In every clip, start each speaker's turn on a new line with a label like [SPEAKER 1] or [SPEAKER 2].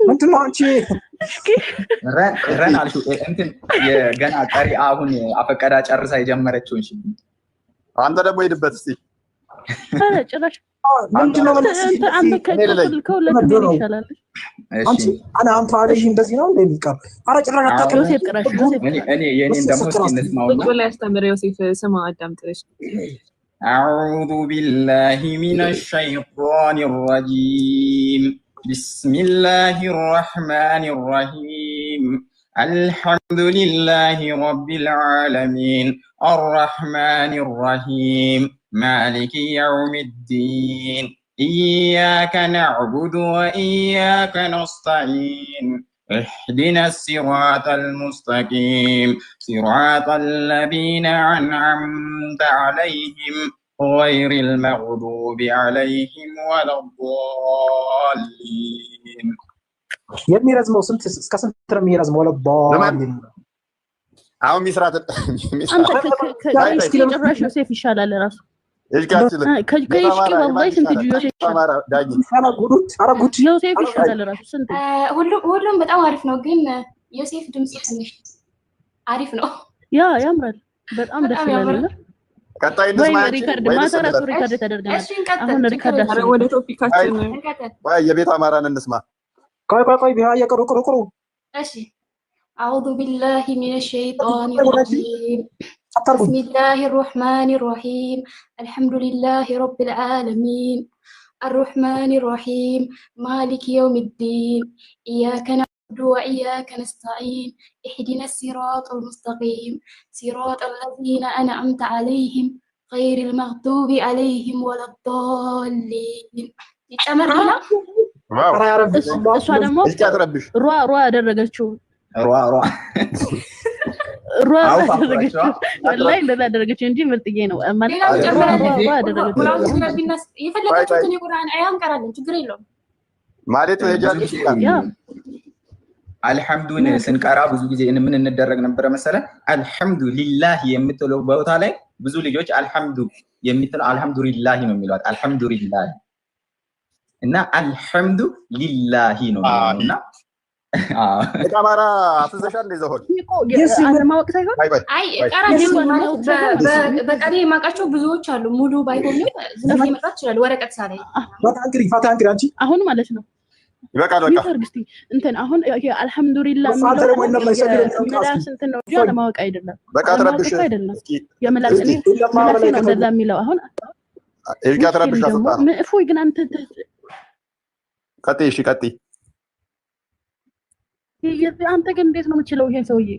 [SPEAKER 1] ምንድነው አንቺ
[SPEAKER 2] ረን አልሽው እንትን የገና ቀሪ አሁን አፈቀዳ ጨርሳ የጀመረችው እንጂ
[SPEAKER 3] አንተ ደግሞ ሄድበት እስቲ
[SPEAKER 4] አረ ጭራሽ
[SPEAKER 1] ምንድነው
[SPEAKER 4] አንተ ከልከው ለምን ይሻላል
[SPEAKER 1] አንቺ አንተ አለሽ እንደዚህ ነው እንደሚቀር አረ ጭራሽ አታውቅም
[SPEAKER 4] ዮሴፍ ቅራሽ ዮሴፍ
[SPEAKER 2] እኔ የኔን ደግሞ እንስማውና
[SPEAKER 5] ቁጭ ላይ አስተምር ዮሴፍ ስማ አዳምጥሽ
[SPEAKER 2] أعوذ بالله من الشيطان الرجيم بسم الله الرحمن الرحيم الحمد لله رب العالمين الرحمن الرحيم مالك يوم الدين إياك نعبد وإياك نستعين اهدنا الصراط المستقيم صراط الذين أنعمت عليهم غير المغضوب عليهم ولا الضالين
[SPEAKER 1] የሚረዝመው ስንት እስከ ስንት ነው የሚረዝመው ወለባል
[SPEAKER 3] አሁን ሚስራት
[SPEAKER 4] አንተ ከጭራሽ ዮሴፍ ይሻላል ራሱ ከይሽቂ والله ስንት ዮሴፍ ዮሴፍ ይሻላል ራሱ ስንት
[SPEAKER 6] ሁሉም በጣም አሪፍ ነው ግን ዮሴፍ ድምጽ ትንሽ አሪፍ ነው
[SPEAKER 4] ያምራል በጣም ደስ ይላል
[SPEAKER 3] ቀጣይ እንስማ
[SPEAKER 4] ሪካርድ ማሰራቱ ሪካርድ ተደርገናል አሁን ሪካርድ
[SPEAKER 5] ወደ ቶፒካችን
[SPEAKER 3] ወይ የቤት አማራን እንስማ
[SPEAKER 1] ቆይ ቢያ የቀሩ
[SPEAKER 6] እሺ أعوذ بالله من الشيطان الرجيم بسم الله الرحمن الرحيم الحمد لله رب العالمين الرحمن الرحيم مالك يوم الدين إياك نعبد وإياك نستعين اهدنا الصراط المستقيم صراط الذين أنعمت عليهم غير المغضوب عليهم ولا الضالين يتأمر هنا
[SPEAKER 4] እሷ ደግሞ ሯ አደረገችው ሯ አደረገችው ላይ እንደዛ አደረገችው እንጂ ምርጥዬ ነው ማለት ሯ አደረገችው
[SPEAKER 6] የፈለጋችሁትን የቁርአን አያም ቀራለን ችግር የለውም
[SPEAKER 3] ማለት ሄጃለሽ
[SPEAKER 2] አልሐምዱን ስንቀራ ብዙ ጊዜ ምን እንደረግ ነበር መሰለ አልሐምዱሊላህ የምትለው ቦታ ላይ ብዙ ልጆች አልሐምዱ የምትለው አልሐምዱሊላህ ነው የሚሏት አልሐምዱሊላህ እና አልሐምዱሊላህ ነው እና
[SPEAKER 3] የካማራ አፍዘሻል እንደዘሆን
[SPEAKER 4] አለማወቅ ሳይሆን
[SPEAKER 6] አይ ቀራዲው ማለት በቀሪ ማቃቸው ብዙዎች አሉ ሙሉ ባይሆንም ዝም ይመጣ ይችላል ወረቀት ሳላይ
[SPEAKER 1] ፋታንግሪ አንቺ
[SPEAKER 4] አሁን ማለት ነው
[SPEAKER 3] ይበቃል
[SPEAKER 4] እንትን አሁን አልহামዱሊላህ ምላስ እንትን ነው አለማወቅ አይደለም
[SPEAKER 3] በቃ ተረብሽ
[SPEAKER 4] አይደለም የምላስ እኔ ምላስ ነው እንደዛ የሚለው አሁን
[SPEAKER 3] እርጋ ተረብሽ አሰጣ
[SPEAKER 4] እፎይ ግን አንተ
[SPEAKER 3] ቀጥይ
[SPEAKER 4] አንተ ግን እንዴት ነው የምትችለው ይሄን ሰውዬ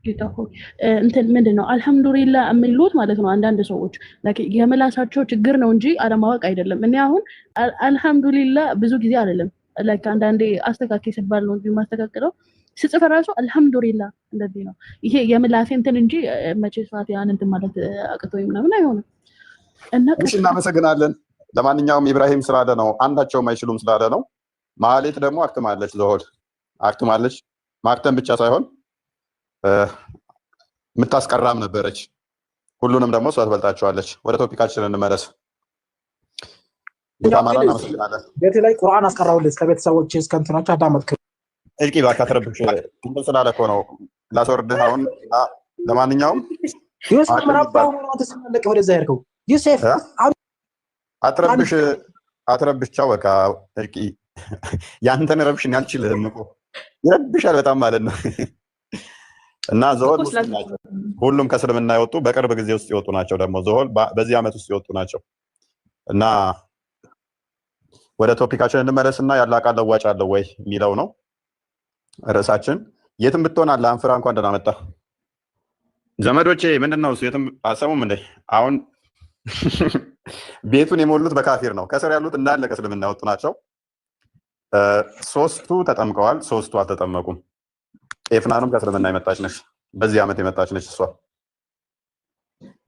[SPEAKER 4] ጌታው እንትን ምንድነው አልহামዱሊላህ የሚሉት ማለት ነው አንዳንድ ሰዎች የምላሳቸው ችግር ነው እንጂ አለማወቅ አይደለም እኔ አሁን አልহামዱሊላህ ብዙ ጊዜ አይደለም አንዳንዴ አስተካክይ ሲባል ነው እንጂ ማስተካከለው ሲጽፍ ራሱ አልহামዱሊላህ እንደዚህ ነው ይሄ የምላሴ እንትን እንጂ መቼ ሰዓት ያን እንትን ማለት አቅቶኝ ምናምን አይሆንም እና
[SPEAKER 3] እናመሰግናለን ለማንኛውም ኢብራሂም ስላለ ነው አንዳቸውም አይችሉም ስላለ ነው ማህሌት ደግሞ አክትማለች ዘሆድ አክትማለች ማክተም ብቻ ሳይሆን ምታስቀራም ነበረች ሁሉንም ደግሞ ሰው አትበልጣቸዋለች ወደ ቶፒካችን እንመለስ በጣማራ እናመሰግናለን
[SPEAKER 1] ቤቴ ላይ ቁርአን አስቀራውልኝ ከቤተሰቦች እስከ እንትናቸው አዳመጥክ
[SPEAKER 3] እልቂ ባካ ተረብሽ እንትን ስላለ እኮ ነው ላስወርድህ አሁን ለማንኛውም
[SPEAKER 1] ዮሴፍ ምራባው ነው ተሰለቀ ወደዛ ያርከው ዮሴፍ
[SPEAKER 3] አትረብሽ ቻው በቃ እልቂ ያንተን ረብሽን ያልችልም እኮ ይረብሻል በጣም ማለት ነው እና ዘሆል ሁሉም ከእስልምና የወጡ በቅርብ ጊዜ ውስጥ ይወጡ ናቸው ደግሞ ዘሆል በዚህ አመት ውስጥ ይወጡ ናቸው እና ወደ ቶፒካችን እንመለስና ያላቃ ለዋጭ አለው ወይ የሚለው ነው ርዕሳችን የትም ብትሆን አለ አንፍራ እንኳን ደህና መጣ ዘመዶቼ ምንድነው የትም አሰሙም እንዴ አሁን ቤቱን የሞሉት በካፊር ነው ከስር ያሉት እንዳለ ከእስልምና የወጡ ናቸው ሶስቱ ተጠምቀዋል ሶስቱ አልተጠመቁም ኤፍናንም ከእስልምና የመጣች ነች በዚህ አመት የመጣች ነች እሷ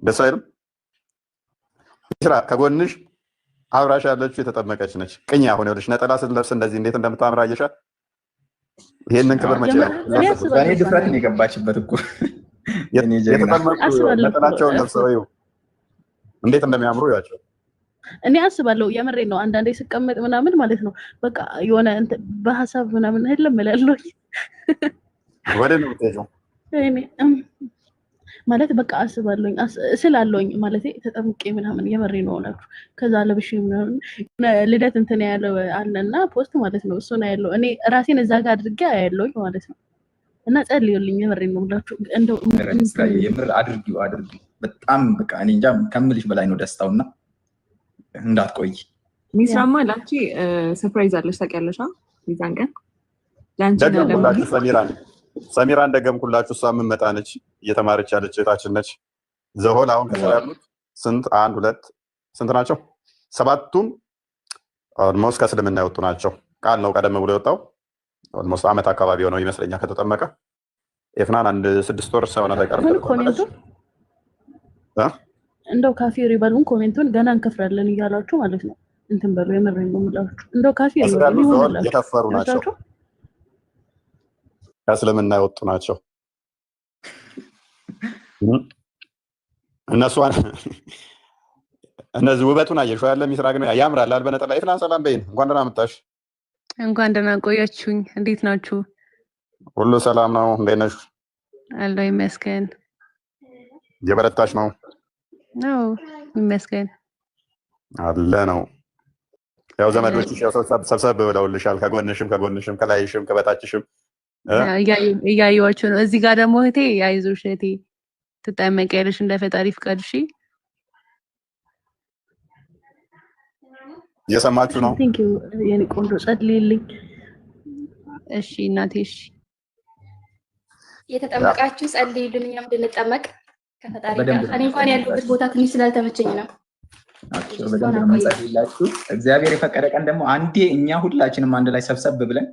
[SPEAKER 3] ደስ አይልም ስራ ከጎንሽ አብራሽ ያለችው የተጠመቀች ነች ቅኛ አሁን ይኸውልሽ ነጠላ ስትለብስ እንደዚህ እንዴት እንደምታምራ አየሻት ይሄንን ክብር መቼ ነው
[SPEAKER 2] በእኔ ድፍረት ነው የገባችበት እኮ
[SPEAKER 3] የተጠመቁ ነጠላቸውን ለብሰው እንዴት እንደሚያምሩ ያቸው
[SPEAKER 4] እኔ አስባለሁ የምሬ ነው አንዳንዴ ስቀመጥ ምናምን ማለት ነው በቃ የሆነ በሐሳብ ምናምን አይደለም እላለሁ
[SPEAKER 3] ወደ ነው ተጀው
[SPEAKER 4] እኔ ማለት በቃ አስባለሁኝ ስላለሁኝ ማለት ተጠምቄ ምናምን የምሬ ነው ማለት ከዛ ለብሽ ምናምን ልደት እንትን ያለው አለና ፖስት ማለት ነው እሱ ነው ያለው እኔ ራሴን እዛ ጋር አድርጌ አያለሁኝ ማለት ነው እና ጸልዩልኝ የምሬ ነው ብላችሁ እንደው
[SPEAKER 2] የምር አድርጊው በጣም በቃ እኔ እንጃ ከምልሽ በላይ ነው ደስታውና እንዳትቆይ
[SPEAKER 5] ሚስራማ ላንቺ ሰርፕራይዝ አለሽ ታውቂያለሽ ይዛን ቀን ላንቺ
[SPEAKER 3] ነው ሰሚራን ደገምኩላችሁ እሷ ምን መጣነች እየተማረች ያለች እህታችን ነች ዘሆል አሁን ከሰራሉት ስንት 1 2 ስንት ናቸው ሰባቱም ኦልሞስት ከእስልምና የወጡ ናቸው ቃል ነው ቀደም ብሎ የወጣው ኦልሞስት አመት አካባቢ ሆነው ይመስለኛል ከተጠመቀ ኤፍናን አንድ 6 ወር ሰው ነው ተቀርበው
[SPEAKER 4] ኮሜንቱ እንደው ካፊር ይበሉን ኮሜንቱን ገና እንከፍራለን እያላችሁ ማለት ነው እንትን በሉ የምሬን ነው የምላችሁ እንደው ካፊር ይበሉን
[SPEAKER 3] የተፈሩ ናቸው ከእስልምና የወጡ ናቸው እነዚህ ውበቱን አየሽው ያለ ሚስራ ግን ያምራል አልበነጠላ ኢፍላን ሰላም በይን እንኳን ደህና መጣሽ
[SPEAKER 7] እንኳን ደህና ቆያችሁኝ እንዴት ናችሁ
[SPEAKER 3] ሁሉ ሰላም ነው እንዴት ነሽ
[SPEAKER 7] አላህ ይመስገን
[SPEAKER 3] የበረታሽ ነው
[SPEAKER 7] ነው ይመስገን
[SPEAKER 3] አለ ነው ያው ዘመዶችሽ ያው ሰብሰብ ብለውልሻል ከጎንሽም ከላይሽም ከበታችሽም
[SPEAKER 7] እያየኋቸው ነው እዚህ ጋር ደግሞ እህቴ አይዞሽ እህቴ ትጠመቂያለሽ እንደ ፈጣሪ ፍቃድ እሺ
[SPEAKER 3] እየሰማችሁ ነው
[SPEAKER 4] ቴንክ ዩ የኔ ቆንጆ ጸልይልኝ
[SPEAKER 7] እሺ እናቴ እሺ
[SPEAKER 6] የተጠመቃችሁ ጸልይልኝ እኛም እንድንጠመቅ ከፈጣሪ ጋር እኔ እንኳን ያለሁበት ቦታ ትንሽ ስላልተመቸኝ ነው
[SPEAKER 2] በደንብ ጸልይላችሁ እግዚአብሔር የፈቀደ ቀን ደግሞ አንዴ እኛ ሁላችንም አንድ ላይ ሰብሰብ ብለን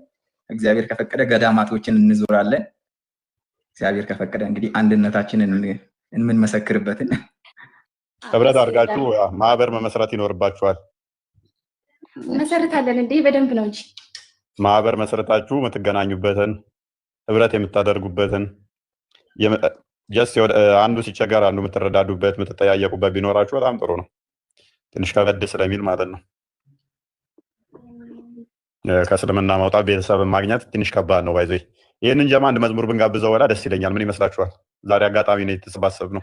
[SPEAKER 2] እግዚአብሔር ከፈቀደ ገዳማቶችን እንዞራለን እግዚአብሔር ከፈቀደ እንግዲህ አንድነታችንን እንመሰክርበትን
[SPEAKER 3] ህብረት አድርጋችሁ ማህበር መመስረት ይኖርባችኋል
[SPEAKER 6] መሰረታለን እንዴ በደንብ ነው እንጂ
[SPEAKER 3] ማህበር መሰረታችሁ የምትገናኙበትን ህብረት የምታደርጉበትን አንዱ ሲቸገር አንዱ የምትረዳዱበት የምትጠያየቁበት ቢኖራችሁ በጣም ጥሩ ነው ትንሽ ከበድ ስለሚል ማለት ነው ከእስልምና መውጣት ቤተሰብን ማግኘት ትንሽ ከባድ ነው ባይዘይ ይሄንን ጀማ አንድ መዝሙር ብንጋብዘው ወላ ደስ ይለኛል ምን ይመስላችኋል ዛሬ አጋጣሚ ነው የተሰባሰብ ነው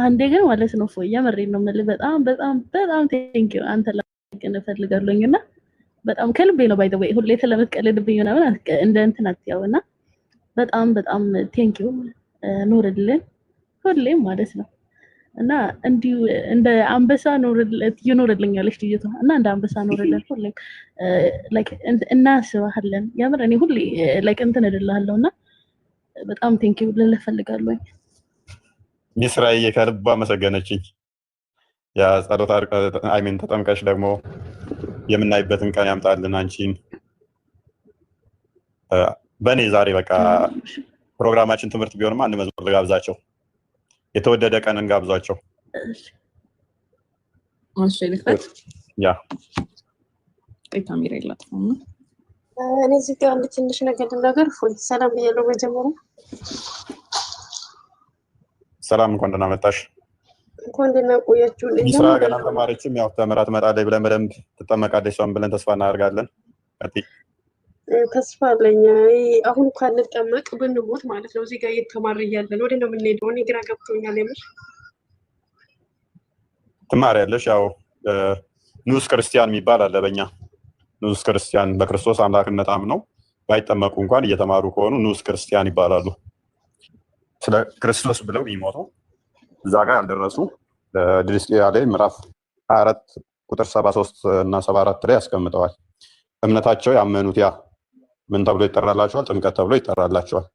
[SPEAKER 4] አንዴ ግን ማለት ነው ፎ የምሬን ነው ማለት በጣም ቴንክ ዩ አንተ ለከነ ፈልጋለሁኝና በጣም ከልቤ ነው ባይ ዘ ወይ ሁሌ ስለምትቀልድብኝ ነው እንደ እንትን አትያውና በጣም ቴንክ ዩ ኑርልን ሁሌም ማለት ነው እና እንዲሁ እንደ አንበሳ ይኖርልኛል ልጅቷ እና እንደ አንበሳ ኖርልን ሁሌም ላይክ እናስባለን ያምር እኔ ሁሌ ላይክ እንትን እደላለሁና በጣም ቴንክ ዩ ልልህ ፈልጋለሁ
[SPEAKER 3] ሚስራዬ ከልብ አመሰገነችኝ ያ ጸሎት አይሜን ተጠምቀሽ ደግሞ የምናይበትን ቀን ያምጣልን አንቺን በኔ ዛሬ በቃ ፕሮግራማችን ትምህርት ቢሆንም አንድ መዝሙር ልጋብዛቸው የተወደደ ቀን እንጋብዛቸው
[SPEAKER 5] እሺ ልክፈት
[SPEAKER 3] ያ
[SPEAKER 5] ካሜራ የላትም
[SPEAKER 8] እኔ እዚህ ጋር አንድ ትንሽ ነገር ፎይ ሰላም ብያለሁ መጀመሪያ
[SPEAKER 3] ሰላም እንኳን ደህና መጣሽ
[SPEAKER 8] እንኳን ደህና ቆያችሁልኝ
[SPEAKER 3] ሚስራ ገና ተማሪችም ያው ተመራ ትመጣለች ብለን በደንብ ትጠመቃለች እሷን ብለን ተስፋ እናደርጋለን
[SPEAKER 8] ተስፋ አለኝ አሁን ካልተጠመቅ ብንሞት ማለት ነው እዚህ ጋር እየተማረ እያለን ወደ ነው የምንሄደው እኔ ግራ ገብቶኛል የምር
[SPEAKER 3] ትማሪያለሽ ያው ንዑስ ክርስቲያን የሚባል አለ በእኛ ንዑስ ክርስቲያን በክርስቶስ አምላክነት አምነው ባይጠመቁ እንኳን እየተማሩ ከሆኑ ንዑስ ክርስቲያን ይባላሉ ስለ ክርስቶስ ብለው ይሞቱ እዛ ጋር ያልደረሱ ድርስቂያ ላይ ምዕራፍ 24 ቁጥር 73 እና 74 ላይ ያስቀምጠዋል እምነታቸው ያመኑት ያ ምን ተብሎ ይጠራላቸዋል ጥምቀት ተብሎ ይጠራላቸዋል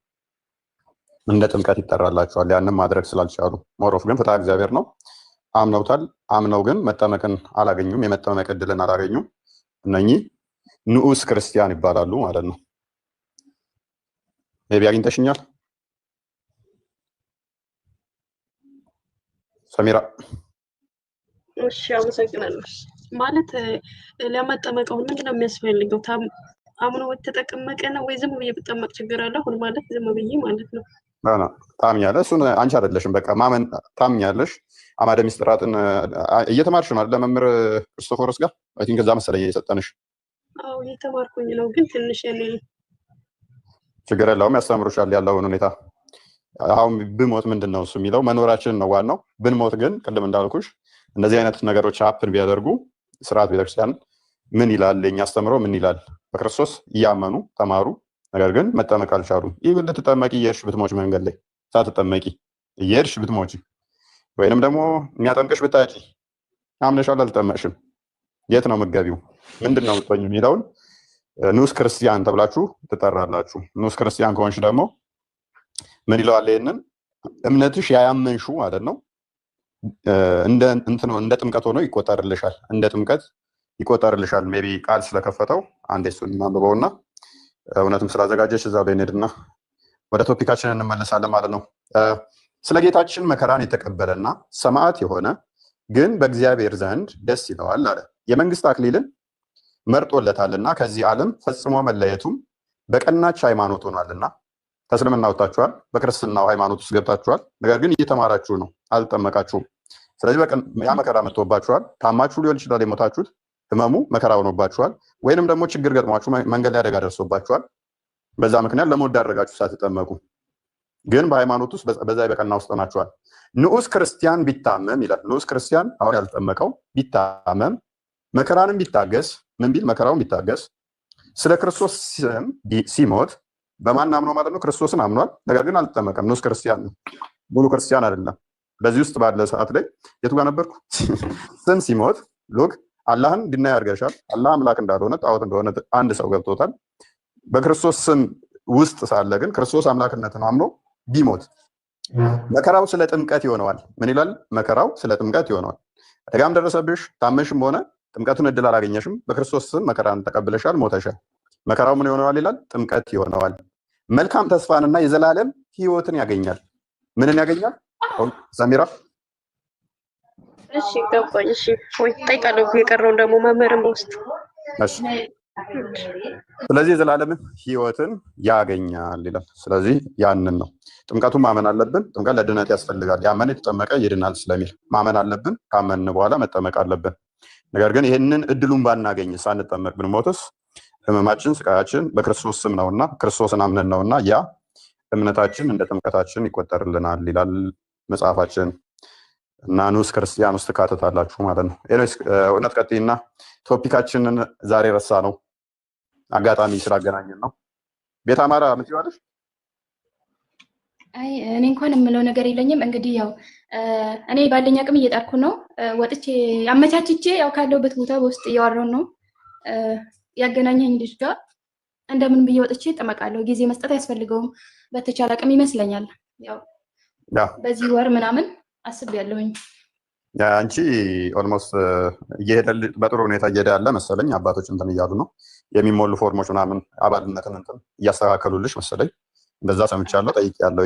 [SPEAKER 3] እንደ ጥምቀት ይጠራላቸዋል ያንን ማድረግ ስላልቻሉ ሞሮፍ ግን ፍትሐ እግዚአብሔር ነው አምነውታል አምነው ግን መጠመቅን አላገኙም የመጠመቅ ዕድልን አላገኙም እነኚህ ንዑስ ክርስቲያን ይባላሉ ማለት ነው ሜቢ አግኝተሽኛል ሰሚራ
[SPEAKER 8] እሺ አመሰግናለሁ ማለት ለመጠመቀው ምንድነው የሚያስፈልገው አምኖ ተጠመቀ ነው ወይ ዝም ብዬ ብጠመቅ ችግር አለ አሁን ማለት ዝም ብዬ ማለት ነው
[SPEAKER 3] አና ታምኛለሽ እሱን አንቺ አይደለሽም በቃ ማመን ታምኛለሽ አማደ ሚስጥራትን እየተማርሽ ነው አይደል መምህር ክርስቶፎሮስ ጋር አይ ቲንክ እዛ መሰለኝ እየሰጠንሽ
[SPEAKER 8] አዎ እየተማርኩኝ ነው ግን ትንሽ እኔ
[SPEAKER 3] ችግር የለውም ያስተምሩሻል ያለውን ሁኔታ አሁን ብሞት ምንድነው እሱ የሚለው መኖራችን ነው ዋናው ብንሞት ግን ቅድም እንዳልኩሽ እንደዚህ አይነት ነገሮች ሀፕን ቢያደርጉ ስርዓት ቤተክርስቲያን ምን ይላል ለኛ አስተምሮ ምን ይላል በክርስቶስ ያመኑ ተማሩ ነገር ግን መጠመቅ አልቻሉም ይብን ለተጠመቂ የርሽ ብትሞች መንገድ ላይ ሳትጠመቂ የርሽ ብትሞች ወይንም ደግሞ የሚያጠምቅሽ ብታጪ አምነሻል አልጠመቅሽም የት ነው መገቢው ምንድነው የምትሆኚ የሚለውን ንዑስ ክርስቲያን ተብላችሁ ትጠራላችሁ ንዑስ ክርስቲያን ከሆንሽ ደግሞ ምን ይለዋል ይሄንን እምነትሽ ያያመንሹ ማለት ነው እንደ ጥምቀት ሆኖ ይቆጠርልሻል እንደ ጥምቀት ይቆጠርልሻል ሜቢ ቃል ስለከፈተው አንዴ እሱን ማንበበውና እውነትም ስላዘጋጀሽ እዛው ላይ እንሄድና ወደ ቶፒካችን እንመለሳለን ማለት ነው ስለ ጌታችን መከራን የተቀበለና ሰማዕት የሆነ ግን በእግዚአብሔር ዘንድ ደስ ይለዋል አለ የመንግስት አክሊልን መርጦለታልና ከዚህ ዓለም ፈጽሞ መለየቱም በቀናች ሃይማኖት ሆኗልና ከእስልምና ወጣችኋል በክርስትናው ሃይማኖት ውስጥ ገብታችኋል ነገር ግን እየተማራችሁ ነው አልተጠመቃችሁም ስለዚህ ያ መከራ መጥቶባችኋል ታማችሁ ሊሆን ይችላል የሞታችሁት ህመሙ መከራ ሆኖባችኋል ወይንም ደግሞ ችግር ገጥሟችሁ መንገድ ላይ አደጋ ደርሶባችኋል በዛ ምክንያት ለሞት ዳረጋችሁ ሳትጠመቁ ግን በሃይማኖት ውስጥ በዛ በቀና ውስጥ ናችኋል ንዑስ ክርስቲያን ቢታመም ይላል ንዑስ ክርስቲያን አሁን ያልተጠመቀው ቢታመም መከራንም ቢታገስ ምን ቢል መከራውን ቢታገስ ስለ ክርስቶስ ሲሞት በማን አምኖ ማለት ነው ክርስቶስን አምኗል ነገር ግን አልተጠመቀም ንዑስ ክርስቲያን ነው ሙሉ ክርስቲያን አይደለም በዚህ ውስጥ ባለ ሰዓት ላይ የቱ ጋር ነበርኩ ስም ሲሞት ሎግ አላህን ዲናይ አድርገሻል አላህ አምላክ እንዳልሆነ ጣዖት እንደሆነ አንድ ሰው ገብቶታል በክርስቶስ ስም ውስጥ ሳለ ግን ክርስቶስ አምላክነትን አምኖ ቢሞት መከራው ስለ ጥምቀት ይሆነዋል ምን ይላል መከራው ስለ ጥምቀት ይሆነዋል አደጋም ደረሰብሽ ታመሽም ሆነ ጥምቀቱን እድል አላገኘሽም በክርስቶስ ስም መከራን ተቀብለሻል ሞተሻል መከራው ምን ይሆነዋል ይላል ጥምቀት ይሆነዋል መልካም ተስፋንና የዘላለም ህይወትን ያገኛል ምንን ያገኛል ሰሚራ
[SPEAKER 8] እሺ ገባኝ እሺ ወይ ጠይቃለሁ የቀረውን ደግሞ መምህርን በውስጥ
[SPEAKER 3] እሺ ስለዚህ የዘላለም ህይወትን ያገኛል ይላል ስለዚህ ያንን ነው ጥምቀቱን ማመን አለብን ጥምቀት ለድነት ያስፈልጋል ያመነ የተጠመቀ ይድናል ስለሚል ማመን አለብን ካመንን በኋላ መጠመቅ አለብን ነገር ግን ይሄንን እድሉን ባናገኝ ሳንጠመቅ ብንሞትስ ህመማችን ስቃያችን በክርስቶስ ስም ነውና ክርስቶስን አምነን ነውና ያ እምነታችን እንደ ጥምቀታችን ይቆጠርልናል ይላል መጽሐፋችን እና ንዑስ ክርስቲያን ውስጥ ካተታላችሁ ማለት ነው ኤኒዌይስ እውነት ቀጥይና ቶፒካችንን ዛሬ ረሳ ነው አጋጣሚ ስላገናኘን ነው ቤት አማራ ምን ትይዋለሽ
[SPEAKER 6] አይ እኔ እንኳን የምለው ነገር የለኝም እንግዲህ ያው እኔ ባለኝ አቅም እየጣርኩ ነው ወጥቼ አመቻችቼ ያው ካለውበት ቦታ በውስጥ እያወራሁ ነው ያገናኘኝ ልጅ ጋር እንደምን ብዬ ወጥቼ እጠመቃለሁ ጊዜ መስጠት ያስፈልገውም በተቻለ አቅም ይመስለኛል ያው በዚህ ወር ምናምን አስቤያለሁኝ
[SPEAKER 3] አንቺ ኦልሞስት እየሄደ በጥሩ ሁኔታ እየሄደ ያለ መሰለኝ አባቶች እንትን እያሉ ነው የሚሞሉ ፎርሞች ምናምን አባልነትን እንትን እያስተካከሉልሽ መሰለኝ እንደዛ ሰምቻለሁ ጠይቄያለሁ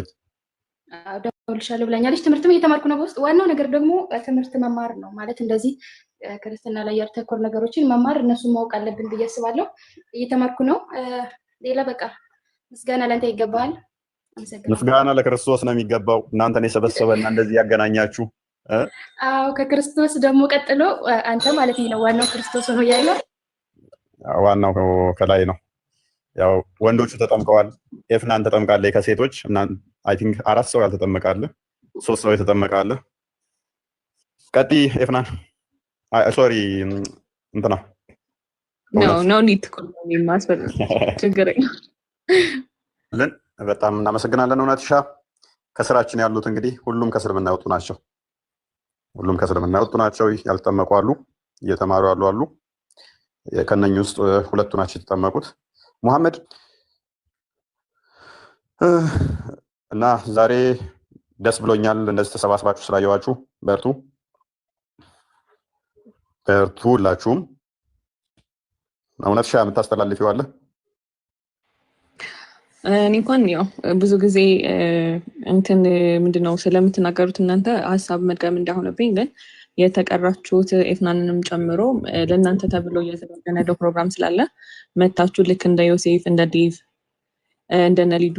[SPEAKER 6] ደውልሻለሁ ብላኛለች ትምህርትም እየተማርኩ ነው በውስጥ ዋናው ነገር ደግሞ ትምህርት መማር ነው ማለት እንደዚህ ክርስትና ላይ ያልተኮር ነገሮችን መማር እነሱን ማወቅ አለብን ብዬ አስባለሁ እየተማርኩ ነው ሌላ በቃ ምስጋና ለአንተ ይገባል
[SPEAKER 3] ምስጋና ለክርስቶስ ነው የሚገባው እናንተን የሰበሰበና እንደዚህ ያገናኛችሁ
[SPEAKER 6] አዎ ከክርስቶስ ደግሞ ቀጥሎ አንተ ማለት ነው ዋናው ክርስቶስ ነው ያለ
[SPEAKER 3] ዋናው ከላይ ነው ያው ወንዶቹ ተጠምቀዋል ኤፍናን ተጠምቃለች ከሴቶች እና አይ ቲንክ 4 ሰው ያልተጠመቃለ 3 ሰው የተጠመቃለ ቀጥይ ኤፍናን ሶሪ እንትና
[SPEAKER 5] ኖ ኒድ ኮንዶም ማስፈል ችግር
[SPEAKER 3] ለን በጣም እናመሰግናለን እውነትሻ ከስራችን ያሉት እንግዲህ ሁሉም ከስልምና ያወጡ ናቸው ሁሉም ከስልምና ያወጡ ናቸው ያልተጠመቁ አሉ እየተማሩ አሉ ከነኚህ ውስጥ ሁለቱ ናቸው የተጠመቁት መሐመድ እና ዛሬ ደስ ብሎኛል እንደዚህ ተሰባስባችሁ ስላየዋችሁ በርቱ ሁላችሁም እውነትሻ የምታስተላልፊው አለ
[SPEAKER 5] እኔ እንኳን ያው ብዙ ጊዜ እንትን ምንድነው ስለምትናገሩት እናንተ ሀሳብ መድገም እንዳሆነብኝ ግን የተቀራችሁት ኤፍናንንም ጨምሮ ለእናንተ ተብሎ እየተዘጋጀ ፕሮግራም ስላለ መታችሁ ልክ እንደ ዮሴፍ እንደ ዴቭ እንደነ ሊዱ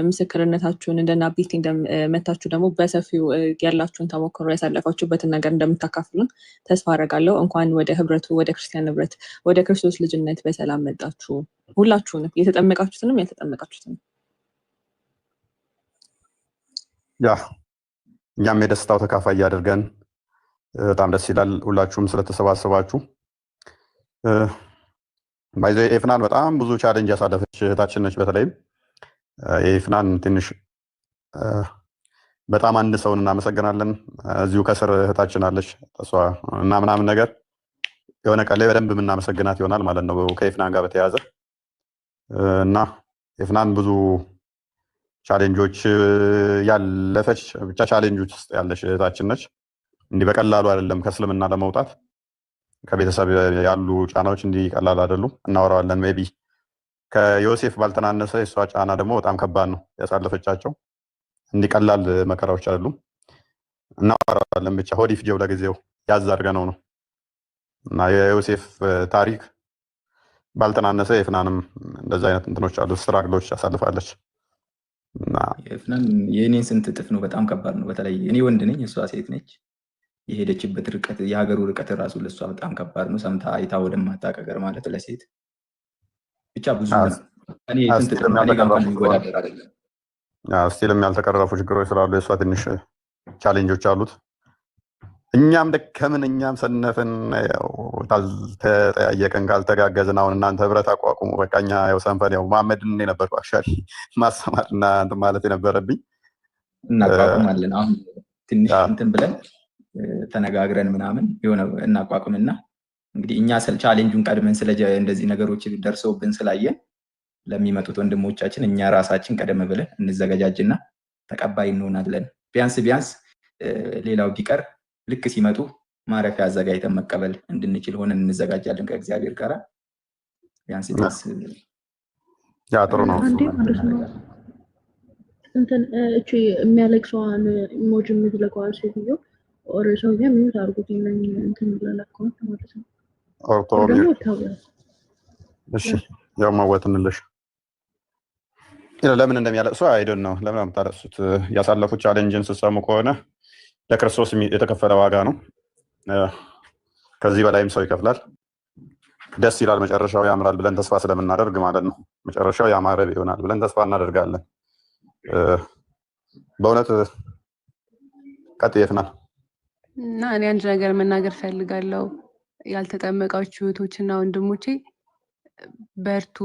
[SPEAKER 5] ምስክርነታችሁን እንደነ አቤቴ እንደመታችሁ ደግሞ በሰፊው ያላችሁን ተሞክሮ ያሳለፋችሁበትን ነገር እንደምታካፍሉን ተስፋ አደርጋለሁ። እንኳን ወደ ህብረቱ ወደ ክርስቲያን ህብረት ወደ ክርስቶስ ልጅነት በሰላም መጣችሁ። ሁላችሁንም የተጠመቃችሁትንም ያልተጠመቃችሁትንም
[SPEAKER 3] ያ እኛም የደስታው ተካፋይ ያደርገን። በጣም ደስ ይላል ሁላችሁም ስለተሰባሰባችሁ። ባይዘ ኤፍናን በጣም ብዙ ቻሌንጅ ያሳለፈች እህታችን ነች። በተለይም ኤፍናን ትንሽ በጣም አንድ ሰውን እናመሰግናለን። እዚሁ ከስር እህታችን አለች እሷ እና ምናምን ነገር የሆነ ቀን ላይ በደንብ የምናመሰግናት ይሆናል ማለት ነው ከኤፍናን ጋር በተያያዘ እና ኤፍናን ብዙ ቻሌንጆች ያለፈች ብቻ ቻሌንጆች ውስጥ ያለች እህታችን ነች። እንዲህ በቀላሉ አይደለም ከእስልምና ለመውጣት ከቤተሰብ ያሉ ጫናዎች እንዲህ ቀላል አይደሉም። እናወራዋለን። ሜቢ ከዮሴፍ ባልተናነሰ የእሷ ጫና ደግሞ በጣም ከባድ ነው ያሳለፈቻቸው። እንዲህ ቀላል መከራዎች አይደሉም። እናወራዋለን። ብቻ ሆዲ ፍጀው ለጊዜው ያዝ አድርገነው ነው እና የዮሴፍ ታሪክ ባልተናነሰ ኤፍናንም እንደዛ አይነት እንትኖች አሉ ስትራግሎች ያሳልፋለች እና
[SPEAKER 2] ኤፍናን የእኔን ስንት እጥፍ ነው። በጣም ከባድ ነው። በተለይ እኔ ወንድ ነኝ፣ እሷ ሴት ነች። የሄደችበት ርቀት የሀገሩ ርቀት ራሱ ለሷ በጣም ከባድ ነው። ሰምታ አይታ ወደማታቀር ማለት ለሴት ብቻ ብዙ እኔ ስንት ጥቅም ይወዳደር አይደለም።
[SPEAKER 3] ስቲልም ያልተቀረፉ ችግሮች ስላሉ የሷ ትንሽ ቻሌንጆች አሉት። እኛም ደከምን፣ እኛም ሰነፍን፣ ካልተጠያየቅን ካልተጋገዝን አሁን እናንተ ህብረት አቋቁሙ በቃ እኛ ያው ሰንፈን ያው መሐመድን እኔ ነበርኩ አክቹዋሊ ማሰማትና እንትን ማለት የነበረብኝ
[SPEAKER 2] እናቋቁማለን። አሁን ትንሽ እንትን ብለን ተነጋግረን ምናምን የሆነ እናቋቁምና እንግዲህ እኛ ቻሌንጁን ቀድመን እንደዚህ ነገሮች ደርሰውብን ስላየን ለሚመጡት ወንድሞቻችን እኛ ራሳችን ቀደም ብለን እንዘጋጃጅና ተቀባይ እንሆናለን። ቢያንስ ሌላው ቢቀር ልክ ሲመጡ ማረፊያ አዘጋጅተን መቀበል እንድንችል ሆነን እንዘጋጃለን ከእግዚአብሔር ጋር። ቢያንስ
[SPEAKER 3] ያ ጥሩ ነው።
[SPEAKER 4] እንትን እቺ የሚያለቅሰዋን ኢሞጂ የምትለቀዋን ሴትዮ ኦር ሰውዬ ምን ታርጉት እንትን ለለቀው ማለት ነው።
[SPEAKER 3] እሺ ያው ማወትንልሽ ለምን እንደሚያለቅሱ አይደል ነው። ለምን አምታለሱት? ያሳለፉት ቻሌንጅን ስትሰሙ ከሆነ ለክርስቶስ የተከፈለ ዋጋ ነው። ከዚህ በላይም ሰው ይከፍላል። ደስ ይላል። መጨረሻው ያምራል ብለን ተስፋ ስለምናደርግ ማለት ነው። መጨረሻው ያማረ ይሆናል ብለን ተስፋ እናደርጋለን። በእውነት ቀጥየፍናል
[SPEAKER 7] እና እኔ አንድ ነገር መናገር ፈልጋለሁ። ያልተጠመቃችሁ እህቶችና ወንድሞቼ በርቱ።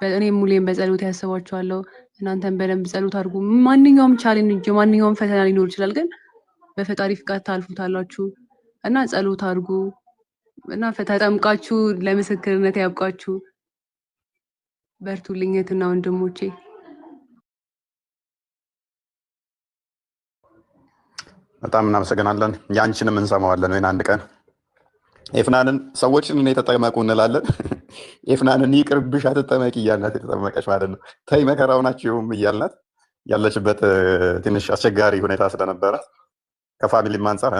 [SPEAKER 7] እኔ ሙሌም በጸሎት ያስባችኋለሁ። እናንተም በደንብ ጸሎት አድርጉ። ማንኛውም ቻሌንጅ ማንኛውም ፈተና ሊኖር ይችላል፣ ግን በፈጣሪ ፍቃድ ታልፉታላችሁ እና ጸሎት አድርጉ እና ተጠምቃችሁ ለምስክርነት ያብቃችሁ። በርቱልኝ እህትና ወንድሞቼ።
[SPEAKER 3] በጣም እናመሰግናለን። ያንቺንም እንሰማዋለን ወይ አንድ ቀን ኤፍናንን ሰዎችን እኔ ተጠመቁ እንላለን። ኤፍናንን ይቅርብሽ አትጠመቂ እያልናት የተጠመቀች ማለት ነው። ተይ መከራው ናችሁም እያልናት ያለችበት ትንሽ አስቸጋሪ ሁኔታ ስለነበረ ከፋሚሊ አንፃር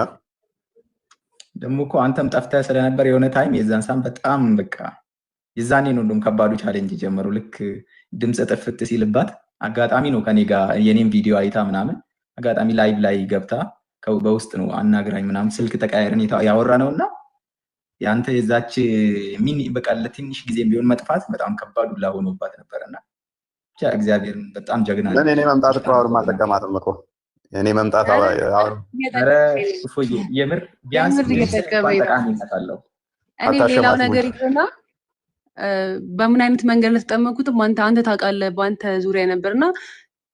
[SPEAKER 2] ደግሞ እኮ አንተም ጠፍተህ ስለነበር የሆነ ታይም የዛን ሳም በጣም በቃ የዛኔ ነው እንደውም ከባዱ ቻሌንጅ ጀመሩ። ልክ ድምፅ ጥፍት ሲልባት አጋጣሚ ነው ከኔ ጋር የኔም ቪዲዮ አይታ ምናምን አጋጣሚ ላይቭ ላይ ገብታ በውስጥ ነው አናግራኝ ምናምን ስልክ ተቀያየርን ያወራ ነውና ያንተ የዛች ሚኒ በቃ ለትንሽ ጊዜ ቢሆን መጥፋት በጣም ከባዱ ላሆኖባት ነበርና ብቻ እግዚአብሔር በጣም ጀግና ነው።
[SPEAKER 3] እኔ መምጣት እኮ አሁን አልጠቀማትም እኮ እኔ መምጣት
[SPEAKER 2] ኧረ እፎዬ የምር ቢያንስ ጠቃሚነት አለው።
[SPEAKER 7] እኔ ሌላው ነገር ይሆና በምን አይነት መንገድ ለተጠመቁትም አንተ ታውቃለህ፣ በአንተ ዙሪያ ነበርና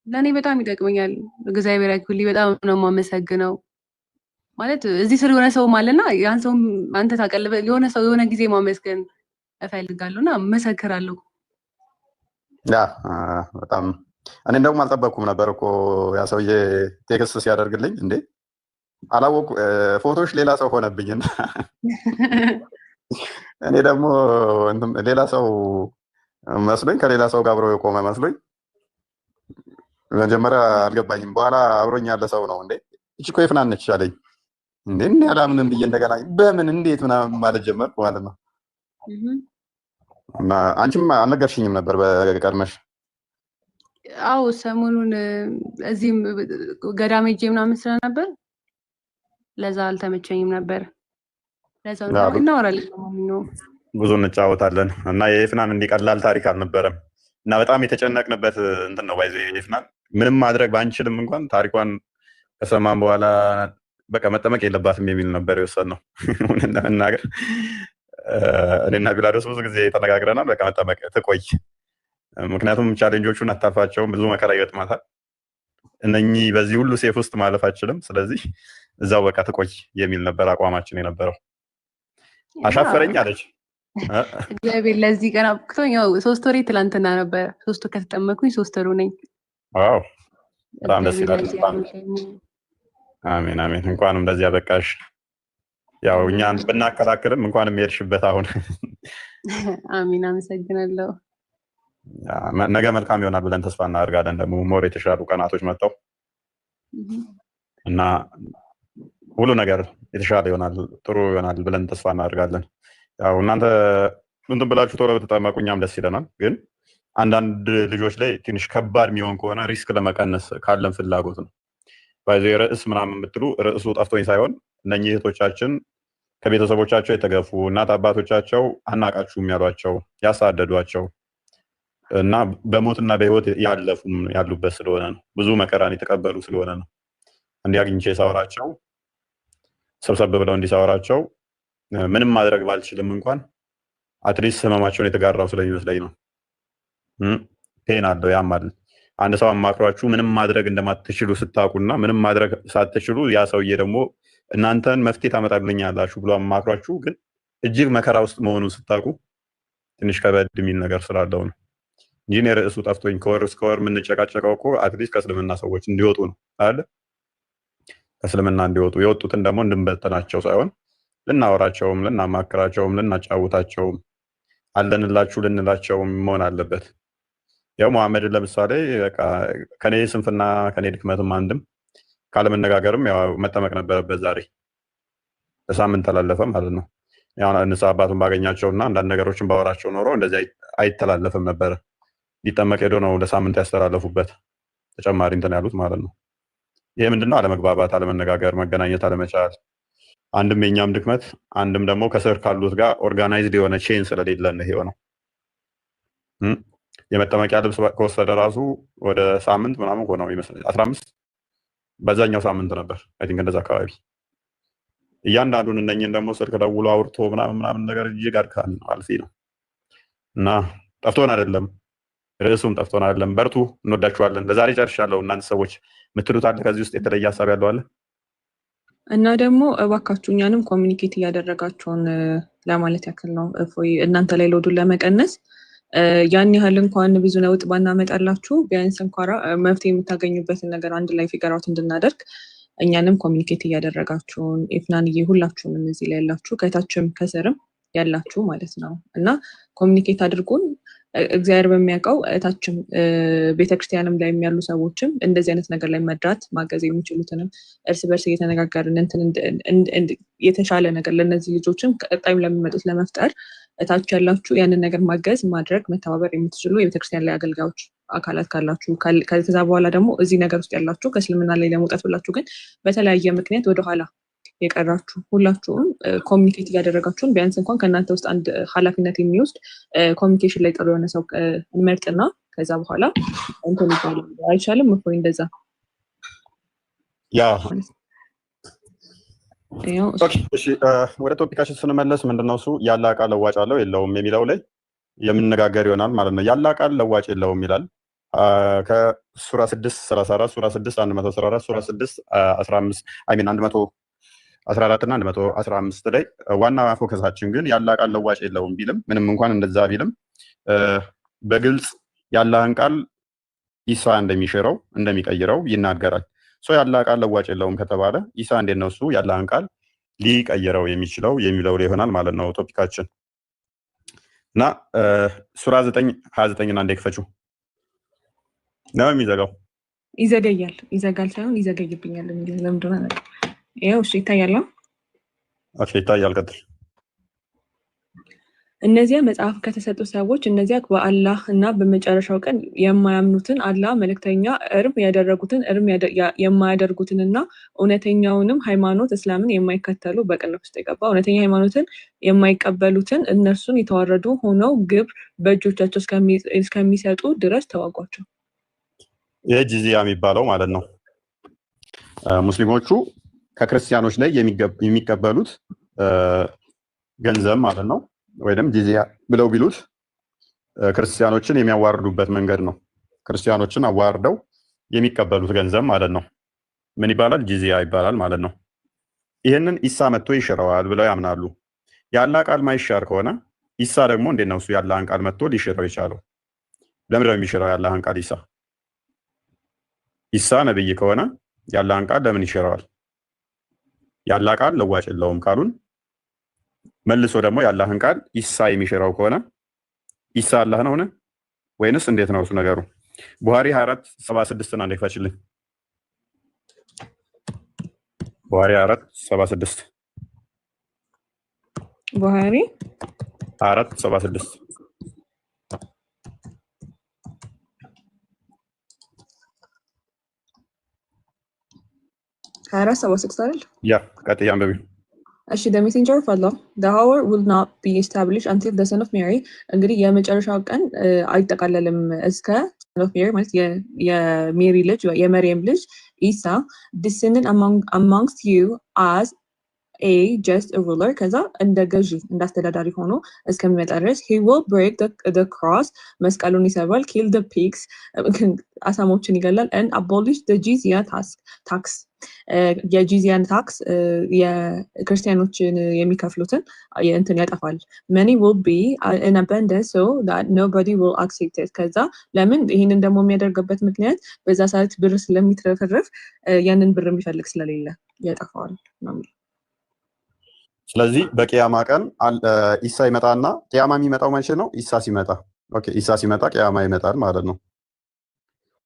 [SPEAKER 7] ለእኔ በጣም ይጠቅመኛል። እግዚአብሔር ያክብልኝ። በጣም ነው የማመሰግነው። ማለት እዚህ ስር የሆነ ሰው ማለና ያን ሰው አንተ ታውቃለህ፣ የሆነ ሰው የሆነ ጊዜ ማመስገን እፈልጋለሁና መሰክራለሁ።
[SPEAKER 3] ያ በጣም እኔ እንደውም አልጠበቅኩም ነበር እኮ ያ ሰውዬ ቴክስት ሲያደርግልኝ እንዴ አላወቁ ፎቶዎች ሌላ ሰው ሆነብኝና እኔ ደግሞ ሌላ ሰው መስሎኝ ከሌላ ሰው ጋር አብሮ የቆመ መስሎኝ መጀመሪያ አልገባኝም። በኋላ አብሮኝ ያለ ሰው ነው እንዴ እቺ እኮ ኤፍናን ነች አለኝ። እንዴ እኔ አላምንም ብዬ እንደገና በምን እንዴት ምናምን ማለት ጀመርኩ ማለት ነው። እና አንቺም አልነገርሽኝም ነበር በቀድመሽ
[SPEAKER 7] አዎ ሰሞኑን እዚህም ገዳም ሄጄ ምናምን ስለነበር ለዛ አልተመቸኝም ነበር። ለዛው ነው እናወራለን። ማንኛውም
[SPEAKER 3] ብዙ እንጫወታለን እና የኤፍናን እንዲቀላል ታሪክ አልነበረም እና በጣም የተጨነቅንበት እንትን ነው። ባይዘ ኤፍናን ምንም ማድረግ ባንችልም እንኳን ታሪኳን ከሰማን በኋላ በቃ መጠመቅ የለባትም የሚል ነበር የወሰንነው። ለመናገር እኔና ቢላዶስ ብዙ ጊዜ ተነጋግረናል። በቃ መጠመቅ ትቆይ፣ ምክንያቱም ቻሌንጆቹን አታልፋቸውም፣ ብዙ መከራ ይገጥማታል። እነኚህ በዚህ ሁሉ ሴፍ ውስጥ ማለፍ አችልም፣ ስለዚህ እዛው በቃ ትቆይ የሚል ነበር አቋማችን የነበረው። አሻፈረኝ አለች።
[SPEAKER 7] እግዚአብሔር ለዚህ ቀን አብቅቶኝ ያው 3 ወሬ ትላንትና ነበር። 3 ወር ከተጠመኩኝ 3 ወሩ ነኝ።
[SPEAKER 3] ዋው በጣም ደስ ይላል። አሜን አሜን። እንኳንም እንደዚህ ያበቃሽ። ያው እኛን ብናከላክልም እንኳንም የሄድሽበት አሁን።
[SPEAKER 7] አሜን አመሰግናለሁ።
[SPEAKER 3] ነገ መልካም ይሆናል ብለን ተስፋ እናደርጋለን። ደግሞ ሞር የተሻሉ ቀናቶች መጥተው እና ሁሉ ነገር የተሻለ ይሆናል፣ ጥሩ ይሆናል ብለን ተስፋ እናደርጋለን። ያው እናንተ እንትን ብላችሁ ቶሎ ብትጠመቁ እኛም ደስ ይለናል። ግን አንዳንድ ልጆች ላይ ትንሽ ከባድ የሚሆን ከሆነ ሪስክ ለመቀነስ ካለን ፍላጎት ነው። ባይዘ ርዕስ ምናምን የምትሉ ርዕሱ ጠፍቶኝ ሳይሆን እነኚህ እህቶቻችን ከቤተሰቦቻቸው የተገፉ እናት አባቶቻቸው አናቃችሁም ያሏቸው ያሳደዷቸው እና በሞትና በህይወት ያለፉም ያሉበት ስለሆነ ነው። ብዙ መከራን የተቀበሉ ስለሆነ ነው። እንዲያግኝቼ ሳወራቸው ሰብሰብ ብለው እንዲሳወራቸው ምንም ማድረግ ባልችልም እንኳን አትሊስት ህመማቸውን የተጋራው ስለሚመስለኝ ነው። ፔን አለው ያማል። አንድ ሰው አማክሯችሁ ምንም ማድረግ እንደማትችሉ ስታውቁና ምንም ማድረግ ሳትችሉ ያ ሰውዬ ደግሞ እናንተን መፍትሄ ታመጣልኛላችሁ ብሎ አማክሯችሁ ግን እጅግ መከራ ውስጥ መሆኑን ስታውቁ ትንሽ ከበድ የሚል ነገር ስላለው ነው እንጂ እኔ ርዕሱ ጠፍቶኝ ከወር እስከ ወር የምንጨቃጨቀው እኮ አትሊስት ከእስልምና ሰዎች እንዲወጡ ነው አይደል? ከእስልምና እንዲወጡ የወጡትን ደግሞ እንድንበተናቸው ሳይሆን ልናወራቸውም ልናማክራቸውም ልናጫውታቸውም አለንላችሁ ልንላቸውም መሆን አለበት። ያው መሐመድን ለምሳሌ በቃ ከኔ ስንፍና ከኔ ድክመትም አንድም ካለመነጋገርም ያው መጠመቅ ነበረበት። ዛሬ ለሳምንት ተላለፈ ማለት ነው። ያው ንስሐ አባቱን ባገኛቸውና አንዳንድ ነገሮችን ባወራቸው ኖሮ እንደዚህ አይተላለፍም ነበረ። ሊጠመቅ ሄዶ ነው ለሳምንት ያስተላለፉበት ተጨማሪ እንትን ያሉት ማለት ነው። ይሄ ምንድነው? አለመግባባት፣ አለመነጋገር፣ መገናኘት አለመቻል፣ አንድም የኛም ድክመት አንድም ደግሞ ከስር ካሉት ጋር ኦርጋናይዝድ የሆነ ቼን ስለሌለን ነው የሆነው። የመጠመቂያ ልብስ ከወሰደ ራሱ ወደ ሳምንት ምናምን ሆነው ይመስላል 15 በዛኛው ሳምንት ነበር አይ ቲንክ እንደዛ አካባቢ። እያንዳንዱን እነኝን ደግሞ ስልክ ደውሎ አውርቶ ምናምን ነገር እጅግ አድካሚ ነው፣ አልፊ ነው እና ጠፍቶን አይደለም፣ ርዕሱም ጠፍቶን አይደለም። በርቱ፣ እንወዳችኋለን። ለዛሬ ጨርሻለሁ። እናንተ ሰዎች የምትሉት አለ ከዚህ ውስጥ የተለየ ሀሳብ ያለው አለ?
[SPEAKER 5] እና ደግሞ እባካችሁ እኛንም ኮሚኒኬት እያደረጋችሁን ለማለት ያክል ነው። እፎይ እናንተ ላይ ሎዱን ለመቀነስ ያን ያህል እንኳን ብዙ ነውጥ ባናመጣላችሁ ቢያንስ እንኳን መፍትሄ የምታገኙበትን ነገር አንድ ላይ ፊገር አውት እንድናደርግ እኛንም ኮሚኒኬት እያደረጋችሁን ኤፍናንዬ፣ ሁላችሁንም እዚህ ላይ ያላችሁ ከታችም ከስርም ያላችሁ ማለት ነው እና ኮሚኒኬት አድርጉን። እግዚአብሔር በሚያውቀው እታችም ቤተክርስቲያንም ላይ ያሉ ሰዎችም እንደዚህ አይነት ነገር ላይ መድራት ማገዝ የሚችሉትንም እርስ በርስ እየተነጋገርን እንትን የተሻለ ነገር ለነዚህ ልጆችም ቀጣይም ለሚመጡት ለመፍጠር እታች ያላችሁ ያንን ነገር ማገዝ ማድረግ መተባበር የምትችሉ የቤተክርስቲያን ላይ አገልጋዮች አካላት ካላችሁ ከዛ በኋላ ደግሞ እዚህ ነገር ውስጥ ያላችሁ ከእስልምና ላይ ለመውጣት ብላችሁ ግን በተለያየ ምክንያት ወደኋላ የቀራችሁ ሁላችሁም ኮሚኒኬት እያደረጋችሁን ቢያንስ እንኳን ከእናንተ ውስጥ አንድ ኃላፊነት የሚወስድ ኮሚኒኬሽን ላይ ጥሩ የሆነ ሰው እንመርጥና ከዛ በኋላ እንትን ይባላል። አይቻልም እፎይ እንደዛ
[SPEAKER 3] ያ እሺ። ወደ ቶፒካችን ስንመለስ ምንድነው እሱ ያለ ቃል ለዋጭ አለው የለውም የሚለው ላይ የምንነጋገር ይሆናል ማለት ነው። ያለ ቃል ለዋጭ የለውም ይላል ከሱራ 6:34 ሱራ 6:114 ሱራ 6:15 አይ ሚን 114 እና 115 ላይ ዋና ፎከሳችን ግን ያለ ቃል ለዋጭ የለውም ቢልም ምንም እንኳን እንደዛ ቢልም በግልጽ ያለህን ቃል ኢሳ እንደሚሽረው እንደሚቀይረው ይናገራል። ያለ ቃል ለዋጭ የለውም ከተባለ ኢሳ እንዴት ነው እሱ ያለህን ቃል ሊቀይረው የሚችለው የሚለው ላይ ይሆናል ማለት ነው ቶፒካችን እና ሱራ 9:29 እና እንደክፈችው ነው የሚዘጋው።
[SPEAKER 5] ይዘጋል ሳይሆን ይዘገይብኛል እንዴ ለምንድነው ነው? ይሄው እሺ ይታያል።
[SPEAKER 3] ኦኬ ይታያል። ቀጥል።
[SPEAKER 5] እነዚያ መጽሐፍ ከተሰጡ ሰዎች እነዚያ በአላህ እና በመጨረሻው ቀን የማያምኑትን አላህ መልእክተኛ እርም ያደረጉትን እርም የማያደርጉትንና እውነተኛውንም ሃይማኖት እስላምን የማይከተሉ በቅንፍ ውስጥ የገባ እውነተኛ ሃይማኖትን የማይቀበሉትን እነርሱን የተዋረዱ ሆነው ግብር በእጆቻቸው እስከሚሰጡ ድረስ ተዋጓቸው።
[SPEAKER 3] ይህ ጂዚያ የሚባለው ማለት ነው። ሙስሊሞቹ ከክርስቲያኖች ላይ የሚቀበሉት ገንዘብ ማለት ነው። ወይንም ጂዚያ ብለው ቢሉት ክርስቲያኖችን የሚያዋርዱበት መንገድ ነው። ክርስቲያኖችን አዋርደው የሚቀበሉት ገንዘብ ማለት ነው። ምን ይባላል? ጂዚያ ይባላል ማለት ነው። ይህንን ኢሳ መጥቶ ይሽረዋል ብለው ያምናሉ። የአላህ ቃል ማይሻር ከሆነ ኢሳ ደግሞ እንዴት ነው እሱ የአላህን ቃል መጥቶ ሊሽረው የቻለው? ለምንድን ነው የሚሽረው የአላህን ቃል ኢሳ? ኢሳ ነብይ ከሆነ የአላህን ቃል ለምን ይሽረዋል? የአላህ ቃል ለዋጭ የለውም ካሉን መልሶ ደግሞ የአላህን ቃል ኢሳ የሚሽረው ከሆነ ኢሳ አላህ ነው ወይንስ እንዴት ነው እሱ ነገሩ? ቡሃሪ 2476 አንዴ ክፈችልኝ። ቡሃሪ 2476
[SPEAKER 5] ቡሃሪ
[SPEAKER 3] 2476
[SPEAKER 5] 2476 አይደል?
[SPEAKER 3] ያ ቀጥያ አንብቢ።
[SPEAKER 5] The messenger of Allah, the hour will not be established until the son of Mary. እንግዲህ የመጨረሻው ቀን አይጠቃለልም እስከ son of Mary ማለት የሜሪ ልጅ የመርየም ልጅ ኢሳ descended amongst you as a just a ruler ከዛ እንደ ገዢ እንዳስተዳዳሪ ሆኖ እስከሚመጣ ድረስ he will break the cross መስቀሉን ይሰብራል, kill the pigs አሳሞችን ይገላል, and abolish the jizya tax የጂዚያን ታክስ የክርስቲያኖችን የሚከፍሉትን እንትን ያጠፋል። many will be in abundance so that nobody will accept it ከዛ ለምን ይሄንን ደግሞ የሚያደርግበት ምክንያት በዛ ሰዓት ብር ስለሚትረፈረፍ ያንን ብር የሚፈልግ ስለሌለ ያጠፋዋል ነው።
[SPEAKER 3] ስለዚህ በቂያማ ቀን ኢሳ ይመጣና ቂያማ የሚመጣው መቼ ነው? ኢሳ ሲመጣ። ኦኬ ኢሳ ሲመጣ ቂያማ ይመጣል ማለት ነው።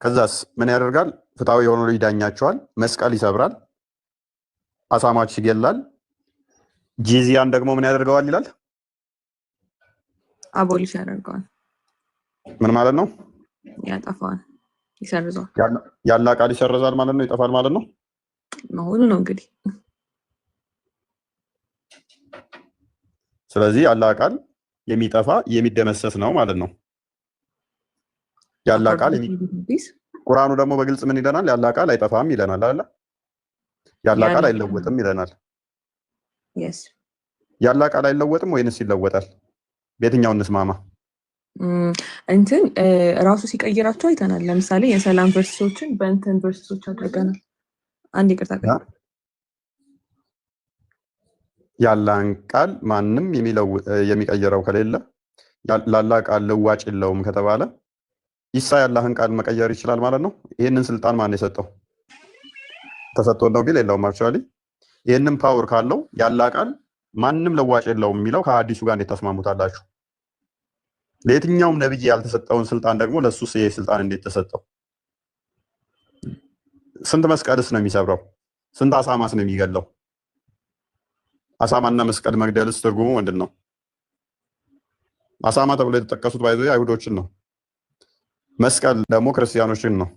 [SPEAKER 3] ከዛስ ምን ያደርጋል? ፍትሃዊ የሆኑ ይዳኛቸዋል፣ መስቀል ይሰብራል፣ አሳማች ይገላል። ጂዚያን ደግሞ ምን ያደርገዋል ይላል?
[SPEAKER 5] አቦሊሽ ያደርገዋል።
[SPEAKER 3] ምን ማለት ነው?
[SPEAKER 5] ያጠፋዋል፣ ይሰርዛል።
[SPEAKER 3] ያላ ቃል ይሰርዛል ማለት ነው፣ ይጠፋል ማለት ነው
[SPEAKER 5] መሆኑ ነው እንግዲህ።
[SPEAKER 3] ስለዚህ ያላ ቃል የሚጠፋ የሚደመሰስ ነው ማለት ነው። ያላ ቃል ቁርአኑ ደግሞ በግልጽ ምን ይለናል? ያላ ቃል አይጠፋም ይለናል አይደል? ያላ ቃል አይለወጥም ይለናል።
[SPEAKER 5] yes
[SPEAKER 3] ያላ ቃል አይለወጥም ወይንስ ይለወጣል? በየትኛው እንስማማ?
[SPEAKER 5] እንትን ራሱ ሲቀይራቸው አይተናል። ለምሳሌ የሰላም ቨርሶችን በእንትን ቨርሶች አድርገናል። አንድ ይቅርታ
[SPEAKER 3] ያላን ቃል ማንም የሚቀይረው ከሌለ ያላ ቃል ልዋጭ የለውም ከተባለ ኢሳ ያላህን ቃል መቀየር ይችላል ማለት ነው። ይሄንን ስልጣን ማን የሰጠው? ተሰጥቶ ነው ቢል የለውም። አክቹአሊ ይሄንን ፓወር ካለው ያላ ቃል ማንም ለዋጭ የለውም የሚለው ከሐዲሱ ጋር እንዴት ተስማሙታላችሁ? ለየትኛውም ነብይ ያልተሰጠውን ስልጣን ደግሞ ለሱስ ይሄ ስልጣን እንዴት ተሰጠው? ስንት መስቀልስ ነው የሚሰብረው? ስንት አሳማስ ነው የሚገለው? አሳማና መስቀል መግደልስ ትርጉሙ ምንድን ነው? አሳማ ተብሎ የተጠቀሱት ባይዞ አይሁዶችን ነው። መስቀል ደግሞ ክርስቲያኖችን ነው።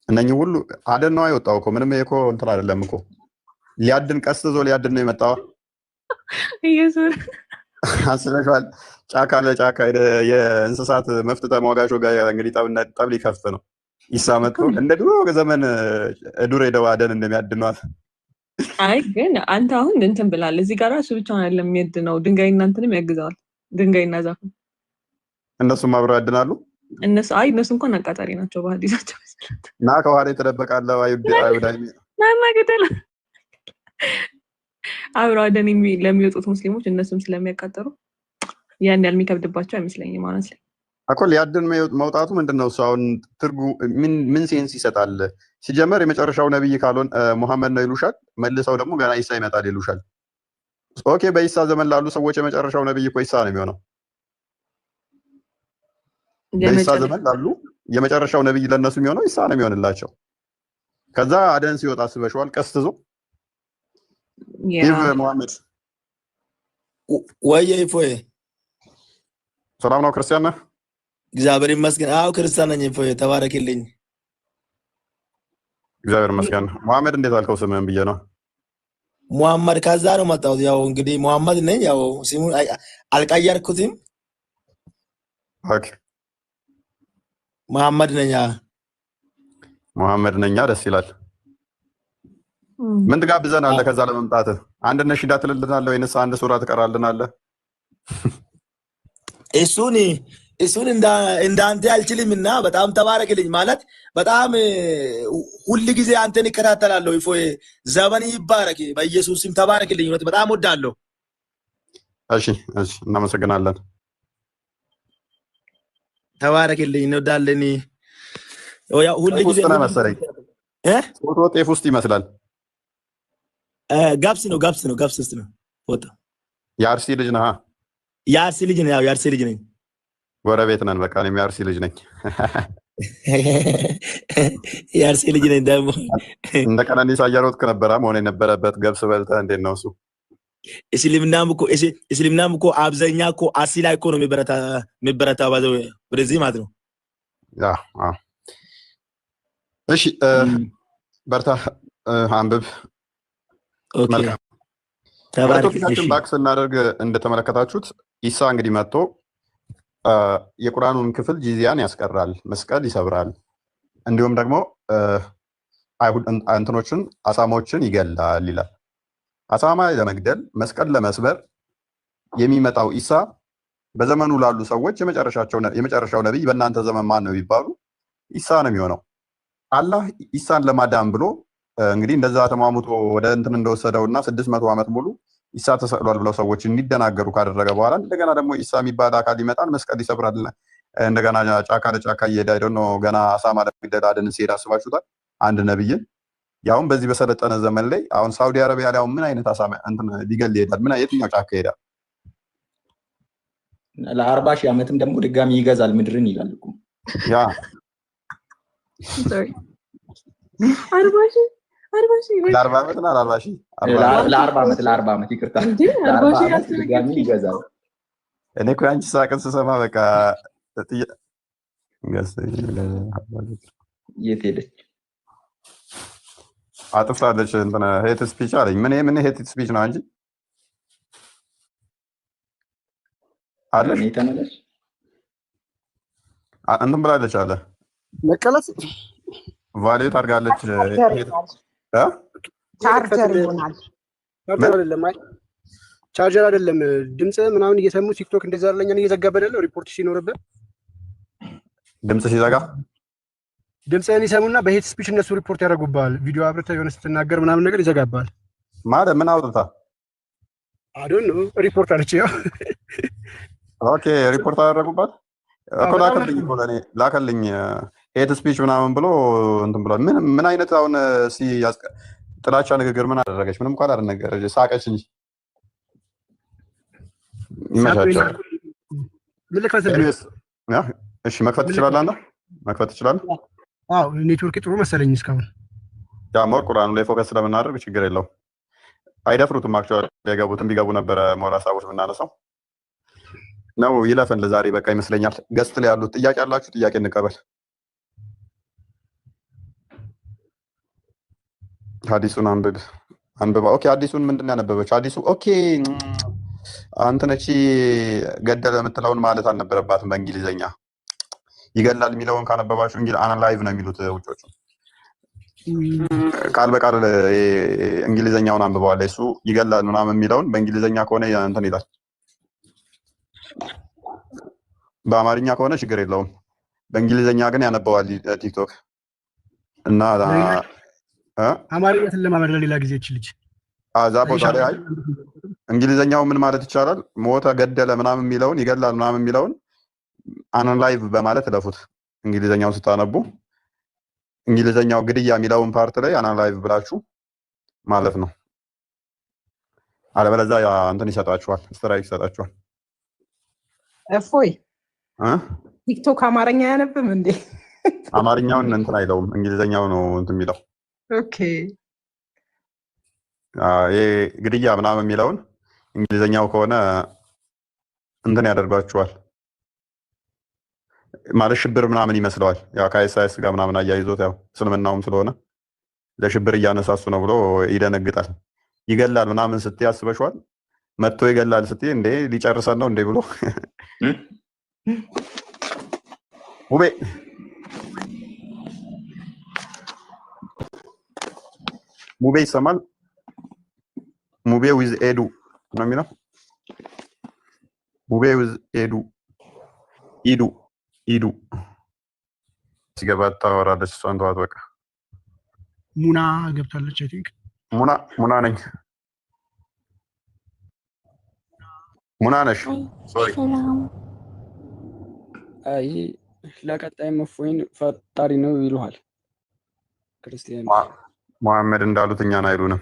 [SPEAKER 3] እነኚህ ሁሉ አደን ነው አይወጣው እኮ ምንም እኮ እንትን አይደለም እኮ ሊያድን ቀስዞ ሊያድን ነው የመጣው።
[SPEAKER 5] ኢየሱስ
[SPEAKER 3] አስበሽዋል? ጫካ ለጫካ የእንስሳት መፍት ተሟጋቾ ጋር እንግዲህ ጠብ ሊከፍት ነው። ኢሳ መጥቶ እንደ ድሮ ዘመን ዱር ሄደው አደን እንደሚያድኗት።
[SPEAKER 5] አይ ግን አንተ አሁን እንትን ብላል እዚህ ጋር እሱ ብቻውን አይደለም የሚያድነው፣ ድንጋይና እንትንም ያግዛዋል። ድንጋይና ዛፍ
[SPEAKER 3] እነሱም አብረው ያድናሉ።
[SPEAKER 5] እነሱ እንኳን አቃጣሪ ናቸው በሐዲሳቸው መሰረት።
[SPEAKER 3] እና ከኋላ የተደበቃለ አይሁዳይ
[SPEAKER 5] ማማ ገደለ አብረው አደን ለሚወጡት ሙስሊሞች እነሱም ስለሚያቃጠሩ ያን ያህል የሚከብድባቸው አይመስለኝም ማለት ነው።
[SPEAKER 3] እኮ ሊያድን መውጣቱ ምንድነው? እሱ አሁን ምን ሴንስ ይሰጣል? ሲጀመር የመጨረሻው ነብይ ካልሆን መሐመድ ነው ይሉሻል። መልሰው ደግሞ ገና ኢሳ ይመጣል ይሉሻል። ኦኬ በኢሳ ዘመን ላሉ ሰዎች የመጨረሻው ነብይ እኮ ኢሳ ነው የሚሆነው። በኢሳ ዘመን ላሉ የመጨረሻው ነብይ ለነሱ የሚሆነው ኢሳ ነው የሚሆንላቸው። ከዛ አደን ሲወጣ አስበሽዋል? ቀስትዞ ይህ መሐመድ
[SPEAKER 9] ወይ እፎይ
[SPEAKER 3] ሰላም ነው ክርስቲያን ነህ?
[SPEAKER 9] እግዚአብሔር ይመስገን። አዎ ክርስቲያን ነኝ። እፎይ ተባረክልኝ።
[SPEAKER 3] እግዚአብሔር ይመስገን። መሐመድ እንዴት አልከው? ስምህን ብዬ ነው።
[SPEAKER 9] ሙሐመድ ከዛ ነው መጣሁት። ያው እንግዲህ ሙሐመድ ነኝ። ያው ስሙን አልቀየርኩትም።
[SPEAKER 3] ኦኬ
[SPEAKER 9] ሙሐመድ ነኝ።
[SPEAKER 3] መሐመድ ነኛ። ደስ ይላል። ምን ትጋብዘናለህ? ከዛ ለመምጣት አንድ ነሽዳ ትልልናለህ ወይንስ አንድ ሱራ ትቀራልናለህ?
[SPEAKER 9] እሱን እንዳንተ አልችልምና በጣም ተባረክልኝ። ማለት በጣም ሁል ጊዜ አንተን ይከታተላለሁ። እፎይ ዘመን ይባረክ። በኢየሱስ ስም ተባረክልኝ። በጣም ወዳለሁ።
[SPEAKER 3] እሺ እሺ፣ እናመሰግናለን።
[SPEAKER 9] ተባረክልኝ። እንወዳለን። ያው ሁል ጊዜ
[SPEAKER 3] ነው መሰለኝ ፎቶ ጤፍ ውስጥ ይመስላል።
[SPEAKER 9] ጋብስ ውስጥ ነው ፎቶ።
[SPEAKER 3] የአርሲ ልጅ ነህ?
[SPEAKER 9] የአርሲ ልጅ ነኝ። ያው የአርሲ ልጅ ነኝ።
[SPEAKER 3] ጎረቤት ነን። በቃ እኔም የአርሲ ልጅ ነኝ።
[SPEAKER 9] የአርሲ ልጅ ነኝ። ደግሞ
[SPEAKER 3] እንደ ቀነኒሳ እያሮጥክ ነበረ መሆን የነበረበት። ገብስ በልተህ እንዴት ነው እሱ?
[SPEAKER 9] እስልምናም እኮ አብዛኛ እኮ አርሲ ላይ እኮ ነው የሚበረታ ወደዚህ ማለት ነው።
[SPEAKER 3] እሺ በርታ፣ አንብብ። መልካም ባክ ስናደርግ እንደተመለከታችሁት ኢሳ እንግዲህ መጥቶ የቁርአኑን ክፍል ጂዚያን ያስቀራል፣ መስቀል ይሰብራል፣ እንዲሁም ደግሞ እንትኖችን አሳማዎችን ይገላል ይላል። አሳማ ለመግደል መስቀል ለመስበር የሚመጣው ኢሳ በዘመኑ ላሉ ሰዎች የመጨረሻው ነቢይ በእናንተ ዘመን ማን ነው ቢባሉ ኢሳ ነው የሚሆነው። አላህ ኢሳን ለማዳን ብሎ እንግዲህ እንደዛ ተማሙቶ ወደ እንትን እንደወሰደውና 600 ዓመት ሙሉ ኢሳ ተሰቅሏል ብለው ሰዎች እንዲደናገሩ ካደረገ በኋላ እንደገና ደግሞ ኢሳ የሚባል አካል ይመጣል፣ መስቀል ይሰብራል። እንደገና ጫካ ለጫካ እየሄደ አይደል ነው ገና አሳማ ለመግደል አደን ሲሄድ አስባችሁታል? አንድ ነብይን ያውን በዚህ በሰለጠነ ዘመን ላይ አሁን ሳውዲ አረቢያ ላይ ምን አይነት አሳማ እንትን ሊገል ይሄዳል? ምን የትኛው ጫካ ይሄዳል?
[SPEAKER 2] ለ40 ሺህ ዓመትም ደግሞ ድጋሚ ይገዛል ምድርን ይላል እኮ
[SPEAKER 3] ያ
[SPEAKER 5] 40 ሺህ
[SPEAKER 3] ለ40 ዓመት እና ለ40 ሺህ
[SPEAKER 2] ለ40 ዓመት ይቅርታ፣ ለ40 ዓመት ድጋሚ ይገዛል።
[SPEAKER 3] እኔ እኮ አንቺ ሳቅን ስሰማ በቃ
[SPEAKER 2] የት ሄደች?
[SPEAKER 3] አጥፍታለች። እንትን ሄት ስፒች አለኝ። ምን ሄት ስፒች ነው እንጂ አለሽ
[SPEAKER 2] ተመለሽ
[SPEAKER 3] እንትን ብላለች አለ
[SPEAKER 1] መቀለስ
[SPEAKER 3] ቫሌት አድርጋለች።
[SPEAKER 1] ቻርጀር ይሆናል። ቻርጀር አይደለም፣ ቻርጀር አይደለም። ድምጽ ምናምን እየሰሙ ቲክቶክ እንደዛ አለኛን እየዘጋበደ ነው። ሪፖርት ሲኖርብህ
[SPEAKER 3] ድምጽ ሲዘጋ
[SPEAKER 1] ድምጽህን ይሰሙና በሄት ስፒች እነሱ ሪፖርት ያደርጉብሃል። ቪዲዮ አብረታ የሆነ ስትናገር ምናምን ነገር ይዘጋብሃል።
[SPEAKER 3] ማለት ምን አውጥታ
[SPEAKER 1] አዶን ነው ሪፖርት አለች። ያው
[SPEAKER 3] ኦኬ ሪፖርት አደረጉባት እኮ ላከልኝ እኮ ለኔ ላከልኝ ሄት ስፒች ምናምን ብሎ እንትን ብሏል። ምን አይነት አሁን ጥላቻ ንግግር ምን አደረገች? ምንም እንኳን አላደረገች፣ ሳቀች እንጂ ይመቻቸው። እሺ መክፈት ትችላለህ አንተ? መክፈት ትችላለህ?
[SPEAKER 1] አዎ ኔትወርክ ጥሩ መሰለኝ እስካሁን።
[SPEAKER 3] ያ ሞር ቁርአኑ ላይ ፎከስ ስለምናደርግ ችግር የለውም። አይደፍሩትም። አክቹዋሊ የገቡትን ቢገቡ ነበረ ሞር ሀሳቦች ብናነሳው ነው። ይለፈን ለዛሬ በቃ ይመስለኛል። ገስት ላይ ያሉት ጥያቄ አላችሁ? ጥያቄ እንቀበል። ሐዲሱን አንብባ። ኦኬ ሐዲሱን ምንድን ነው ያነበበችው? ሐዲሱ ኦኬ አንተን እቺ ገደለ የምትለውን ማለት አልነበረባትም። በእንግሊዘኛ ይገላል የሚለውን ካነበባችሁ አናላይቭ ነው የሚሉት ውጮቹ። ቃል በቃል እንግሊዘኛውን አንብበዋል። እሱ ይገላል ምናምን የሚለውን በእንግሊዘኛ ከሆነ እንትን ይላል፣ በአማርኛ ከሆነ ችግር የለውም። በእንግሊዘኛ ግን ያነበዋል ቲክቶክ እና
[SPEAKER 1] አማርኛ ስለማመድ ለሌላ ጊዜ ልጅ
[SPEAKER 3] አዛ ቦታ ላይ እንግሊዘኛው ምን ማለት ይቻላል? ሞተ ገደለ ምናምን የሚለውን ይገላል ምናምን የሚለውን አናላይቭ በማለት ለፉት። እንግሊዘኛውን ስታነቡ እንግሊዘኛው ግድያ የሚለውን ፓርት ላይ አናላይቭ ብላችሁ ማለት ነው። አለበለዚያ እንትን ይሰጣችኋል፣ ስትራይክ ይሰጣችኋል።
[SPEAKER 10] እፎይ ቲክቶክ አማርኛ አያነብም እንዴ?
[SPEAKER 3] አማርኛውን እንትን አይለውም፣ እንግሊዘኛው ነው እንትን የሚለው።
[SPEAKER 10] ኦኬ
[SPEAKER 3] ይሄ ግድያ ምናምን የሚለውን እንግሊዘኛው ከሆነ እንትን ያደርጓቸዋል ማለት ሽብር ምናምን ይመስለዋል። ያው ከኢሳያስ ጋር ምናምን አያይዞት ያው እስልምናውም ስለሆነ ለሽብር እያነሳሱ ነው ብሎ ይደነግጣል። ይገላል ምናምን ስትይ አስበሽዋል? መጥቶ ይገላል ስትይ እንዴ ሊጨርሰን ነው እንዴ ብሎ ሙቤ ሙቤ ይሰማል? ሙቤ ዊዝ ኤዱ ነው የሚለው። ሙቤ ዊዝ ኤዱ ኢዱ ሲገባ ታወራለች። እሷን ተዋት በቃ።
[SPEAKER 1] ሙና ገብታለች። አይ ቲንክ
[SPEAKER 3] ሙና ነኝ። ሙና ነሽ? ሶሪ።
[SPEAKER 11] አይ ለቀጣይ እፎይን ፈጣሪ ነው ይሉሃል ክርስቲያን።
[SPEAKER 3] መሐመድ እንዳሉት እኛን አይሉንም።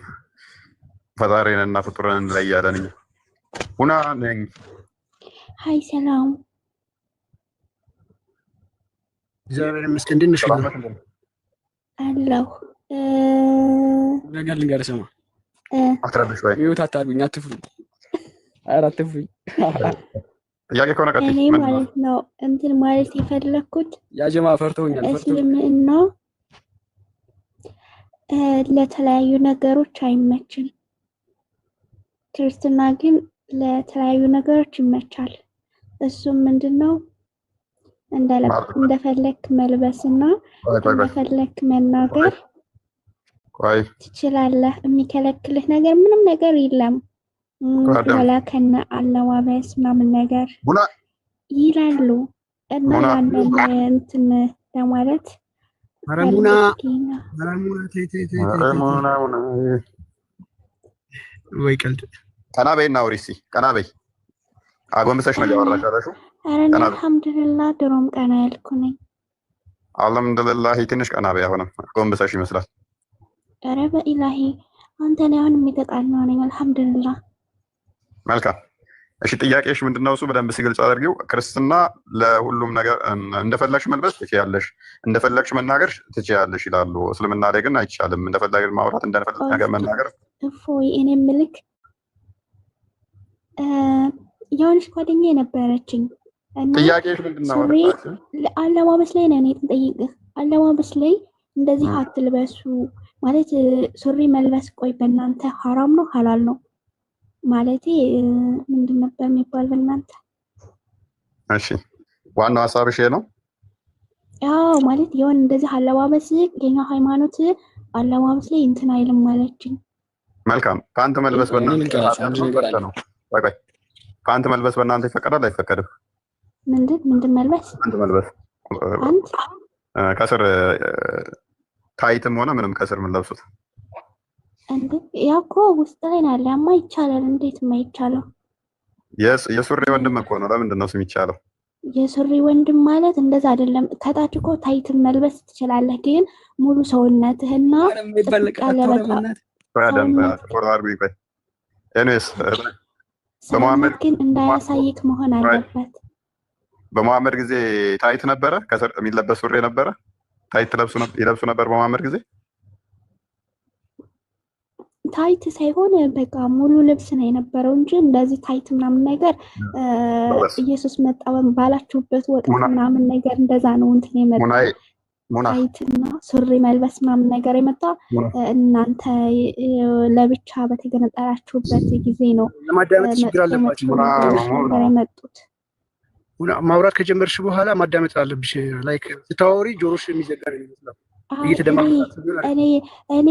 [SPEAKER 3] ፈጣሪን እና ፍጡርን እንለያለን እኛ። ሙና ነኝ።
[SPEAKER 12] ሀይ ሰላም።
[SPEAKER 1] እግዚአብሔር ይመስገን። እንዴት ነሽ?
[SPEAKER 12] አለሁ።
[SPEAKER 11] ነገር ልንገርህ ስማ።
[SPEAKER 3] አትረብሽ ወይ
[SPEAKER 11] ሚውት አታርጉኝ፣ አትፍሩኝ። ኧረ አትፍሩኝ።
[SPEAKER 3] ጥያቄ ከሆነ ቀጥይ።
[SPEAKER 12] እኔ ማለት ነው እንትን ማለት የፈለኩት
[SPEAKER 11] ያጀማ ፈርተውኛል።
[SPEAKER 12] እስልምና ለተለያዩ ነገሮች አይመችም። ክርስትና ግን ለተለያዩ ነገሮች ይመቻል። እሱም ምንድነው እንደፈለክ መልበስና እንደፈለክ መናገር ትችላለህ። የሚከለክልህ ነገር ምንም ነገር የለም። ወላ ከነ አለባበስ ምናምን ነገር ይላሉ እና ያንን እንትን ለማለት
[SPEAKER 1] ወይ ቀልድ
[SPEAKER 3] ቀና በይና አውሪ እስኪ። ቀና በይ። አጎንብሰሽ ነው ያወራሽ አላችሁ?
[SPEAKER 12] ኧረ አልሐምዱሊላህ ድሮም ቀና ያልኩ ነኝ።
[SPEAKER 3] አልሐምዱሊላህ ትንሽ ቀና በይ። አሁንም አጎንብሰሽ ይመስላል።
[SPEAKER 12] ኧረ በኢላሂ አንተ ላይ አሁን የሚተቃልነው ነኝ። አልሐምዱሊላህ። መልካም።
[SPEAKER 3] እሺ ጥያቄሽ ምንድነው? እሱ በደንብ ሲገልጽ አድርጊው። ክርስትና ለሁሉም ነገር እንደፈለግሽ መልበስ ትችያለሽ፣ እንደፈለግሽ መናገር ትችያለሽ ይላሉ። እስልምና ላይ ግን አይቻልም። እንደፈለግሽ ማውራት፣ እንደፈለግሽ ነገር መናገር።
[SPEAKER 12] እፎይ እኔ የምልክ የሆነች ጓደኛ የነበረችኝ እና
[SPEAKER 3] ጥያቄሽ ምንድነው?
[SPEAKER 12] አለባበስ ላይ ነው የምጠይቅህ። አለባበስ ላይ እንደዚህ አትልበሱ ማለት ሱሪ መልበስ ቆይ በእናንተ ሐራም ነው ሐላል ነው? ማለቴ ምንድን ነበር የሚባል በእናንተ?
[SPEAKER 3] እሺ ዋናው ሀሳብሽ ነው?
[SPEAKER 12] አዎ ማለት የሆነ እንደዚህ አለባበስ የኛ ሃይማኖት አለባበስ ላይ እንትን አይልም ማለችኝ።
[SPEAKER 3] መልካም። ፓንት መልበስ በእናንተ ነው? ቆይ ፓንት መልበስ በእናንተ ይፈቀዳል አይፈቀድም?
[SPEAKER 12] ምንድን መልበስ?
[SPEAKER 3] ፓንት መልበስ ከስር ታይትም ሆነ ምንም ከስር ምን ለብሱት
[SPEAKER 12] እንዴ? ያው እኮ ውስጥ ላይ ነው ያማ ይቻላል። እንዴት የማይቻለው?
[SPEAKER 3] የሱሪ ወንድም እኮ ነው። ለምንድን ነው ስም ይቻለው?
[SPEAKER 12] የሱሪ ወንድም ማለት እንደዛ አይደለም። ከታች እኮ ታይትም መልበስ ትችላለህ፣ ግን ሙሉ ሰውነትህና
[SPEAKER 3] በመሐመድ
[SPEAKER 12] ግን እንዳያሳይክ መሆን አለበት።
[SPEAKER 3] በመሐመድ ጊዜ ታይት ነበረ? ከስር የሚለበስ ሱሪ ነበረ? ታይት ይለብሱ ነበር በመሐመድ ጊዜ?
[SPEAKER 12] ታይት ሳይሆን በቃ ሙሉ ልብስ ነው የነበረው እንጂ እንደዚህ ታይት ምናምን ነገር ኢየሱስ መጣ ባላችሁበት ወቅት ምናምን ነገር እንደዛ ነው እንትን የመጣው። ታይትና ሱሪ መልበስ ምናምን ነገር የመጣ እናንተ ለብቻ በተገነጠላችሁበት ጊዜ ነው
[SPEAKER 1] ለማዳመጥ ችግር አለባችሁ
[SPEAKER 12] የመጡት።
[SPEAKER 1] ማውራት ከጀመርሽ በኋላ ማዳመጥ አለብሽ። ላይክ ስታወሪ ጆሮሽ የሚዘጋ ነው የሚመስለው።
[SPEAKER 12] እኔ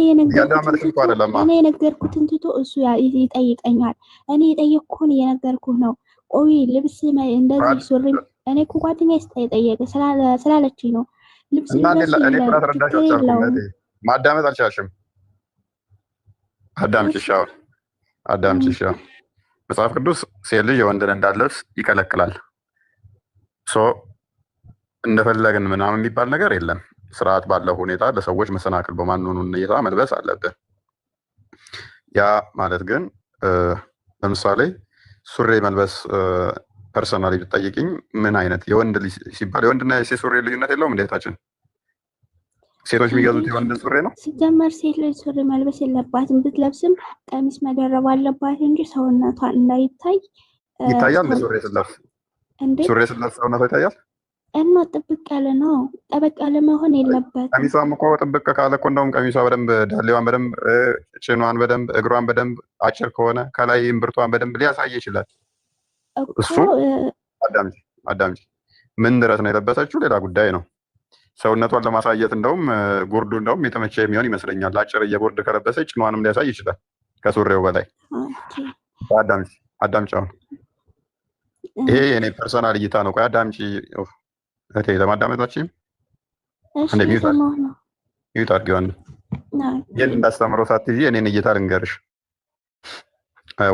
[SPEAKER 12] የነገርኩትን ትቶ እሱ ይጠይቀኛል። እኔ የጠየቅኩህን እየነገርኩህ ነው። ቆይ ልብስ እንደዚህ ሱሪ እኔ እኮ ጓደኛዬ የጠየቀ ስላለችኝ ነው። ልብስ
[SPEAKER 3] ማዳመጥ አልቻልሽም። አዳምጪሽ። መጽሐፍ ቅዱስ ሴት ልጅ የወንድን እንዳትለብስ ይከለክላል። እንደፈለግን ምናምን የሚባል ነገር የለም። ስርዓት ባለው ሁኔታ ለሰዎች መሰናክል በማንሆኑ ሁኔታ መልበስ አለብን። ያ ማለት ግን ለምሳሌ ሱሪ መልበስ ፐርሰናሊ ብትጠይቅኝ ምን አይነት የወንድ ሲባል የወንድና የሴት ሱሪ ልዩነት የለውም? እንዴታችን ሴቶች የሚገዙት የወንድ ሱሪ ነው።
[SPEAKER 12] ሲጀመር ሴት ልጅ ሱሪ መልበስ የለባትም። ብትለብስም ቀሚስ መደረብ አለባት እንጂ ሰውነቷ እንዳይታይ።
[SPEAKER 3] ይታያል ሱሪ ስትለብስ?
[SPEAKER 12] እንዴ
[SPEAKER 3] ሱሪ ስትለብስ ሰውነቷ ይታያል?
[SPEAKER 12] እና ጥብቅ ያለ ነው። ጠበቅ ያለ መሆን የለበትም።
[SPEAKER 3] ቀሚሷም እኮ ጥብቅ ካለ እኮ እንደውም ቀሚሷ በደንብ ዳሌዋን በደንብ ጭኗን በደንብ እግሯን በደንብ አጭር ከሆነ ከላይ እምብርቷን በደንብ ሊያሳይ ይችላል። እሱ አዳምጪ ምን ድረስ ነው የለበሰችው ሌላ ጉዳይ ነው። ሰውነቷን ለማሳየት እንደውም ጉርዱ እንደውም የተመቸ የሚሆን ይመስለኛል። አጭር የጉርድ ከለበሰች ጭኗንም ሊያሳይ ይችላል ከሱሪው በላይ። አዳምጪ አሁን ይሄ የኔ ፐርሰናል እይታ ነው። ቆይ አዳምጪ እቴ ለማዳመጣችም እንደ ሚዩት አድርጊዋን ይሄን እንዳስተምሮ ሳትይዢ እኔን እይታ ልንገርሽ።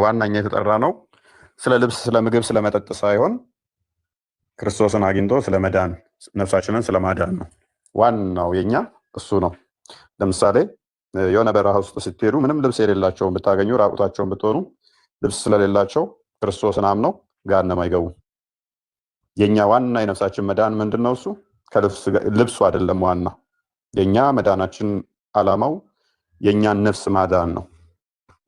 [SPEAKER 3] ዋናኛ የተጠራ ነው ስለ ልብስ፣ ስለ ምግብ፣ ስለ መጠጥ ሳይሆን ክርስቶስን አግኝቶ ስለ መዳን ነፍሳችንን ስለ ማዳን ነው ዋናው የኛ እሱ ነው። ለምሳሌ የሆነ በረሃ ውስጥ ስትሄዱ ምንም ልብስ የሌላቸውን ብታገኙ ራቁታቸውን ብትሆኑ ልብስ ስለሌላቸው ክርስቶስን አምነው ገሃነም አይገቡም። የኛ ዋና የነፍሳችን መዳን ምንድነው? እሱ ልብሱ አይደለም። ዋና የኛ መዳናችን አላማው የኛን ነፍስ ማዳን ነው።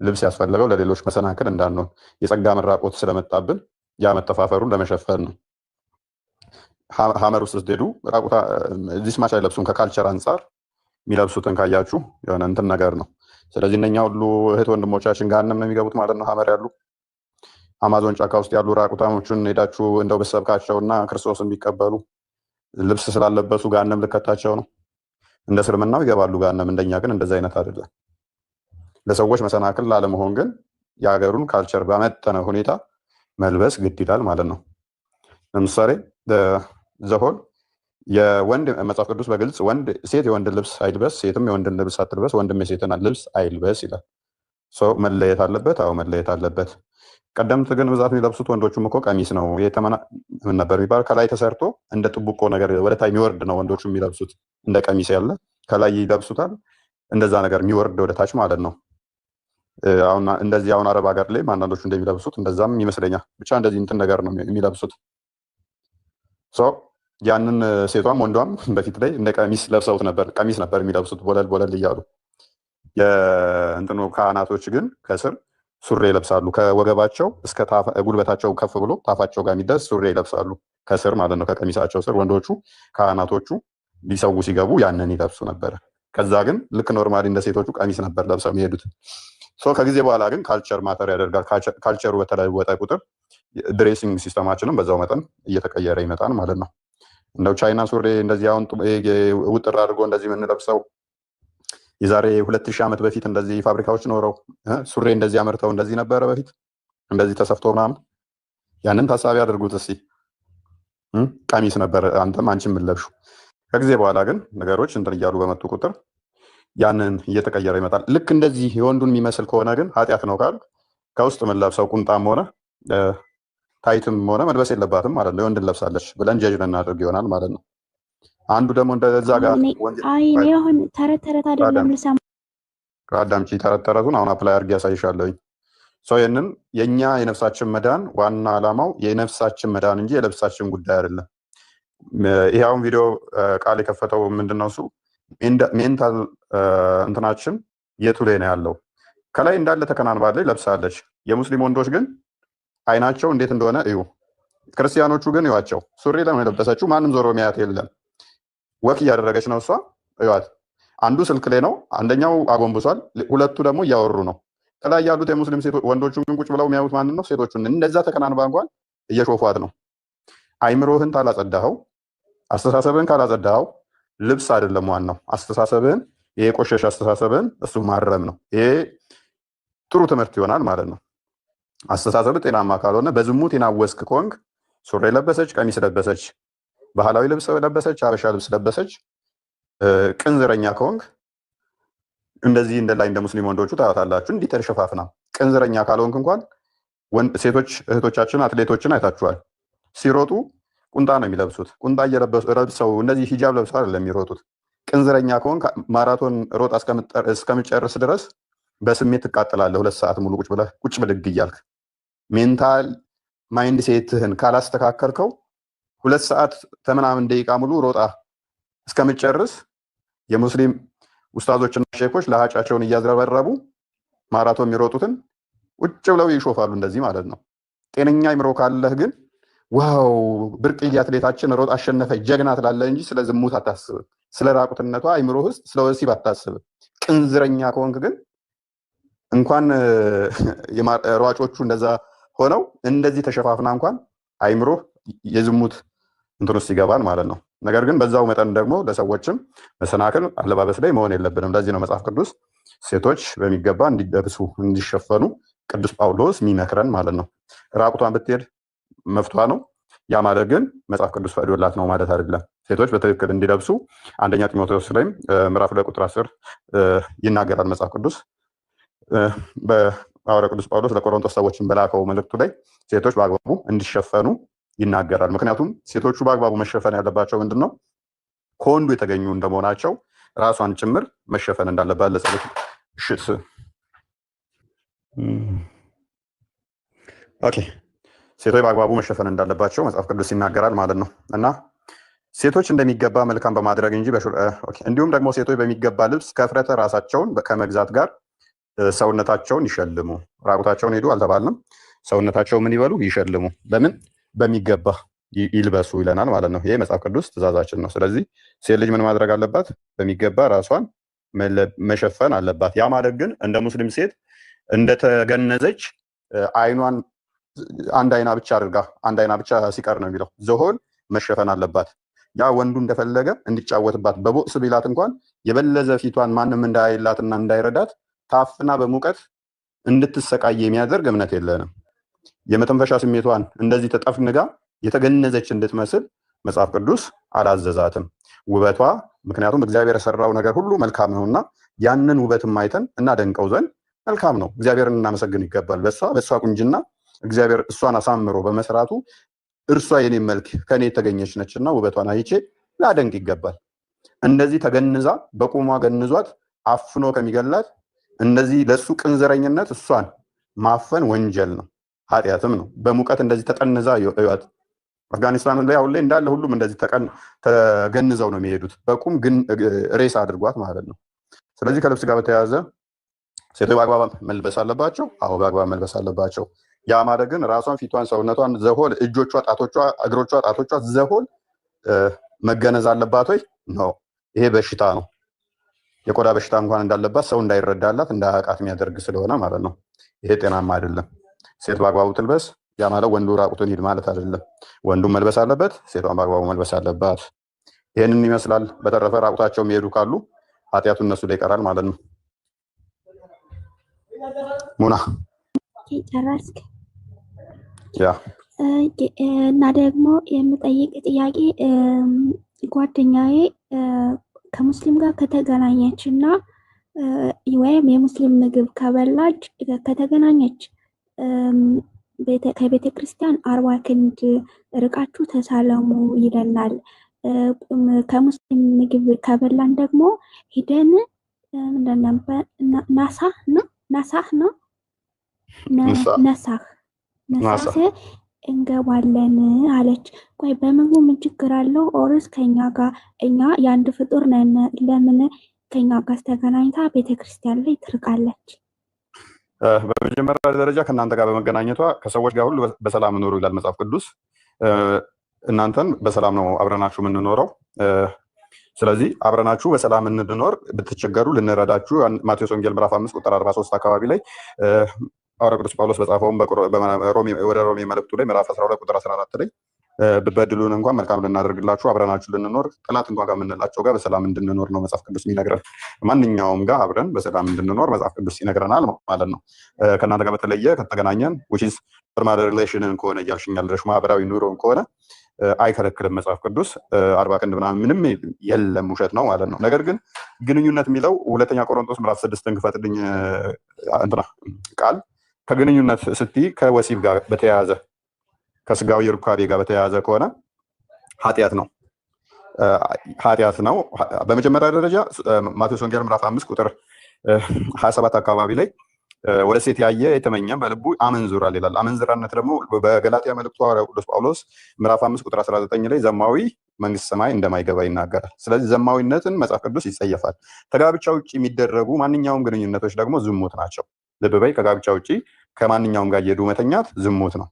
[SPEAKER 3] ልብስ ያስፈለገው ለሌሎች መሰናክል እንዳንሆን የጸጋ መራቆት ስለመጣብን ያ መተፋፈሩን ለመሸፈን ነው። ሀመር ውስጥ ስትሄዱ ራቁታ እዚህ ማች አይለብሱም። ከካልቸር አንጻር የሚለብሱትን ካያችሁ የሆነ እንትን ነገር ነው። ስለዚህ እነኛ ሁሉ እህት ወንድሞቻችን ገሃነም ነው የሚገቡት ማለት ነው። ሀመር ያሉ አማዞን ጫካ ውስጥ ያሉ ራቁታሞችን ሄዳችሁ እንደው በሰብካቸው እና ክርስቶስን ቢቀበሉ ልብስ ስላለበሱ ገሃነም ልከታቸው ነው። እንደ እስልምናው ይገባሉ ገሃነም። እንደኛ ግን እንደዛ አይነት አይደለም። ለሰዎች መሰናክል ላለመሆን ግን የሀገሩን ካልቸር በመጠነ ሁኔታ መልበስ ግድ ይላል ማለት ነው። ለምሳሌ ዘሆል የወንድ መጽሐፍ ቅዱስ በግልጽ ሴት የወንድ ልብስ አይልበስ፣ ሴትም የወንድን ልብስ አትልበስ፣ ወንድም የሴትን ልብስ አይልበስ ይላል። ሰው መለየት አለበት። አዎ መለየት አለበት። ቀደምት ግን ብዛት የሚለብሱት ወንዶቹም እኮ ቀሚስ ነው። ምን ነበር የሚባል ከላይ ተሰርቶ እንደ ጥቡቆ ነገር ወደ ታች የሚወርድ ነው ወንዶቹ የሚለብሱት። እንደ ቀሚስ ያለ ከላይ ይለብሱታል፣ እንደዛ ነገር የሚወርድ ወደ ታች ማለት ነው። እንደዚህ አሁን አረብ ሀገር ላይ አንዳንዶቹ እንደሚለብሱት እንደዛም ይመስለኛል። ብቻ እንደዚህ እንትን ነገር ነው የሚለብሱት። ያንን ሴቷም ወንዷም በፊት ላይ እንደ ቀሚስ ለብሰውት ነበር። ቀሚስ ነበር የሚለብሱት ቦለል ቦለል እያሉ። የእንትኑ ካህናቶች ግን ከስር ሱሪ ይለብሳሉ። ከወገባቸው እስከ ጉልበታቸው ከፍ ብሎ ታፋቸው ጋር የሚደርስ ሱሪ ይለብሳሉ ከስር ማለት ነው፣ ከቀሚሳቸው ስር። ወንዶቹ ካህናቶቹ ሊሰዉ ሲገቡ ያንን ይለብሱ ነበር። ከዛ ግን ልክ ኖርማሊ እንደ ሴቶቹ ቀሚስ ነበር ለብሰው የሚሄዱት። ከጊዜ በኋላ ግን ካልቸር ማተር ያደርጋል። ካልቸሩ በተለወጠ ቁጥር ድሬሲንግ ሲስተማችንም በዛው መጠን እየተቀየረ ይመጣል ማለት ነው። እንደው ቻይና ሱሪ እንደዚህ አሁን ውጥር አድርጎ እንደዚህ የምንለብሰው የዛሬ 2000 ዓመት በፊት እንደዚህ ፋብሪካዎች ኖረው ሱሪ እንደዚህ አመርተው እንደዚህ ነበረ በፊት እንደዚህ ተሰፍቶ ምናምን። ያንን ታሳቢ አድርጉት እስቲ። ቀሚስ ነበር አንተም አንቺም የምትለብሺው። ከጊዜ በኋላ ግን ነገሮች እንትን እያሉ በመጡ ቁጥር ያንን እየተቀየረ ይመጣል። ልክ እንደዚህ የወንዱን የሚመስል ከሆነ ግን ኃጢአት ነው ካል ከውስጥ የምንለብሰው ቁምጣም ሆነ ታይትም ሆነ መልበስ የለባትም ማለት ነው። የወንድን ለብሳለች ብለን ጀጅ ልናደርግ ይሆናል ማለት ነው። አንዱ ደግሞ እንደዛ ጋር
[SPEAKER 12] አሁን ተረት ተረት አይደለም ልሰማ
[SPEAKER 3] አዳምጪ። ተረት ተረቱን አሁን አፕላይ አድርጌ ያሳይሻለሁኝ። ይህንን የእኛ የነፍሳችን መዳን ዋና ዓላማው የነፍሳችን መዳን እንጂ የልብሳችን ጉዳይ አይደለም። ይሄ አሁን ቪዲዮ ቃል የከፈተው ምንድነው? እሱ ሜንታል እንትናችን የቱ ላይ ነው ያለው? ከላይ እንዳለ ተከናንባለች ለብሳለች። የሙስሊም ወንዶች ግን አይናቸው እንዴት እንደሆነ እዩ። ክርስቲያኖቹ ግን እዩዋቸው። ሱሪ ለምን የለበሰችው? ማንም ዞሮ የሚያያት የለም። ወክ እያደረገች ነው እሷ። እዩዋት። አንዱ ስልክ ላይ ነው፣ አንደኛው አጎንብሷል፣ ሁለቱ ደግሞ እያወሩ ነው። ከላይ ያሉት የሙስሊም ወንዶቹ ግን ቁጭ ብለው የሚያዩት ማንን ነው? ሴቶቹን። እንደዛ ተከናንባ እንኳን እየሾፏት ነው። አይምሮህን ካላጸዳኸው፣ አስተሳሰብህን ካላጸዳኸው ልብስ አይደለም ዋናው። አስተሳሰብህን፣ ይሄ ቆሸሽ አስተሳሰብህን እሱ ማረም ነው። ይሄ ጥሩ ትምህርት ይሆናል ማለት ነው። አስተሳሰብ ጤናማ ካልሆነ በዝሙት የናወስክ ከሆንክ ሱሪ ለበሰች፣ ቀሚስ ለበሰች፣ ባህላዊ ልብስ ለበሰች፣ አበሻ ልብስ ለበሰች፣ ቅንዝረኛ ከሆንክ እንደዚህ እንደ ሙስሊም ወንዶቹ ታያታላችሁ እንዲህ ተሸፋፍና። ቅንዝረኛ ካልሆንክ እንኳን ሴቶች እህቶቻችን አትሌቶችን አይታችኋል። ሲሮጡ ቁንጣ ነው የሚለብሱት። ቁንጣ ለብሰው እንደዚህ ሂጃብ ለብሰው አይደለም የሚሮጡት። ቅንዝረኛ ከሆንክ ማራቶን ሮጣ እስከምጨርስ ድረስ በስሜት ትቃጥላለህ። 2 ሰዓት ሙሉ ቁጭ ብድግ እያልክ ሜንታል ማይንድ ሴትህን ካላስተካከልከው 2 ሰዓት ከምናምን ደቂቃ ሙሉ ሮጣ እስከምጨርስ የሙስሊም ኡስታዞችና ሼኮች ለሀጫቸውን እያዝረበረቡ ማራቶን የሚሮጡትን ውጭ ብለው ይሾፋሉ እንደዚህ ማለት ነው። ጤነኛ አይምሮ ካለህ ግን ዋው ብርቅዬ አትሌታችን ሮጥ አሸነፈች ጀግና ትላለህ እንጂ ስለ ዝሙት አታስብ። ስለ ራቁትነቷ አይምሮ ውስጥ ስለ ወሲብ አታስብ። ቅንዝረኛ ከሆንክ ግን እንኳን ሯጮቹ እንደዛ ሆነው እንደዚህ ተሸፋፍና እንኳን አይምሮ የዝሙት እንትን ውስጥ ይገባል ማለት ነው። ነገር ግን በዛው መጠን ደግሞ ለሰዎችም መሰናክል አለባበስ ላይ መሆን የለብንም። ለዚህ ነው መጽሐፍ ቅዱስ ሴቶች በሚገባ እንዲለብሱ እንዲሸፈኑ ቅዱስ ጳውሎስ የሚመክረን ማለት ነው። ራቁቷን ብትሄድ መፍቷ ነው። ያ ማለት ግን መጽሐፍ ቅዱስ ፈቅዶላት ነው ማለት አይደለም። ሴቶች በትክክል እንዲለብሱ አንደኛ ጢሞቴዎስ ላይም ምዕራፍ 2 ቁጥር 10 ይናገራል መጽሐፍ ቅዱስ። በሐዋርያው ቅዱስ ጳውሎስ ለቆሮንቶስ ሰዎችን በላከው መልእክቱ ላይ ሴቶች በአግባቡ እንዲሸፈኑ ይናገራል። ምክንያቱም ሴቶቹ በአግባቡ መሸፈን ያለባቸው ምንድነው? ከወንዱ የተገኙ እንደመሆናቸው ራሷን ጭምር መሸፈን እንዳለባት ለጸሎት ኦኬ ሴቶች በአግባቡ መሸፈን እንዳለባቸው መጽሐፍ ቅዱስ ይናገራል ማለት ነው። እና ሴቶች እንደሚገባ መልካም በማድረግ እንጂ እንዲሁም ደግሞ ሴቶች በሚገባ ልብስ ከፍረተ ራሳቸውን ከመግዛት ጋር ሰውነታቸውን ይሸልሙ። ራቁታቸውን ሄዱ አልተባልንም። ሰውነታቸው ምን ይበሉ? ይሸልሙ። በምን? በሚገባ ይልበሱ ይለናል ማለት ነው። ይሄ መጽሐፍ ቅዱስ ትእዛዛችን ነው። ስለዚህ ሴት ልጅ ምን ማድረግ አለባት? በሚገባ ራሷን መሸፈን አለባት። ያ ማለት ግን እንደ ሙስሊም ሴት እንደተገነዘች አይኗን አንድ አይና ብቻ አድርጋ አንድ አይና ብቻ ሲቀር ነው የሚለው ዘሆል መሸፈን አለባት። ያ ወንዱ እንደፈለገ እንዲጫወትባት በቦክስ ቢላት እንኳን የበለዘ ፊቷን ማንም እንዳይላትና እንዳይረዳት ታፍና በሙቀት እንድትሰቃይ የሚያደርግ እምነት የለንም። የመተንፈሻ ስሜቷን እንደዚህ ተጠፍንጋ የተገነዘች እንድትመስል መጽሐፍ ቅዱስ አላዘዛትም። ውበቷ ምክንያቱም እግዚአብሔር የሰራው ነገር ሁሉ መልካም ነውና ያንን ውበትን ማይተን እናደንቀው ዘንድ መልካም ነው። እግዚአብሔርን እናመሰግን ይገባል። በሷ ቁንጅና እግዚአብሔር እሷን አሳምሮ በመስራቱ እርሷ የኔ መልክ ከኔ የተገኘች ነችና ውበቷን አይቼ ላደንቅ ይገባል። እንደዚህ ተገንዛ በቁሟ ገንዟት አፍኖ ከሚገላት እንደዚህ ለሱ ቅንዘረኝነት እሷን ማፈን ወንጀል ነው፣ ኃጢአትም ነው። በሙቀት እንደዚህ ተጠንዛ ይዋት አፍጋኒስታን ላይ አሁን ላይ እንዳለ ሁሉም እንደዚህ ተገንዘው ነው የሚሄዱት፣ በቁም ግን ሬሳ አድርጓት ማለት ነው። ስለዚህ ከልብስ ጋር በተያያዘ ሴቶች በአግባብ መልበስ አለባቸው። አዎ በአግባብ መልበስ አለባቸው። ያ ማለት ግን ራሷን፣ ፊቷን፣ ሰውነቷን ዘሆል እጆቿ፣ ጣቶቿ፣ እግሮቿ፣ ጣቶቿ ዘሆል መገነዝ አለባት ወይ? ነው። ይሄ በሽታ ነው። የቆዳ በሽታ እንኳን እንዳለባት ሰው እንዳይረዳላት እንዳያውቃት የሚያደርግ ስለሆነ ማለት ነው። ይሄ ጤናማ አይደለም። ሴት በአግባቡ ትልበስ። ያ ማለት ወንዱ ራቁቱን ሂድ ማለት አይደለም። ወንዱም መልበስ አለበት፣ ሴቷን በአግባቡ መልበስ አለባት። ይህንን ይመስላል። በተረፈ ራቁታቸው የሚሄዱ ካሉ ኃጢአቱ እነሱ ላይ ይቀራል ማለት ነው። ሙና
[SPEAKER 12] ጨረስክ?
[SPEAKER 3] ያ
[SPEAKER 12] እና ደግሞ የምጠይቅ ጥያቄ ጓደኛዬ ከሙስሊም ጋር ከተገናኘች እና ወይም የሙስሊም ምግብ ከበላች ከተገናኘች ከቤተ ክርስቲያን 40 ክንድ ርቃችሁ ተሳለሙ ይለናል። ከሙስሊም ምግብ ከበላን ደግሞ ሂደን ነሳህ እንገባለን አለች። ቆይ በምግቡ ምን ችግር አለው? ኦርስ ከኛ ጋር እኛ የአንድ ፍጡር ነን። ለምን ከኛ ጋር ተገናኝታ ቤተክርስቲያን ላይ ትርቃለች?
[SPEAKER 3] በመጀመሪያ ደረጃ ከእናንተ ጋር በመገናኘቷ ከሰዎች ጋር ሁሉ በሰላም ኑሩ ይላል መጽሐፍ ቅዱስ። እናንተን በሰላም ነው አብረናችሁ የምንኖረው። ስለዚህ አብረናችሁ በሰላም እንድኖር ብትቸገሩ ልንረዳችሁ ማቴዎስ ወንጌል ምዕራፍ 5 ቁጥር 43 አካባቢ ላይ ሐዋርያው ቅዱስ ጳውሎስ በጻፈውም ወደ ሮሜ መልእክቱ ላይ ምዕራፍ 12 ቁጥር 14 ላይ ብበድሉን እንኳን መልካም ልናደርግላችሁ አብረናችሁ ልንኖር ጠላት እንኳን ጋር የምንላቸው ጋር በሰላም እንድንኖር ነው መጽሐፍ ቅዱስ የሚነግረን። ማንኛውም ጋር አብረን በሰላም እንድንኖር መጽሐፍ ቅዱስ ይነግረናል ማለት ነው። ከእናንተ ጋር በተለየ ከተገናኘን ዊችዝ ኖርማል ሪሌሽንን ከሆነ እያልሽኝ ያለሽ ማህበራዊ ኑሮን ከሆነ አይከለክልም መጽሐፍ ቅዱስ። 40 ክንድ ምናምን ምንም የለም፣ ውሸት ነው ማለት ነው። ነገር ግን ግንኙነት የሚለው ሁለተኛ ቆሮንቶስ ምዕራፍ 6 ክፈትልኝ እንትና ቃል ከግንኙነት ስትይ ከወሲብ ጋር በተያያዘ ከስጋዊ ሩካቤ ጋር በተያያዘ ከሆነ ኃጢአት ነው። በመጀመሪያ ደረጃ ማቴዎስ ወንጌል ምዕራፍ 5 ቁጥር 27 አካባቢ ላይ ወደ ሴት ያየ የተመኘ በልቡ አመንዝሯል ይላል። አመንዝራነት ደግሞ በገላትያ መልእክቱ ሐዋርያው ቅዱስ ጳውሎስ ምዕራፍ 5 ቁጥር 19 ላይ ዘማዊ መንግስተ ሰማይ እንደማይገባ ይናገራል። ስለዚህ ዘማዊነትን መጽሐፍ ቅዱስ ይጸየፋል። ከጋብቻ ውጭ የሚደረጉ ማንኛውም ግንኙነቶች ደግሞ ዝሙት ናቸው። ልብ በይ፣ ከጋብቻ ውጭ ከማንኛውም ጋር እየሄዱ መተኛት ዝሙት ነው።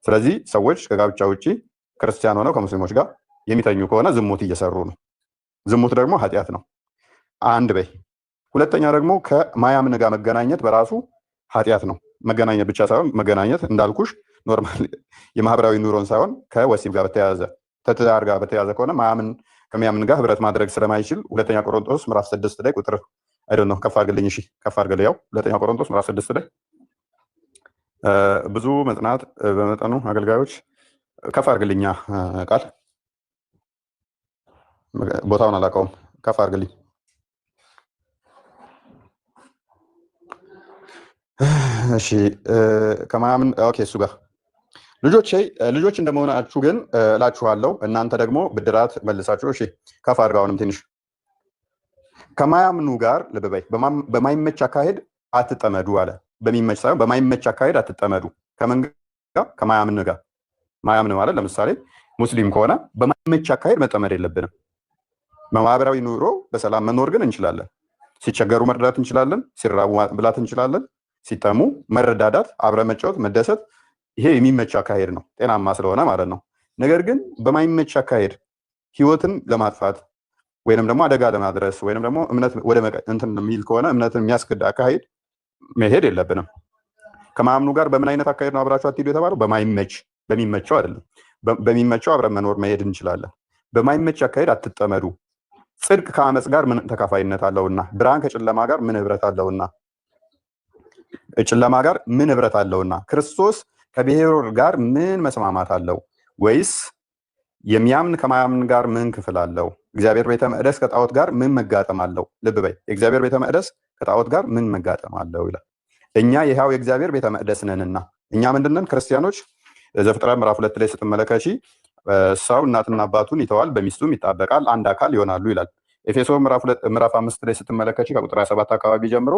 [SPEAKER 3] ስለዚህ ሰዎች ከጋብቻ ውጭ ክርስቲያን ሆነው ከሙስሊሞች ጋር የሚተኙ ከሆነ ዝሙት እየሰሩ ነው። ዝሙት ደግሞ ኃጢአት ነው። አንድ በይ። ሁለተኛ ደግሞ ከማያምን ጋር መገናኘት በራሱ ኃጢአት ነው። መገናኘት ብቻ ሳይሆን መገናኘት እንዳልኩሽ ኖርማል የማህበራዊ ኑሮን ሳይሆን ከወሲብ ጋር በተያያዘ ከትዳር ጋር በተያያዘ ከሆነ ከማያምን ጋር ህብረት ማድረግ ስለማይችል ሁለተኛ ቆሮንቶስ ምዕራፍ 6 ላይ ቁጥር አይደል ነው ከፍ አድርግልኝ። እሺ ከፍ አድርግልኝ። ያው ሁለተኛ ቆሮንቶስ ምዕራፍ 6 ላይ ብዙ መጽናት በመጠኑ አገልጋዮች ከፍ አድርግልኛ ቃል ቦታውን አላውቀውም። ከፍ አድርግልኝ። እሺ ከማያምን ኦኬ እሱ ጋር ልጆች እንደመሆናችሁ ግን እላችኋለሁ እናንተ ደግሞ ብድራት መልሳችሁ። እሺ ከፍ አድርጋ አሁንም ትንሽ። ከማያምኑ ጋር ልብ በይ በማይመች አካሄድ አትጠመዱ አለ። በሚመች ሳይሆን በማይመች አካሄድ አትጠመዱ። ከምን ጋር? ከማያምን ጋር። ማያምን ማለት ለምሳሌ ሙስሊም ከሆነ በማይመች አካሄድ መጠመድ የለብንም። በማህበራዊ ኑሮ በሰላም መኖር ግን እንችላለን። ሲቸገሩ መርዳት እንችላለን። ሲራቡ ብላት እንችላለን። ሲጠሙ መረዳዳት፣ አብረ መጫወት፣ መደሰት፣ ይሄ የሚመች አካሄድ ነው፣ ጤናማ ስለሆነ ማለት ነው። ነገር ግን በማይመች አካሄድ ህይወትን ለማጥፋት ወይንም ደግሞ አደጋ ለማድረስ ወይንም ደግሞ እምነት ወደ እንትን የሚል ከሆነ እምነትን የሚያስክድ አካሄድ መሄድ የለብንም። ከማያምኑ ጋር በምን አይነት አካሄድ ነው አብራችሁ አትሄዱ የተባለው? በማይመች በሚመቸው አይደለም። በሚመቸው አብረን መኖር መሄድ እንችላለን። በማይመች አካሄድ አትጠመዱ። ጽድቅ ከአመፅ ጋር ምን ተካፋይነት አለውና? ብርሃን ከጨለማ ጋር ምን ህብረት አለውና? ጨለማ ጋር ምን ህብረት አለውና? ክርስቶስ ከብሔር ጋር ምን መስማማት አለው? ወይስ የሚያምን ከማያምን ጋር ምን ክፍል አለው? እግዚአብሔር ቤተ መቅደስ ከጣዖት ጋር ምን መጋጠም አለው? ልብ በይ፣ የእግዚአብሔር ቤተ መቅደስ ከጣዖት ጋር ምን መጋጠም አለው ይላል። እኛ የሕያው የእግዚአብሔር ቤተ መቅደስ ነንና። እኛ ምንድነን? ክርስቲያኖች። ዘፍጥረት ምዕራፍ 2 ላይ ስትመለከቺ ሰው እናትና አባቱን ይተዋል፣ በሚስቱም ይጣበቃል፣ አንድ አካል ይሆናሉ ይላል። ኤፌሶን ምዕራፍ 5 ላይ ስትመለከቺ ከቁጥር 27 አካባቢ ጀምሮ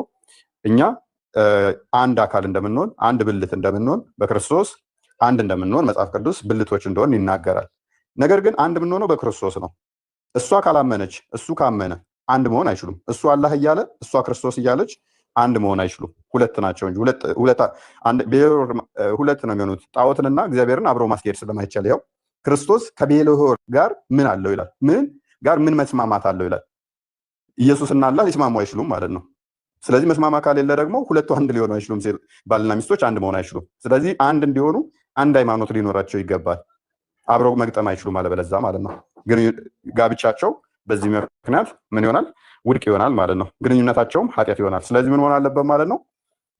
[SPEAKER 3] እኛ አንድ አካል እንደምንሆን፣ አንድ ብልት እንደምንሆን፣ በክርስቶስ አንድ እንደምንሆን መጽሐፍ ቅዱስ ብልቶች እንደሆን ይናገራል። ነገር ግን አንድ የምንሆነው በክርስቶስ ነው። እሷ ካላመነች እሱ ካመነ አንድ መሆን አይችሉም። እሱ አላህ እያለ እሷ ክርስቶስ እያለች አንድ መሆን አይችሉም። ሁለት ናቸው እንጂ ሁለት ነው የሚሆኑት። ጣዖትንና እግዚአብሔርን አብረው ማስኬድ ስለማይቻል ያው ክርስቶስ ከቤልሆር ጋር ምን አለው ይላል። ምን መስማማት አለው ይላል። ኢየሱስና አላህ ሊስማሙ አይችሉም ማለት ነው። ስለዚህ መስማማ ካሌለ ደግሞ ሁለቱ አንድ ሊሆኑ አይችሉም። ባልና ሚስቶች አንድ መሆን አይችሉም። ስለዚህ አንድ እንዲሆኑ አንድ ሃይማኖት ሊኖራቸው ይገባል። አብረው መግጠም አይችሉም አለበለዚያ ማለት ነው። ግን ጋብቻቸው በዚህ ምክንያት ምን ይሆናል? ውድቅ ይሆናል ማለት ነው። ግንኙነታቸውም ኃጢአት ይሆናል። ስለዚህ ምን መሆን አለበት ማለት ነው?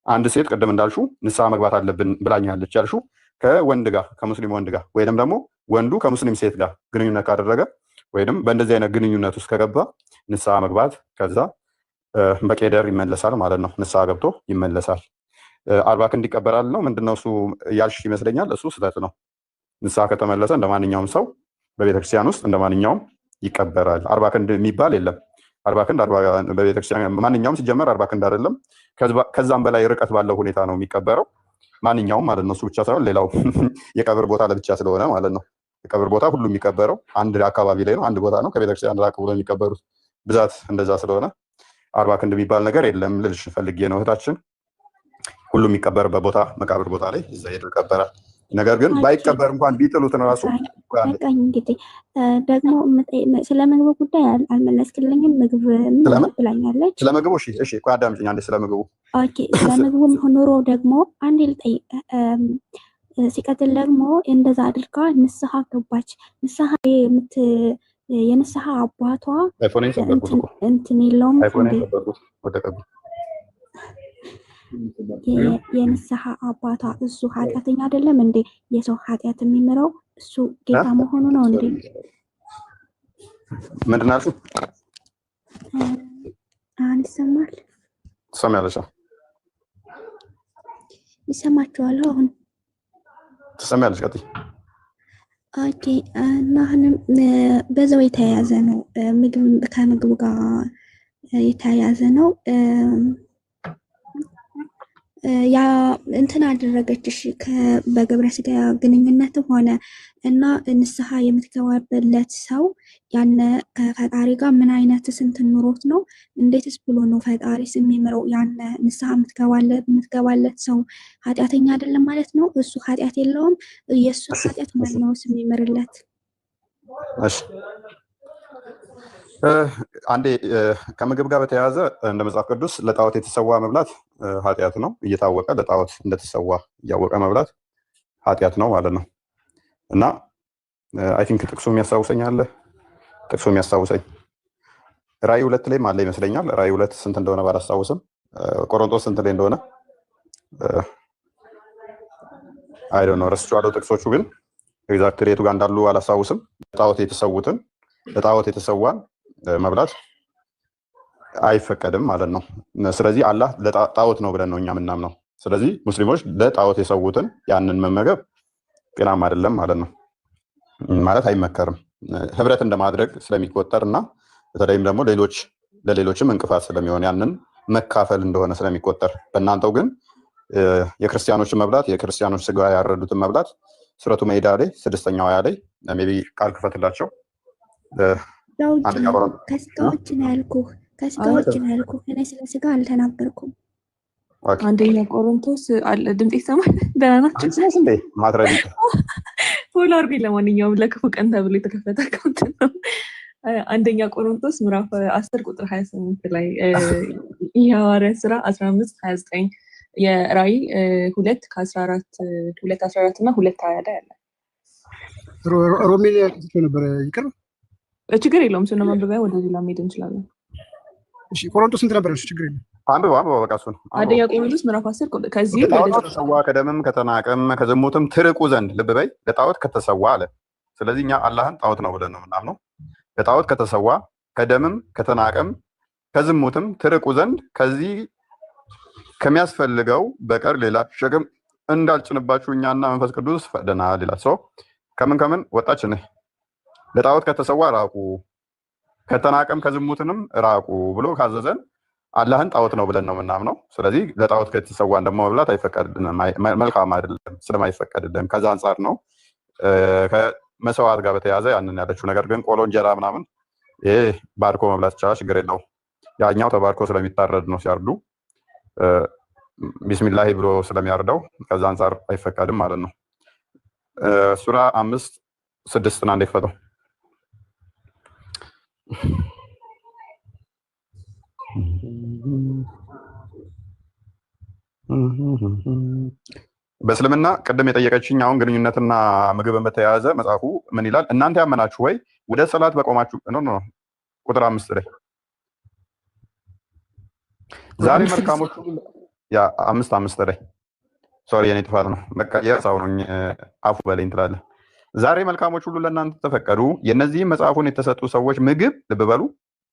[SPEAKER 3] አንድ ሴት ቅድም እንዳልሹ ንስሐ መግባት አለብን ብላኛለች ያልሹ ከወንድ ጋር ከሙስሊም ወንድ ጋር ወይንም ደግሞ ወንዱ ከሙስሊም ሴት ጋር ግንኙነት ካደረገ ወይንም በእንደዚህ አይነት ግንኙነት ውስጥ ከገባ ንስሐ መግባት ከዛ በቄደር ይመለሳል ማለት ነው። ንስሐ ገብቶ ይመለሳል። 40 ክንድ ይቀበላል ነው ምንድነው እሱ ያልሽ ይመስለኛል። እሱ ስህተት ነው። ንስሐ ከተመለሰ እንደማንኛውም ሰው በቤተክርስቲያን ውስጥ እንደማንኛውም ይቀበራል። 40 ክንድ የሚባል የለም። 40 ክንድ በቤተክርስቲያን ማንኛውም ሲጀመር 40 ክንድ አይደለም፣ ከዛም በላይ ርቀት ባለው ሁኔታ ነው የሚቀበረው። ማንኛውም ማለት ነው። እሱ ብቻ ሳይሆን ሌላው የቀብር ቦታ ለብቻ ስለሆነ ማለት ነው። የቀብር ቦታ ሁሉ የሚቀበረው አንድ አካባቢ ላይ ነው፣ አንድ ቦታ ነው። ከቤተክርስቲያን ራቅ ብሎ የሚቀበሩት ብዛት እንደዛ ስለሆነ 40 ክንድ የሚባል ነገር የለም ልልሽ ፈልጌ ነው እህታችን። ሁሉ የሚቀበርበት ቦታ መቃብር ቦታ ላይ እዛ ሄዶ ይቀበራል። ነገር ግን ባይቀበር እንኳን ቢጥሉት ነው ራሱ
[SPEAKER 12] በቃኝ። እንግዲህ ደግሞ ስለ ምግቡ ጉዳይ አልመለስክልኝም። ምግብ ምን ብላኛለች?
[SPEAKER 3] ስለ ምግቡ እሺ፣ ቆይ አዳምጪኝ አንዴ። ስለ ምግቡ ኦኬ፣
[SPEAKER 12] ስለ ምግቡም ኑሮ ደግሞ አንዴ ልጠይቅ። ሲቀጥል ደግሞ እንደዛ አድርጋ ንስሐ ገባች። ንስሐ የንስሐ አባቷ እንትን የለውም የንስሐ አባቷ እሱ ኃጢአተኛ አይደለም እንዴ? የሰው ኃጢአት የሚምረው እሱ ጌታ መሆኑ ነው እንዴ?
[SPEAKER 3] ምንድን አልሽው?
[SPEAKER 12] አሁን ይሰማል?
[SPEAKER 3] ትሰሚያለሽ?
[SPEAKER 12] ይሰማችኋል? አሁን
[SPEAKER 3] ትሰሚያለሽ? ቀጥይ።
[SPEAKER 12] ኦኬ። እና አሁንም በዛው የተያያዘ ነው፣ ከምግቡ ጋር የተያያዘ ነው። ያ እንትን አደረገችሽ በግብረ ስጋ ግንኙነትም ሆነ እና ንስሐ የምትገባበት ሰው ያነ ከፈጣሪ ጋር ምን አይነት እንትን ኑሮት ነው? እንዴትስ ብሎ ነው ፈጣሪስ የሚምረው? ያነ ንስሐ የምትገባለት ሰው ኃጢአተኛ አይደለም ማለት ነው? እሱ ኃጢአት የለውም። የእሱ ኃጢአት ማን ነው የሚምርለት?
[SPEAKER 3] እሺ አንዴ ከምግብ ጋር በተያያዘ እንደ መጽሐፍ ቅዱስ ለጣዖት የተሰዋ መብላት ኃጢአት ነው። እየታወቀ ለጣዖት እንደተሰዋ እያወቀ መብላት ኃጢአት ነው ማለት ነው። እና አይ ቲንክ ጥቅሱ የሚያስታውሰኝ አለ። ጥቅሱ የሚያስታውሰኝ ራእይ 2 ላይም አለ ይመስለኛል። ራእይ 2 ስንት እንደሆነ ባላስታውስም ቆሮንቶስ ስንት ላይ እንደሆነ አይ ዶንት ኖ ረስቼዋለሁ። ጥቅሶቹ ግን ኤግዛክትሊ የቱ ጋር እንዳሉ አላስታውስም። ለጣዖት የተሰዋን መብላት አይፈቀድም ማለት ነው። ስለዚህ አላህ ለጣዖት ነው ብለን ነው እኛ የምናምነው። ስለዚህ ሙስሊሞች ለጣዖት የሰዉትን ያንን መመገብ ጤናማ አይደለም ማለት ነው። ማለት አይመከርም። ህብረት እንደማድረግ ስለሚቆጠር እና በተለይም ደግሞ ለሌሎችም እንቅፋት ስለሚሆን ያንን መካፈል እንደሆነ ስለሚቆጠር፣ በእናንተው ግን የክርስቲያኖችን መብላት የክርስቲያኖች ስጋ ያረዱትን መብላት ሱረቱ መይዳ ላይ 6ኛው አያ ላይ ሜይ ቢ ቃል ክፈትላቸው።
[SPEAKER 12] ከስጋዎች ነው ያልኩህ። ከስጋዎች ነው ያልኩህ። እኔ ስለ ስጋ አልተናገርኩም።
[SPEAKER 5] አንደኛ ቆሮንቶስ ድምጽ ይሰማል? ደህና ናቸው
[SPEAKER 3] ማድረግ
[SPEAKER 5] ፎሎ አድርጉኝ። ለማንኛውም ለክፉ ቀን ተብሎ የተከፈተ አካውንት ነው። አንደኛ ቆሮንቶስ ምዕራፍ 10 ቁጥር 28 ላይ የሐዋርያት ሥራ 15-29 የራእይ 2:14 እና 2:20 ላይ አለ።
[SPEAKER 1] ሮሜል ነበር ይቅር
[SPEAKER 5] ችግር የለውም። ስነ ማንበቢያ ወደ ሌላ መሄድ እንችላለን።
[SPEAKER 1] እሺ ቆሮንቶስ ስንት ነበር? ችግር የለም።
[SPEAKER 3] አንብበው በቃ እሱን።
[SPEAKER 5] አንደኛ ቆሮንቶስ ምዕራፍ 10 ከዚህ
[SPEAKER 3] ከተሰዋ ከደምም ከተናቀም ከዝሙትም ትርቁ ዘንድ ልብ በይ ለጣዖት ከተሰዋ አለ። ስለዚህ እኛ አላህን ጣዖት ነው ብለን ነው የምናምነው። ለጣዖት ከተሰዋ ከደምም ከተናቀም ከዝሙትም ትርቁ ዘንድ ከዚህ ከሚያስፈልገው በቀር ሌላ ሸክም እንዳልጭንባችሁ እኛና መንፈስ ቅዱስ ፈቅደናል ይላል። ሰው ከምን ወጣች ነህ? ለጣዖት ከተሰዋ ራቁ ከተናቀም ከዝሙትንም ራቁ ብሎ ካዘዘን አላህን ጣዖት ነው ብለን ነው የምናምነው። ስለዚህ ለጣዖት ከተሰዋን ደግሞ መብላት አይፈቀድልንም፣ መልካም አይደለም ስለማይፈቀድልን ከዛ አንጻር ነው። ከመስዋዕት ጋር በተያያዘ ያንን ያለችው ነገር ግን ቆሎ እንጀራ ምናምን ይሄ ባርኮ መብላት ይቻላል፣ ችግር የለው። ያኛው ተባርኮ ስለሚታረድ ነው ሲያርዱ ቢስሚላሂ ብሎ ስለሚያርደው ከዛ አንጻር አይፈቀድም ማለት ነው። ሱራ 5:6 አንዴ ክፈተው። በእስልምና ቅድም የጠየቀችኝ አሁን ግንኙነትና ምግብን በተያያዘ መጽሐፉ ምን ይላል? እናንተ ያመናችሁ ወይ ወደ ሰላት በቆማችሁ ቁጥር 5 ላይ ዛሬ መልካሞቹ 5 ላይ ሶሪ የኔ ጥፋት ነው። በቃ የሳው ነው አፉ በለኝ ትላለህ። ዛሬ መልካሞች ሁሉ ለእናንተ ተፈቀዱ፣ የነዚህም መጽሐፉን የተሰጡ ሰዎች ምግብ ልብ በሉ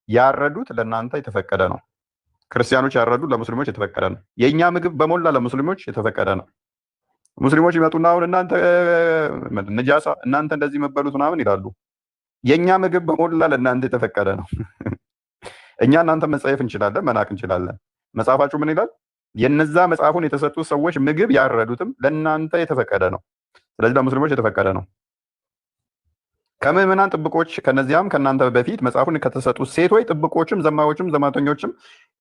[SPEAKER 3] ያረዱት ለእናንተ የተፈቀደ ነው። ክርስቲያኖች ያረዱ ለሙስሊሞች የተፈቀደ ነው። የእኛ ምግብ በሞላ ለሙስሊሞች የተፈቀደ ነው። ሙስሊሞች ይመጡና አሁን እናንተ ነጃሳ እናንተ እንደዚህ መበሉት ምናምን ይላሉ። የእኛ ምግብ በሞላ ለእናንተ የተፈቀደ ነው። እኛ እናንተ መጸየፍ እንችላለን፣ መናቅ እንችላለን። መጽሐፋችሁ ምን ይላል? የነዛ መጽሐፉን የተሰጡ ሰዎች ምግብ ያረዱትም ለእናንተ የተፈቀደ ነው። ስለዚህ ለሙስሊሞች የተፈቀደ ነው። ከምዕመናን ጥብቆች ከነዚያም ከእናንተ በፊት መጽሐፉን ከተሰጡ ሴቶች ጥብቆችም ዘማዮችም ዘማተኞችም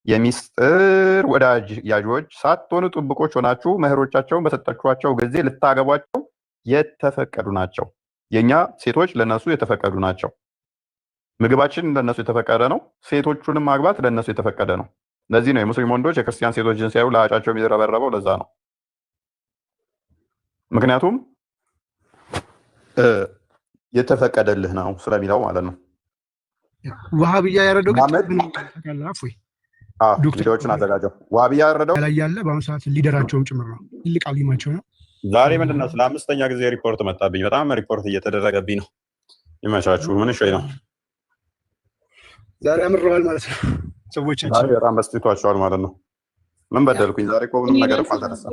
[SPEAKER 3] የሚስጥር ወዳጅ ያዦች ሳትሆኑ ጥብቆች ሆናችሁ መህሮቻቸውን በሰጣችኋቸው ጊዜ ልታገቧቸው የተፈቀዱ ናቸው። የኛ ሴቶች ለነሱ የተፈቀዱ ናቸው። ምግባችን ለነሱ የተፈቀደ ነው። ሴቶቹንም ማግባት ለነሱ የተፈቀደ ነው። ለዚህ ነው የሙስሊም ወንዶች የክርስቲያን ሴቶችን ሲያዩ ለአጫቸው የሚረበረበው። ለዛ ነው። ምክንያቱም የተፈቀደልህ ነው ስለሚለው ማለት ነው።
[SPEAKER 1] ዋሃብያ ያረደው
[SPEAKER 3] ቪዲዮዎችን አዘጋጀው። ዋሃብያ ያረደው
[SPEAKER 1] ላይ ያለ በአሁኑ ሰዓት ሊደራቸውም ጭምር ነው። ትልቅ አሊማቸው ነው።
[SPEAKER 3] ዛሬ ምንድነው ስለ 5ኛ ጊዜ ሪፖርት መጣብኝ። በጣም ሪፖርት እየተደረገብኝ ነው። ይመቻችሁ። ምን ሾይ ነው
[SPEAKER 1] ዛሬ አምረዋል ማለት ነው። ሰዎቻችን
[SPEAKER 3] ዛሬ በጣም በስቲቷቸዋል ማለት ነው። ምን በደልኩኝ? ዛሬ እኮ ምንም ነገር አልተነሳም።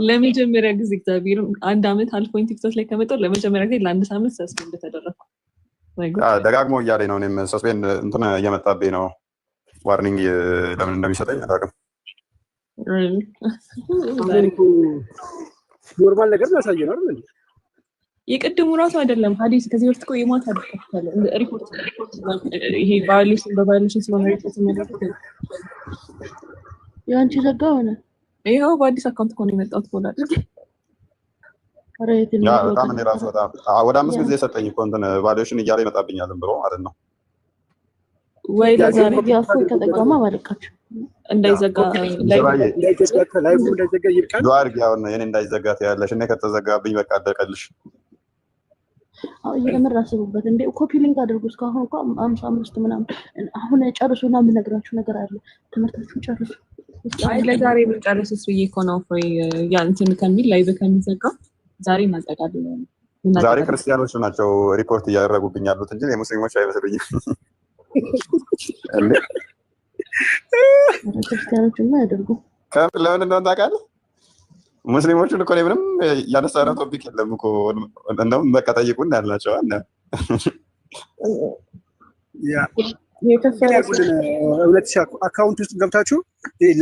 [SPEAKER 5] ለመጀመሪያ ጊዜ እግዚአብሔር 1 ዓመት አልፎኝ ቲክቶክ ላይ ከመጣሁ ለመጀመሪያ ጊዜ ለ1 ሳምንት ሰስፔንድ ተደረግኩ።
[SPEAKER 3] ደጋግሞ እያለኝ ነው። እኔም ሰስፔንድ እንትን እየመጣብኝ ነው። ዋርኒንግ ለምን እንደሚሰጠኝ አላውቅም።
[SPEAKER 1] ኖርማል ነገር ያሳየናል አይደል እንዴ?
[SPEAKER 5] የቅድሙ ራሱ አይደለም ሐዲስ ከዚህ በፊት እኮ የማታ አድርገታል ሪፖርት ይሄ ቫዮሌሽን በቫዮሌሽን ስለሆነ ሪፖርት የሚያደርጉት
[SPEAKER 4] ያንቺ ዘጋ ሆነ
[SPEAKER 5] ይሄው በአዲስ አካውንት እኮ ነው የመጣሁት ቦላ
[SPEAKER 3] ያ በጣም እኔ ራሱ በጣም ወደ 5 ጊዜ የሰጠኝ እኮ እንትን ቫሉዌሽን እያለ ይመጣብኛል ብሎ ማለት ነው።
[SPEAKER 5] ወይ ለዛሬ
[SPEAKER 4] ያፉ ከተቀማ ባለቃችሁ
[SPEAKER 5] እንዳይዘጋ
[SPEAKER 1] ላይቭ እንዳይዘጋ ይርቃል።
[SPEAKER 3] ዱአር ያው የኔ እንዳይዘጋ ያለሽ እኔ ከተዘጋብኝ በቃ አደቀልሽ።
[SPEAKER 4] የምር አስቡበት እንዴ ኮፒ ሊንክ አድርጉ። እስካሁን እንኳን 55 ምናምን አሁን ጨርሱና የምነግራችሁ ነገር አለ። ትምህርታችሁን ጨርሱ።
[SPEAKER 5] አይ ለዛሬ ብንጨርስስ ብዬ እኮ ነው ወይ ያ እንትን ከሚል ላይቭ ከሚዘጋ ዛሬ እናጠቃልለን።
[SPEAKER 3] ዛሬ ክርስቲያኖች ናቸው ሪፖርት እያደረጉብኝ ያሉት እንጂ የሙስሊሞች አይመስልኝም። እንዴ
[SPEAKER 4] ክርስቲያኖችማ ያደርጉ
[SPEAKER 3] ለምን እንደሆነ ታውቃለህ? ሙስሊሞቹን እኮ ምንም ያነሳነው ቶፒክ የለም እኮ እንደውም በቃ ጠይቁን ያልናቸው አለ
[SPEAKER 1] አካውንት ውስጥ ገብታችሁ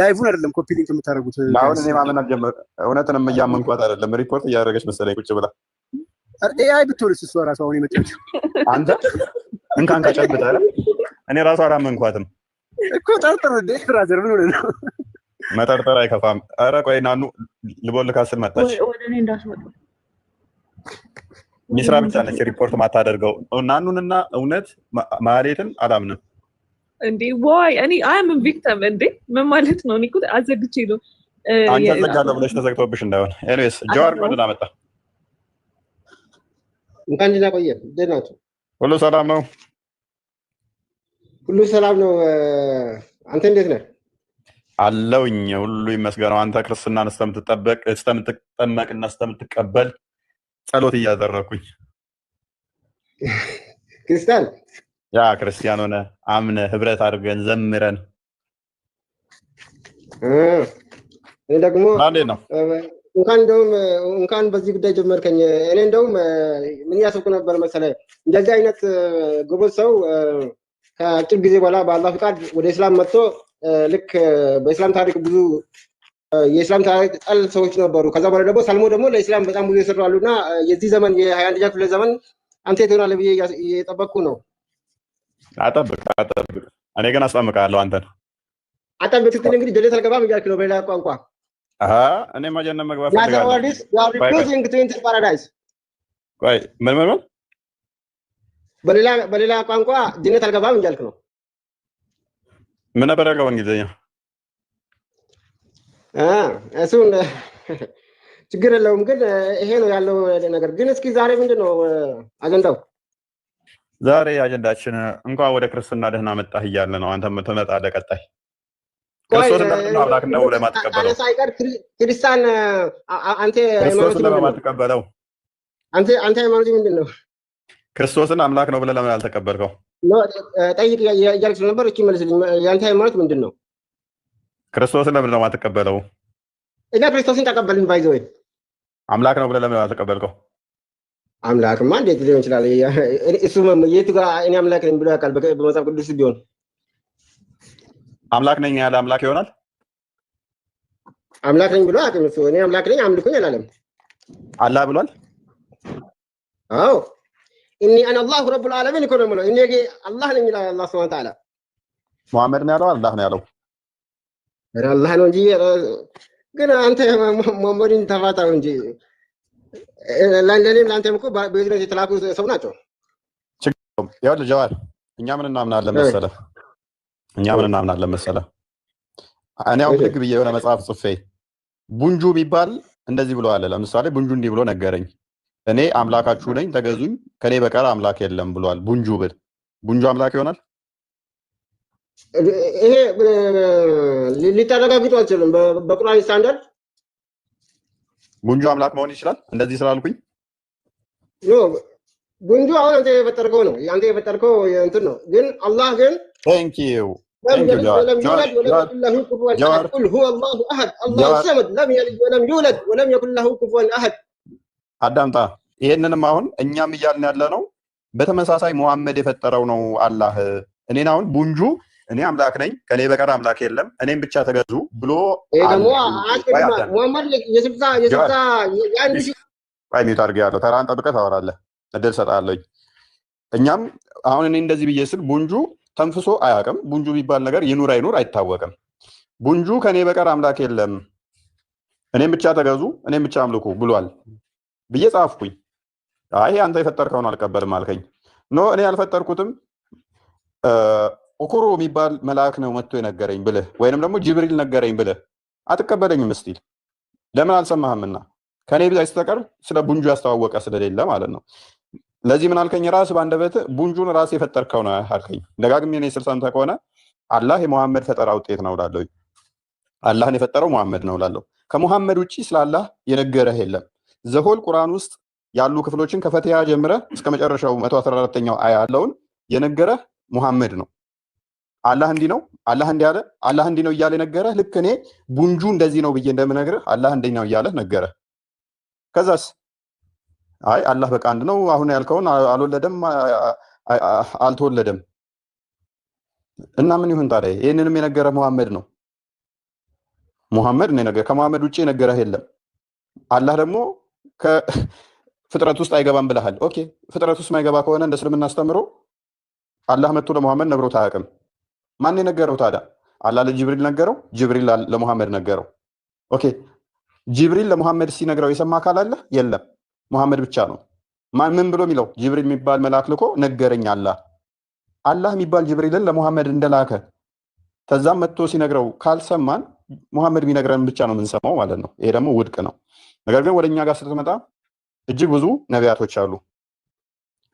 [SPEAKER 1] ላይቭን አይደለም ኮፒ ሊንክ የምታደርጉት።
[SPEAKER 3] አሁን እኔ ማመን አልጀመርኩም። እውነትንም እያመንኳት አይደለም። ሪፖርት እያደረገች መሰለኝ ቁጭ ብላ።
[SPEAKER 1] ኤአይ ብትሆንስ እሷ ራሷ አሁን የመጣችው
[SPEAKER 3] አንተ እንካን ከጨብጠ እኔ ራሷ አላመንኳትም
[SPEAKER 1] እኮ ጠርጥር እንደ ብራዘር ምን ሆነ ነው?
[SPEAKER 3] መጠርጠር አይከፋም። ኧረ ቆይ ናኑ ልቦልካ ስል መጣች።
[SPEAKER 4] ወደ እኔ እንዳስመጡ
[SPEAKER 3] ሚስራ ብቻ ነች ሪፖርት ማታደርገው። ናኑንና እውነት ማህሌትን አላምንም
[SPEAKER 5] እንዴ ዋይ እኔ አም ቪክቲም እንዴ ምን ማለት ነው? እኔ እኮ አዘግቼ ነው
[SPEAKER 3] አንቺ አዘጋለሁ ብለሽ ተዘግቶብሽ እንዳይሆን። ኤኒዌይስ ጀዋር ምን አመጣ?
[SPEAKER 13] እንኳን ደህና ቆየ። ደህና ነው?
[SPEAKER 3] ሁሉ ሰላም ነው?
[SPEAKER 13] ሁሉ ሰላም ነው። አንተ እንዴት ነህ?
[SPEAKER 3] አለውኝ ሁሉ ይመስገነው። አንተ ክርስትናን እስከምትጠመቅና እስከምትቀበል ጸሎት እያደረኩኝ
[SPEAKER 13] ክርስቲያን
[SPEAKER 3] ያ ክርስቲያን ሆነ አምነ ህብረት አድርገን ዘምረን
[SPEAKER 13] እኔ ደግሞ
[SPEAKER 3] ነው
[SPEAKER 13] እንኳን በዚህ ጉዳይ ጀመርከኝ። እኔ እንደውም ምን ያሰብኩ ነበር መሰለህ እንደዚህ አይነት ጎበዝ ሰው ከአጭር ጊዜ በኋላ በአላህ ፍቃድ ወደ እስላም መጥቶ ልክ በእስላም ታሪክ ብዙ የእስላም ታሪክ ጠል ሰዎች ነበሩ። ከዛ በኋላ ደግሞ ሰልሞ ደግሞ ለእስላም በጣም ብዙ የሰሩ አሉና የዚህ ዘመን የ21ኛ ክፍለ ዘመን አንተ ትሆናለህ ብዬ እየጠበቅኩ ነው።
[SPEAKER 3] አጠብቅ። እኔ ግን አስጠምቃለሁ አንተን።
[SPEAKER 13] አጠብቅ ስትል እንግዲህ ጀነት አልገባም እያልክ ነው በሌላ ቋንቋ።
[SPEAKER 3] እኔ ጀነት መግባት ፈልጋለሁ።
[SPEAKER 13] ፓራዳይስ
[SPEAKER 3] ቆይ ምን
[SPEAKER 13] በሌላ ቋንቋ ጀነት አልገባም እያልክ ነው።
[SPEAKER 3] ምን ነበር ያልከው በእንግሊዝኛ?
[SPEAKER 13] እሱን ችግር የለውም ግን ይሄ ነው ያለው ነገር። ግን እስኪ ዛሬ ምንድን ነው አጀንዳው?
[SPEAKER 3] ዛሬ አጀንዳችን እንኳን ወደ ክርስትና ደህና መጣህ እያለ ነው። አንተም ትመጣለህ ቀጣይ። ክርስቶስን ለምንድነው አምላክ ነው ብለህ የማትቀበለው?
[SPEAKER 13] ሳይቀር ክርስቲያን አንተ
[SPEAKER 3] ክርስቶስን ለምን የማትቀበለው?
[SPEAKER 13] አንተ ሃይማኖት ምንድን ነው?
[SPEAKER 3] ክርስቶስን አምላክ ነው ብለህ ለምን አልተቀበልከው?
[SPEAKER 13] ጠይቅ እያልክ ነበር። እቺ መልስልኝ። የአንተ ሃይማኖት ምንድን ነው?
[SPEAKER 3] ክርስቶስን ለምን ነው የማትቀበለው?
[SPEAKER 13] እኛ ክርስቶስን ተቀበልን። ባይዘ ወይ
[SPEAKER 3] አምላክ ነው ብለህ ለምን አልተቀበልከው?
[SPEAKER 13] አምላክማ እንዴት ሊሆን ይችላል? እሱ የቱ ጋር እኔ አምላክ ነኝ ብሎ ያውቃል? በመጽሐፍ ቅዱስ ቢሆን
[SPEAKER 3] አምላክ ነኝ ያለ አምላክ ይሆናል?
[SPEAKER 13] አምላክ ነኝ ብሎ አያውቅም እሱ። እኔ አምላክ ነኝ አምልኩኝ አላለም።
[SPEAKER 3] አላህ ብሏል?
[SPEAKER 13] አዎ እኒ አነ አላሁ ረቡል ዓለሚን እኮ ነው የምለው። እኔ አላህ ነኝ ይላል አላህ ሱብሓነሁ ወተዓላ።
[SPEAKER 3] ሙሐመድ ነው ያለው? አላህ ነው ያለው?
[SPEAKER 13] ኧረ አላህ ነው እንጂ። ግን አንተ ሙሐመድን ተፋታው እንጂ ለእኔም ለአንተም እኮ በእዝነት የተላኩ ሰው ናቸው።
[SPEAKER 3] ይኸውልህ ጀዋር እኛ ምን እናምናለን መሰለህ? እኔ አሁን ልክ ብዬ የሆነ መጽሐፍ ጽፌ ቡንጁ ቢባል እንደዚህ ብሎ አለ። ለምሳሌ ቡንጁ እንዲህ ብሎ ነገረኝ። እኔ አምላካችሁ ነኝ ተገዙኝ፣ ከኔ በቀር አምላክ የለም ብሏል። ቡንጁ ብል ቡንጁ አምላክ ይሆናል?
[SPEAKER 13] ይሄ ሊታረጋግጡ አልችልም። በቁርአን ስታንዳርድ
[SPEAKER 3] ቡንጁ አምላክ መሆን ይችላል እንደዚህ ስላልኩኝ?
[SPEAKER 13] ቡንጁ አሁን አንተ የፈጠርከው ነው፣ አንተ የፈጠርከው እንትን ነው። ግን አላህ ግን
[SPEAKER 3] ቴንክ ዩ
[SPEAKER 13] ولم يولد ولم يكن له كفوا احد قل هو الله احد الله الصمد لم يلد ولم يولد ولم يكن له كفوا احد
[SPEAKER 3] አዳምጣ። ይሄንንም አሁን እኛም እያልን ያለ ነው በተመሳሳይ ሙሐመድ የፈጠረው ነው አላህ። እኔን አሁን ቡንጁ እኔ አምላክ ነኝ ከኔ በቀር አምላክ የለም እኔም ብቻ ተገዙ ብሎ
[SPEAKER 13] ደግሞ ሙሐመድ የስልሳ የአንድ ሺህ
[SPEAKER 3] ሚዩት አድርጌ ያለው ተራን ጠብቀህ ታወራለህ እድል ሰጣለኝ። እኛም አሁን እኔ እንደዚህ ብዬ ስል ቡንጁ ተንፍሶ አያውቅም። ቡንጁ የሚባል ነገር ይኑር አይኑር አይታወቅም። ቡንጁ ከኔ በቀር አምላክ የለም እኔም ብቻ ተገዙ እኔም ብቻ አምልኩ ብሏል ብዬ ጻፍኩኝ። አይ አንተ የፈጠርከውን አልቀበልም አልከኝ። ኖ እኔ ያልፈጠርኩትም ኡኩሩ የሚባል መልአክ ነው መጥቶ የነገረኝ ብለህ ወይንም ደግሞ ጅብሪል ነገረኝ ብለህ አትቀበለኝም እስቲል ለምን አልሰማህምና ከኔ በስተቀር ስለ ቡንጁ ያስተዋወቀ ስለሌለ ማለት ነው። ለዚህ ምን አልከኝ? ራስ ባንደበት ቡንጁን ራስ የፈጠርከው ነው አልከኝ። ደጋግሜ እኔ ስልሳንተ ከሆነ አላህ የሙሐመድ ፈጠራ ውጤት ነው እላለሁ። አላህን የፈጠረው ሙሐመድ ነው እላለሁ። ከሙሐመድ ውጪ ስለ አላህ የነገረህ የለም። ዘሆል ቁርአን ውስጥ ያሉ ክፍሎችን ከፈቲሃ ጀምረህ እስከ መጨረሻው 114ኛው አያ ያለውን የነገረህ ሙሐመድ ነው። አላህ እንዲህ ነው አላህ እንዲህ አለ አላህ እንዲህ ነው እያለ ነገረህ። ልክ እኔ ቡንጁ እንደዚህ ነው ብዬ እንደምነግርህ አላህ እንዲህ ነው እያለ ነገረህ። ከዛስ አይ አላህ በቃ አንድ ነው አሁን ያልከውን አልወለደም አልተወለደም እና ምን ይሁን ታዲያ? ይሄንንም የነገረህ ሙሐመድ ነው። ሙሐመድ ነው የነገረህ። ከሙሐመድ ውጪ የነገረህ የለም። አላህ ደግሞ ከፍጥረት ውስጥ አይገባም ብለሃል። ኦኬ ፍጥረት ውስጥ ማይገባ ከሆነ እንደ እስልምና አስተምሮ አላህ መጥቶ ለሙሐመድ ነግሮት አያውቅም። ማን የነገረው ታዲያ? አላህ ለጅብሪል ነገረው፣ ጅብሪል ለሙሐመድ ነገረው። ኦኬ ጅብሪል ለሙሐመድ ሲነግረው የሰማ አካል አለ? የለም። ሙሐመድ ብቻ ነው። ምን ብሎ የሚለው? ጅብሪል የሚባል መልአክ ልኮ ነገረኝ አላህ። አላህ የሚባል ጅብሪልን ለሙሐመድ እንደላከ ተዛም መጥቶ ሲነግረው ካልሰማን ሙሐመድ ቢነግረን ብቻ ነው የምንሰማው ማለት ነው። ይሄ ደግሞ ውድቅ ነው። ነገር ግን ወደኛ ጋር ስትመጣ እጅግ ብዙ ነቢያቶች አሉ።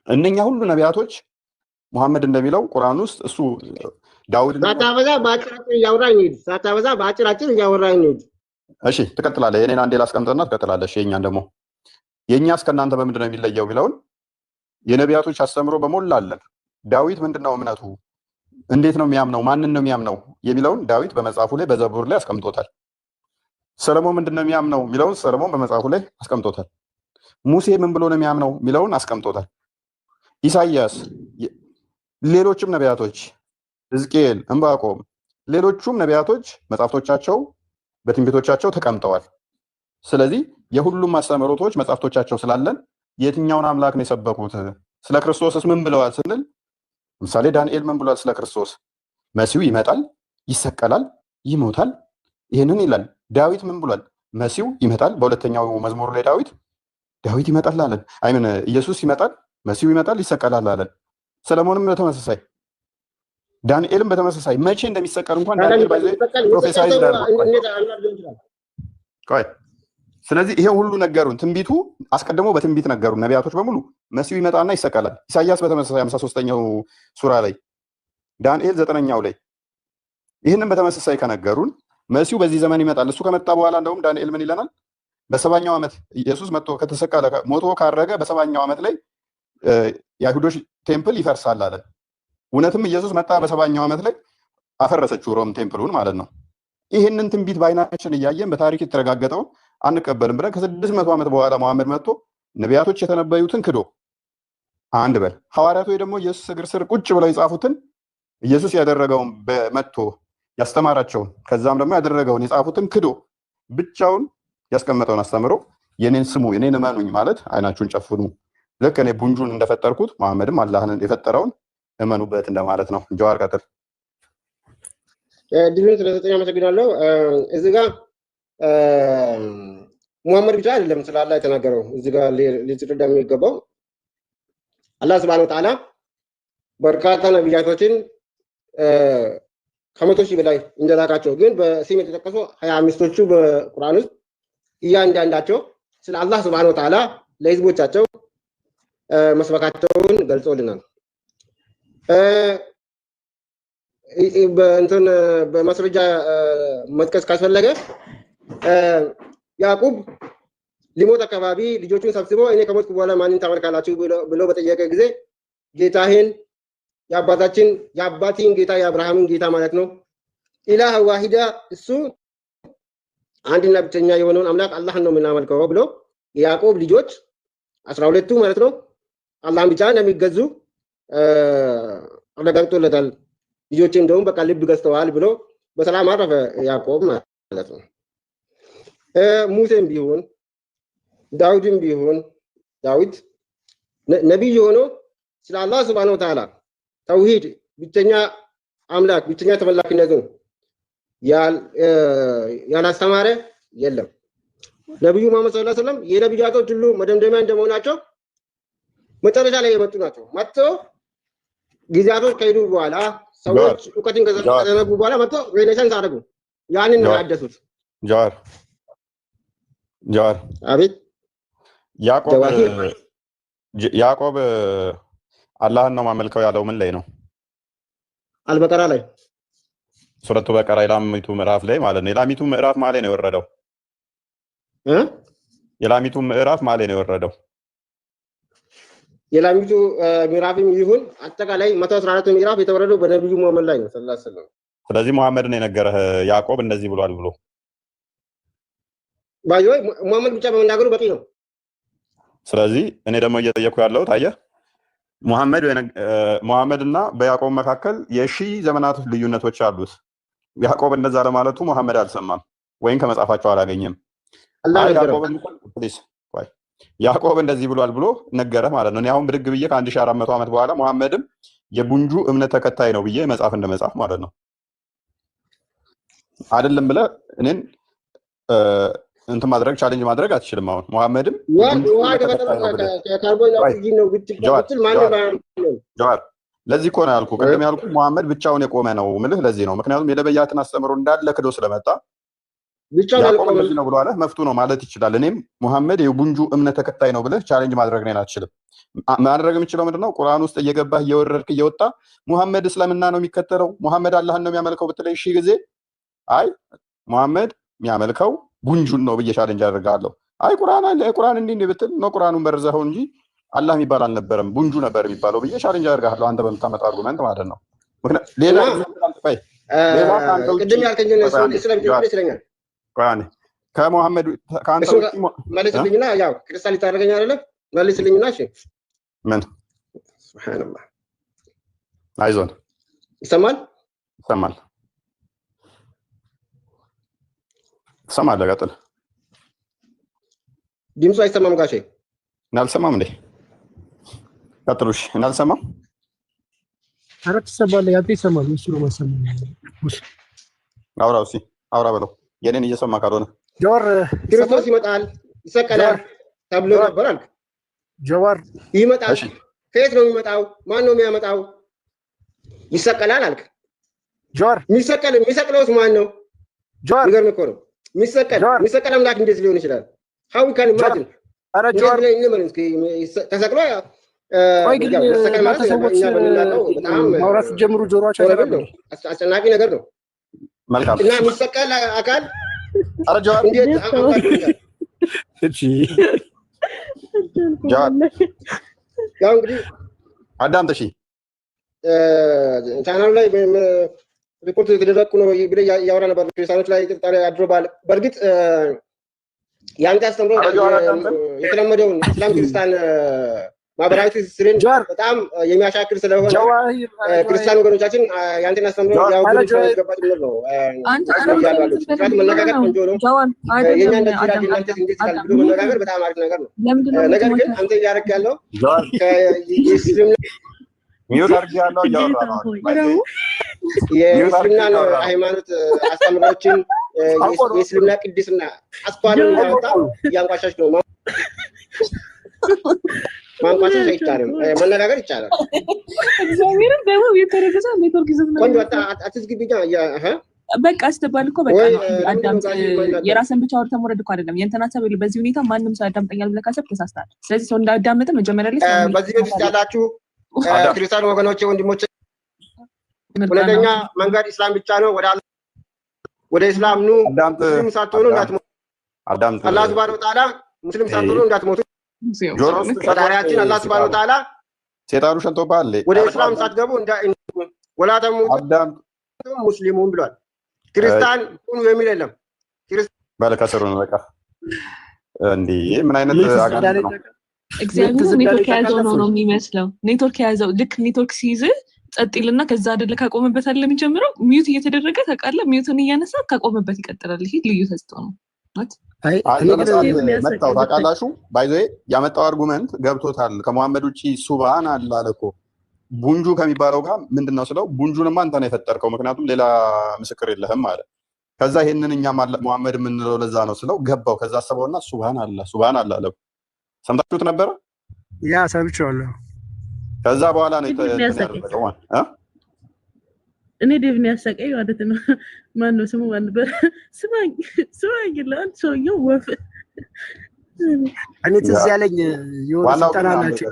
[SPEAKER 3] እነኛ ሁሉ ነቢያቶች ሙሐመድ እንደሚለው ቁርአን ውስጥ እሱ ዳውድ
[SPEAKER 13] ሳታበዛ በአጭራጭር እያወራኝ ሂድ። ሳታበዛ በአጭራጭር እያወራኝ ሂድ።
[SPEAKER 3] እሺ ትቀጥላለህ። የኔን አንዴ ላስቀምጥና ትቀጥላለህ። እሺ የኛን ደግሞ የኛስ ከእናንተ በምንድን ነው የሚለየው ቢለውን የነቢያቶች አስተምሮ በሞላ አለን። ዳዊት ምንድነው እምነቱ? እንዴት ነው የሚያምነው? ማንን ነው የሚያምነው የሚለውን ዳዊት በመጽሐፉ ላይ በዘቡር ላይ አስቀምጦታል። ሰለሞን ምንድነው የሚያምነው የሚለውን ሰለሞን በመጽሐፉ ላይ አስቀምጦታል። ሙሴ ምን ብሎ ነው የሚያምነው የሚለውን አስቀምጦታል። ኢሳይያስ፣ ሌሎችም ነቢያቶች ሕዝቅኤል፣ ዕንባቆም፣ ሌሎቹም ነቢያቶች መጽሐፍቶቻቸው በትንቢቶቻቸው ተቀምጠዋል። ስለዚህ የሁሉም አስተምህሮቶች መጽሐፍቶቻቸው ስላለን የትኛውን አምላክ ነው የሰበኩት? ስለ ክርስቶስስ ምን ብለዋል ስንል ለምሳሌ ዳንኤል ምን ብሏል? ስለ ክርስቶስ መሲሁ ይመጣል፣ ይሰቀላል፣ ይሞታል ይህንን ይላል። ዳዊት ምን ብሏል? መሲሁ ይመጣል። በሁለተኛው መዝሙር ላይ ዳዊት ይመጣል አለን። አይምን ኢየሱስ ይመጣል፣ መሲሁ ይመጣል፣ ይሰቀላል አለን። ሰለሞንም በተመሳሳይ ዳንኤልም በተመሳሳይ መቼ እንደሚሰቀል እንኳን ዳንኤል ፕሮፌሳይ ቆይ ስለዚህ ይሄ ሁሉ ነገሩን። ትንቢቱ አስቀድሞ በትንቢት ነገሩን ነቢያቶች በሙሉ መሲሁ ይመጣና ይሰቀላል። ኢሳይያስ በተመሳሳይ 53ኛው ሱራ ላይ፣ ዳንኤል 9ኛው ላይ ይህንን በተመሳሳይ ከነገሩን መሲሁ በዚህ ዘመን ይመጣል። እሱ ከመጣ በኋላ እንደውም ዳንኤል ምን ይለናል? በሰባኛው ዓመት ኢየሱስ መጥቶ ከተሰቀለ ሞቶ ካረገ በሰባኛው ዓመት ላይ የአይሁዶች ቴምፕል ይፈርሳል አለ። እውነትም ኢየሱስ መጣ በሰባኛው ዓመት ላይ አፈረሰችው ሮም ቴምፕሉን ማለት ነው። ይህንን ትንቢት በአይናችን እያየን በታሪክ የተረጋገጠውን አንቀበልም ብለን ከ600 ዓመት በኋላ መሐመድ መጥቶ ነቢያቶች የተነበዩትን ክዶ አንድ በል ሐዋርያቶች ደግሞ ኢየሱስ እግር ስር ቁጭ ብለው የጻፉትን ኢየሱስ ያደረገውን በመጥቶ ያስተማራቸውን ከዛም ደግሞ ያደረገውን የጻፉትን ክዶ ብቻውን ያስቀመጠውን አስተምሮ የኔን ስሙ የኔን እመኑኝ ማለት አይናችሁን ጨፍኑ፣ ልክ እኔ ቡንጁን እንደፈጠርኩት መሐመድም አላህን የፈጠረውን እመኑበት እንደማለት ነው። ጀዋር ቀጥል።
[SPEAKER 13] ድምፅ ስለሰጠኝ አመሰግናለሁ። እዚህ ጋር ሙሐመድ ብቻ አይደለም ስለ አላህ የተናገረው። እዚህ ጋር ሊትረዳ የሚገባው አላህ ሱብሃነሁ ወተዓላ በርካታ ነቢያቶችን ከመቶ ሺህ በላይ እንደላካቸው ግን በስም የተጠቀሱ 25ቶቹ በቁርአን ውስጥ እያንዳንዳቸው ስለ አላህ ሱብሃነሁ ወተዓላ ለህዝቦቻቸው መስበካቸውን ገልጾልናል። በእንትን በማስረጃ መጥቀስ ካስፈለገ ያዕቁብ ሊሞት አካባቢ ልጆቹን ሰብስቦ እኔ ከሞትኩ በኋላ ማንን ታመልካላችሁ ብሎ በጠየቀ ጊዜ ጌታህን የአባቴን ጌታ የአብርሃምን ጌታ ማለት ነው ኢላህ ዋሂዳ እሱ አንድና ብቸኛ የሆነውን አምላክ አላህን ነው የምናመልከው ብሎ የያዕቆብ ልጆች 12ቱ ማለት ነው አላህን ብቻ እንደሚገዙ አረጋግጦለታል። ልጆቼ እንደውም በቃ ልብ ገዝተዋል ብሎ በሰላም አረፈ ያዕቆብ ማለት ነው። ሙሴም ቢሆን ዳዊትም ቢሆን ዳዊት ነቢይ ሆኖ ስለ አላህ ሱብሓነሁ ወተዓላ ተውሂድ ብቸኛ አምላክ ብቸኛ ተመላኪነቱን ያላስተማረ የለም። ነቢዩ መሐመድ ሰለላሁ ዐለይሂ ወሰለም የነቢያቶች ሁሉ መደምደሚያ እንደመሆናቸው መጨረሻ ላይ የመጡ ናቸው። መጥተው ጊዜያቶች ከሄዱ በኋላ ሰዎች እውቀትን ከዘረጉ በኋላ መጥተው ሬኔሳንስ አደረጉ። ያንን ነው ያደሱት።
[SPEAKER 3] ጃዋር
[SPEAKER 13] አቤት
[SPEAKER 3] ያዕቆብ አላህን ነው ማመልከው ያለው ምን ላይ ነው?
[SPEAKER 13] አልበቀራ ላይ
[SPEAKER 3] ሱረቱ በቀራ የላሚቱ ምዕራፍ ላይ ማለት ነው። የላሚቱ ምዕራፍ ማለት ነው የወረደው የላሚቱ ምዕራፍ ማለት ነው የወረደው።
[SPEAKER 13] የላሚቱ ምዕራፍም ይሁን አጠቃላይ 114 ምዕራፍ የተወረደው በነብዩ መሐመድ ላይ ነው ሰለላሁ ዐለይሂ ወሰለም።
[SPEAKER 3] ስለዚህ መሐመድ ነው የነገረህ ያዕቆብ እንደዚህ ብሏል ብሎ
[SPEAKER 13] ባይሆን መሐመድ ብቻ በመናገሩ በቂ ነው።
[SPEAKER 3] ስለዚህ እኔ ደግሞ እየጠየኩ ያለሁት አየህ ሙሐመድና በያዕቆብ መካከል የሺህ ዘመናት ልዩነቶች አሉት። ያዕቆብ እንደዛ ለማለቱ መሐመድ አልሰማም ወይም ከመጻፋቸው አላገኘም። ያዕቆብ እንደዚህ ብሏል ብሎ ነገረ ማለት ነው። እኔ አሁን ብድግ ብዬ ከ1400 ዓመት በኋላ መሐመድም የቡንጁ እምነት ተከታይ ነው ብዬ መጻፍ እንደመጻፍ ማለት ነው አይደለም ብለህ እኔን እንትን ማድረግ ቻሌንጅ ማድረግ አትችልም። አሁን መሐመድም ጀዋር ለዚህ እኮ ነው ያልኩህ። ቅድም ያልኩህ መሐመድ ብቻውን የቆመ ነው ምልህ ለዚህ ነው። ምክንያቱም የነብያትን አስተምሮ እንዳለ ክዶ ስለመጣ ያዕቆብ እንደዚህ ነው ብሎ አለ መፍቱ ነው ማለት ይችላል። እኔም መሐመድ የቡንጁ እምነት ተከታይ ነው ብለህ ቻሌንጅ ማድረግ ነው አትችልም። ማድረግ የምችለው ምንድነው? ቁርአን ውስጥ እየገባህ እየወረድክ እየወጣ መሐመድ እስልምና ነው የሚከተለው መሐመድ አላህን ነው የሚያመልከው ብትለኝ ሺህ ጊዜ አይ መሐመድ የሚያመልከው ቡንጁን ነው ብዬ ቻሌንጅ አደርጋለሁ። አይ ቁርአን አለ ቁርአን እንዲህ ብትል ነው ቁርአኑን በርዘኸው እንጂ አላህ የሚባል አልነበረም ቡንጁ ነበር የሚባለው ብዬ ቻሌንጅ አደርጋለሁ። አንተ በምታመጣው አርጉመንት ማለት ነው። ምክንያቱም ሌላ
[SPEAKER 13] ቅድም ያልከኝ ስለሚመስለኛል
[SPEAKER 3] ከመሐመድ ከአንተ
[SPEAKER 13] መልስልኝና ያው ክርስቲያን ልታደርገኝ አይደለም መልስልኝና እሺ
[SPEAKER 3] ምን
[SPEAKER 13] ሱብሃንአላህ
[SPEAKER 3] አይዞን
[SPEAKER 13] ይሰማል
[SPEAKER 3] ቀጥል
[SPEAKER 13] ድምፁ አይሰማም ጋሼ
[SPEAKER 3] እናልሰማም እንዴ ቀጥሉሽ እናልሰማም
[SPEAKER 1] አራት ሰባለ ያንተ ይሰማል እሱ ነው ማሰማው
[SPEAKER 3] አውራው አውራ በለው የኔን እየሰማ ካልሆነ
[SPEAKER 1] ጀዋር
[SPEAKER 13] ክርስቶስ ይመጣል ይሰቀላል ተብሎ ነበር አልክ
[SPEAKER 1] ጀዋር
[SPEAKER 13] ይመጣል ከየት ነው የሚመጣው ማን ነው የሚያመጣው ይሰቀላል አልክ
[SPEAKER 1] ጀዋር
[SPEAKER 13] የሚሰቅለውስ ማን ነው
[SPEAKER 1] ጀዋር
[SPEAKER 13] ነገር እኮ ነው የሚሰቀል አምላክ እንዴት ሊሆን ይችላል how we can imagine
[SPEAKER 1] አረ ጀዋር
[SPEAKER 13] ተሰቅሎ
[SPEAKER 1] ሰቀል ማለት ሰዎች ማውራት ጀምሩ ጆሮአቸው አይደለም
[SPEAKER 13] አስጨናቂ ነገር ነው
[SPEAKER 3] መልካም
[SPEAKER 13] እና የሚሰቀል አካል
[SPEAKER 3] አረ ጀዋር
[SPEAKER 13] እንዴት
[SPEAKER 3] እቺ ጀዋር
[SPEAKER 13] ያው እንግዲህ
[SPEAKER 3] አዳምጠሽ
[SPEAKER 13] ቻናሉ ላይ ሪፖርት የተደረኩ ነው ብለህ ያወራ ነበር። ክርስቲያኖች ላይ ጥርጣሬ አድሮባል። በእርግጥ ያንተ አስተምሮ የተለመደውን እስላም ክርስቲያን ማህበራዊ ትስስርን በጣም የሚያሻክር ስለሆነ ክርስቲያን ወገኖቻችን ያንተን አስተምሮ ያውቁ ይገባል ነው። መነጋገር ቆንጆ ነው። የኛ እንደዚህ ይላል እናንተ እንዴት ይላል ብሎ መነጋገር በጣም አሪፍ ነገር ነው። ነገር ግን አንተ እያደረክ ያለው ከእስልምና
[SPEAKER 3] ሚውት አድርጌ ያለው እያወራ ነው።
[SPEAKER 13] የእስልምና ሃይማኖት አስተምሮችን የእስልምና ቅድስና አስኳልን ያወጣ እያንቋሻሽ ነው። ማንቋሻሽ አይቻልም፣ መነጋገር ይቻላል።
[SPEAKER 5] እግዚአብሔርን ደግሞ የተረገሰ ኔትወርክ ይዘት ነው።
[SPEAKER 13] ቆንጆ አትዝግቢኛ
[SPEAKER 5] በቃ አስተባል እኮ በቃ አዳምጥ። የራስን ብቻ አውርተህ መውረድ እኮ አይደለም። የእንትና ሰብ በዚህ ሁኔታ ማንም ሰው ያዳምጠኛል ብለህ ካሰብክ ተሳስተሃል። ስለዚህ ሰው እንዳዳምጥ መጀመሪያ ላይ
[SPEAKER 13] በዚህ ቤት ውስጥ ያላችሁ ክርስቲያን ወገኖቼ ወንድሞቼ እውነተኛ መንገድ እስላም ብቻ ነው። ወደ እስላም ኑ። ሙስሊም ሳትሆኑ እንዳትሞቱ። አላህ ሱብሃነሁ ወተዓላ ሙስሊም ሳትሆኑ እንዳትሞቱ። ፈጣሪያችን አላህ ሱብሃነሁ ወተዓላ
[SPEAKER 3] ሴጣኑ ሸንቶባል
[SPEAKER 13] ወደ እስላም ሳትገቡ ወላ ተሙቱ ሙስሊሙን ብሏል። ክርስቲያን ሁኑ የሚል የለም።
[SPEAKER 3] ባለከሰሩ ነው በቃ እንዴ ምን አይነት አጋንንት ነው?
[SPEAKER 5] እግዚአብሔር ኔትወርክ የያዘው ነው የሚመስለው። ኔትወርክ የያዘው ልክ ኔትወርክ ሲይዝ ጸጥ ይልና ከዛ አይደለ ካቆመበት አይደለ የሚጀምረው ሚዩት እየተደረገ ታውቃለህ ሚዩትን እያነሳ ካቆመበት ይቀጥላል ይሄ ልዩ ተስጦ ነው ማለት
[SPEAKER 3] መጣው ታውቃላችሁ ባይዘ ያመጣው አርጉመንት ገብቶታል ከመሐመድ ውጪ ሱብሃን አላህ እኮ ቡንጁ ከሚባለው ጋር ምንድነው ስለው ቡንጁንማ አንተ ነው የፈጠርከው ምክንያቱም ሌላ ምስክር የለህም ማለት ከዛ ይሄንን እኛ መሐመድ የምንለው ለዛ ነው ስለው ገባው ከዛ አሰበውና ሱብሃን አላህ አለው ሰምታችሁት ነበር
[SPEAKER 1] ያ ሰምቼዋለሁ
[SPEAKER 3] ከዛ በኋላ ነው የተደረገው
[SPEAKER 4] እኔ ዴቭን ያሳቀኝ ማለት ነው ማን ነው ስሙ ማን ነበር ስማኝ ይላል ሰውየው ወፍ
[SPEAKER 1] እኔ ትዝ ያለኝ የሆነ ተናናቸው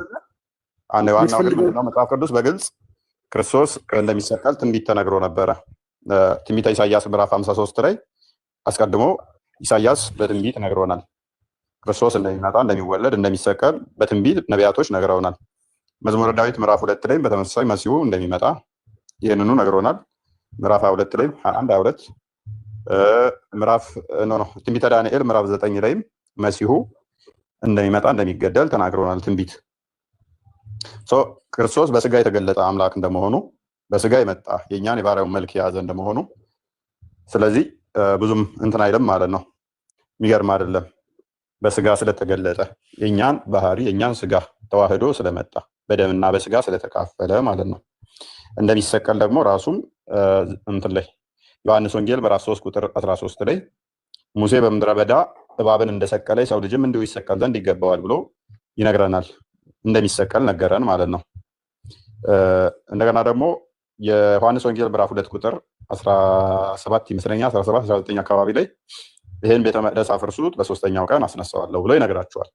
[SPEAKER 3] ዋናው ነው መጽሐፍ ቅዱስ በግልጽ ክርስቶስ እንደሚሰቀል ትንቢት ተነግሮ ነበረ ትንቢተ ኢሳይያስ ምዕራፍ 53 ላይ አስቀድሞ ኢሳይያስ በትንቢት ነግሮናል ክርስቶስ እንደሚመጣ እንደሚወለድ እንደሚሰቀል በትንቢት ነቢያቶች ነግረውናል መዝሙረ ዳዊት ምዕራፍ 2 ላይ በተመሳሳይ መሲሁ እንደሚመጣ ይሄንኑ ነግሮናል ምዕራፍ 22 ላይ 22 ምዕራፍ ትንቢተ ዳንኤል ምዕራፍ 9 ላይ መሲሁ እንደሚመጣ እንደሚገደል ተናግሮናል ትንቢት ክርስቶስ በስጋ የተገለጠ አምላክ እንደመሆኑ በስጋ የመጣ የኛን የባሪያውን መልክ የያዘ እንደመሆኑ ስለዚህ ብዙም እንትን አይደለም ማለት ነው የሚገርም አይደለም በስጋ ስለተገለጠ የኛን ባህሪ የኛን ስጋ ተዋህዶ ስለመጣ በደምና በስጋ ስለተካፈለ ማለት ነው እንደሚሰቀል ደግሞ ራሱም እንትን ላይ ዮሐንስ ወንጌል ምዕራፍ 3 ቁጥር 13 ላይ ሙሴ በምድረ በዳ እባብን እንደሰቀለ ሰው ልጅም እንዲሁ ይሰቀል ዘንድ ይገባዋል ብሎ ይነግረናል እንደሚሰቀል ነገረን ማለት ነው እንደገና ደግሞ የዮሐንስ ወንጌል ምዕራፍ 2 ቁጥር 17 ይመስለኛል 17 19 አካባቢ ላይ ይሄን ቤተ መቅደስ አፍርሱት በሶስተኛው ቀን አስነሳዋለሁ ብሎ ይነግራቸዋል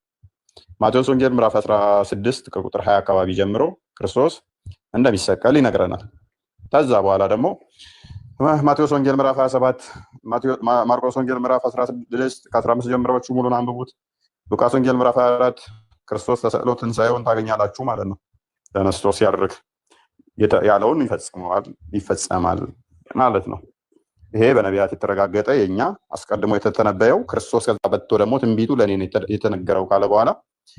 [SPEAKER 3] ማቴዎስ ወንጌል ምዕራፍ 16 ከቁጥር 20 አካባቢ ጀምሮ ክርስቶስ እንደሚሰቀል ይነግረናል ከዛ በኋላ ደግሞ ማቴዎስ ወንጌል ምዕራፍ 27 ማርቆስ ወንጌል ምዕራፍ 16 ከ15 ጀምራችሁ ሙሉን አንብቡት ሉቃስ ወንጌል ምዕራፍ 24 ክርስቶስ ተሰቅሎ ትንሣኤውን ታገኛላችሁ ማለት ነው ተነስቶ ሲያርግ ያለውን ይፈጸማል ማለት ነው ይሄ በነቢያት የተረጋገጠ የኛ አስቀድሞ የተተነበየው ክርስቶስ ከዛ በትቶ ደግሞ ትንቢቱ ለኔ የተነገረው ካለ በኋላ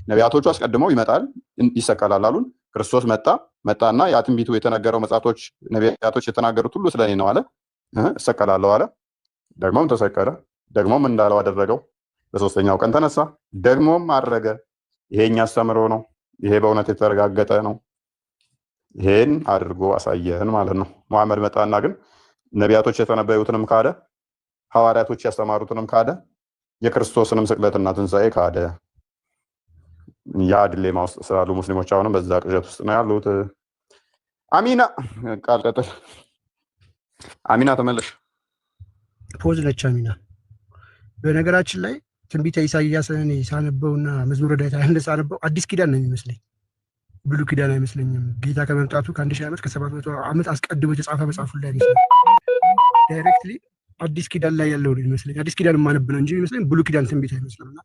[SPEAKER 3] ነቢያቶቹ አስቀድመው ይመጣል ይሰቀላል አሉን ክርስቶስ መጣና ያ ትንቢቱ የተነገረው መጻቶች ነቢያቶች የተናገሩት ሁሉ ስለኔ ነው አለ እሰቀላለሁ አለ ደግሞም ተሰቀለ ደግሞም እንዳለው አደረገው በሶስተኛው ቀን ተነሳ ደግሞም አረገ ይሄኛ አስተምሮ ነው ይሄ በእውነት የተረጋገጠ ነው ይሄን አድርጎ አሳየን ማለት ነው መሐመድ መጣና ግን ነቢያቶች የተነበዩትንም ካደ ሐዋርያቶች ያስተማሩትንም ካደ የክርስቶስንም ስቅለትና ትንሣኤ ካደ ያ ዲሌማ ውስጥ ስላሉ ሙስሊሞች አሁንም በዛ ቅዠት ውስጥ ነው ያሉት አሚና ቃል ቀጥል አሚና ተመለሽ
[SPEAKER 1] ፖዝ ነች አሚና በነገራችን ላይ ትንቢተ ኢሳይያስን ሳነበውና መዝሙረ ዳዊት ሳነበው አዲስ ኪዳን ነው የሚመስለኝ ብሉይ ኪዳን አይመስለኝም ጌታ ከመምጣቱ ከ1000 ዓመት ከ700 ዓመት አስቀድሞ የተጻፈ መጽሐፍ ላይ ነው ዳይሬክትሊ አዲስ ኪዳን ላይ ያለው ነው የሚመስለኝ አዲስ ኪዳን ማነብ ነው እንጂ የሚመስለኝ ብሉይ ኪዳን ትንቢት አይመስልምና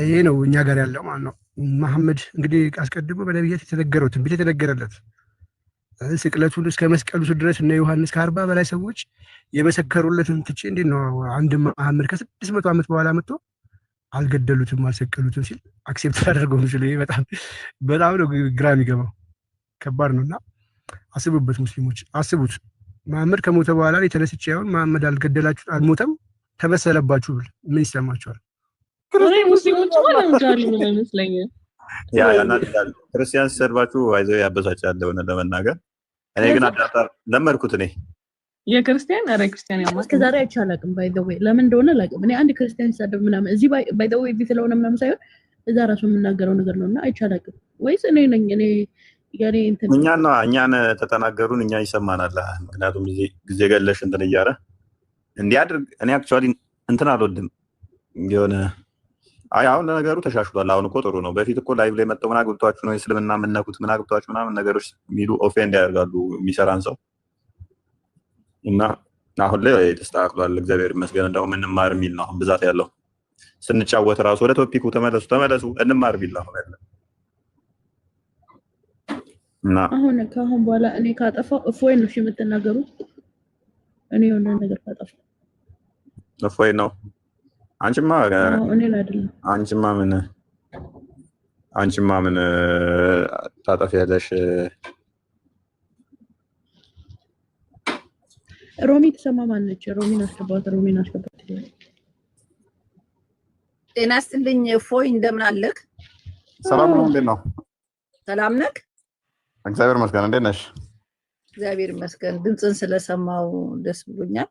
[SPEAKER 1] ይሄ ነው እኛ ጋር ያለው ማለት ነው መሐመድ እንግዲህ አስቀድሞ በነቢያት የተነገረው ትንቢት የተነገረለት ስቅለቱን እስከ መስቀሉ ድረስ እነ ዮሐንስ ከ40 በላይ ሰዎች የመሰከሩለትን ትቼ እንዴት ነው አንድ መሐመድ ከ600 ዓመት በኋላ መጥቶ አልገደሉትም አልሰቀሉትም ሲል አክሴፕት አደረገው ነው ሲል በጣም ነው ግራ የሚገባው ከባድ ነውና አስቡበት ሙስሊሞች አስቡት መሐመድ ከሞተ በኋላ የተነስቼ አሁን መሐመድ አልገደላችሁ አልሞተም ተመሰለባችሁ ብል ምን ይሰማችኋል
[SPEAKER 5] ሙስሊሞች ማለት ነው ይመስለኛል
[SPEAKER 3] ያ ያናዳል ክርስቲያን ሰርባችሁ አይዘው ያበሳጫል ሆነ ለመናገር እኔ ግን አዳጣር ለመድኩት እኔ
[SPEAKER 5] የክርስቲያን አረ ክርስቲያን ያማ
[SPEAKER 4] እስከዛሬ አይቻላቅም ባይ ዘ ወይ ለምን እንደሆነ ላቅም እኔ አንድ ክርስቲያን ሲሳደብ ምናምን እዚህ ባይ ዘ ወይ እዚህ ስለሆነ ምናምን ሳይሆን እዛ ራሱ የምናገረው ነገር ነውና አይቻላቅም ወይስ እኔ ነኝ እኔ ያኔ እንትን
[SPEAKER 3] እኛን ተተናገሩን እኛ ይሰማናል ምክንያቱም ጊዜ ገለሽ እንትን እያረ እንዲያድርግ እኔ አክቹአሊ እንትን አልወድም የሆነ አሁን ነገሩ ተሻሽሏል አሁን እኮ ጥሩ ነው በፊት እኮ ላይቭ ላይ መጣው ምን አግብቷችሁ ነው እስልምና ምንነኩት ምን አግብቷችሁ ምናምን ነገሮች ሚሉ ኦፌንድ ያደርጋሉ የሚሰራን ሰው እና አሁን ላይ ተስተካክሏል እግዚአብሔር ይመስገን እንደው ምንማር የሚል ነው ብዛት ያለው ስንጫወት ራሱ ወደ ቶፒኩ ተመለሱ እንማር ቢል ነው አይደል እና
[SPEAKER 4] አሁን ከአሁን በኋላ እኔ ካጠፋው እፎይ ነው የምትናገሩት እኔ የሆነ ነገር ካጠፋው
[SPEAKER 3] እፎይ ነው አንቺማ
[SPEAKER 4] እኔን አይደለም
[SPEAKER 3] አንቺማ ምን ታጠፊያለሽ
[SPEAKER 4] ሮሚ ተሰማማለች። ሮሚን አስገባት።
[SPEAKER 10] ጤና ይስጥልኝ ፎይ፣ እንደምን አለክ?
[SPEAKER 3] ሰላም ነው። እንዴት ነው?
[SPEAKER 10] ሰላም ነክ?
[SPEAKER 3] እግዚአብሔር ይመስገን። እንዴት ነሽ?
[SPEAKER 10] እግዚአብሔር ይመስገን። ድምፅን ስለሰማው ደስ ብሎኛል።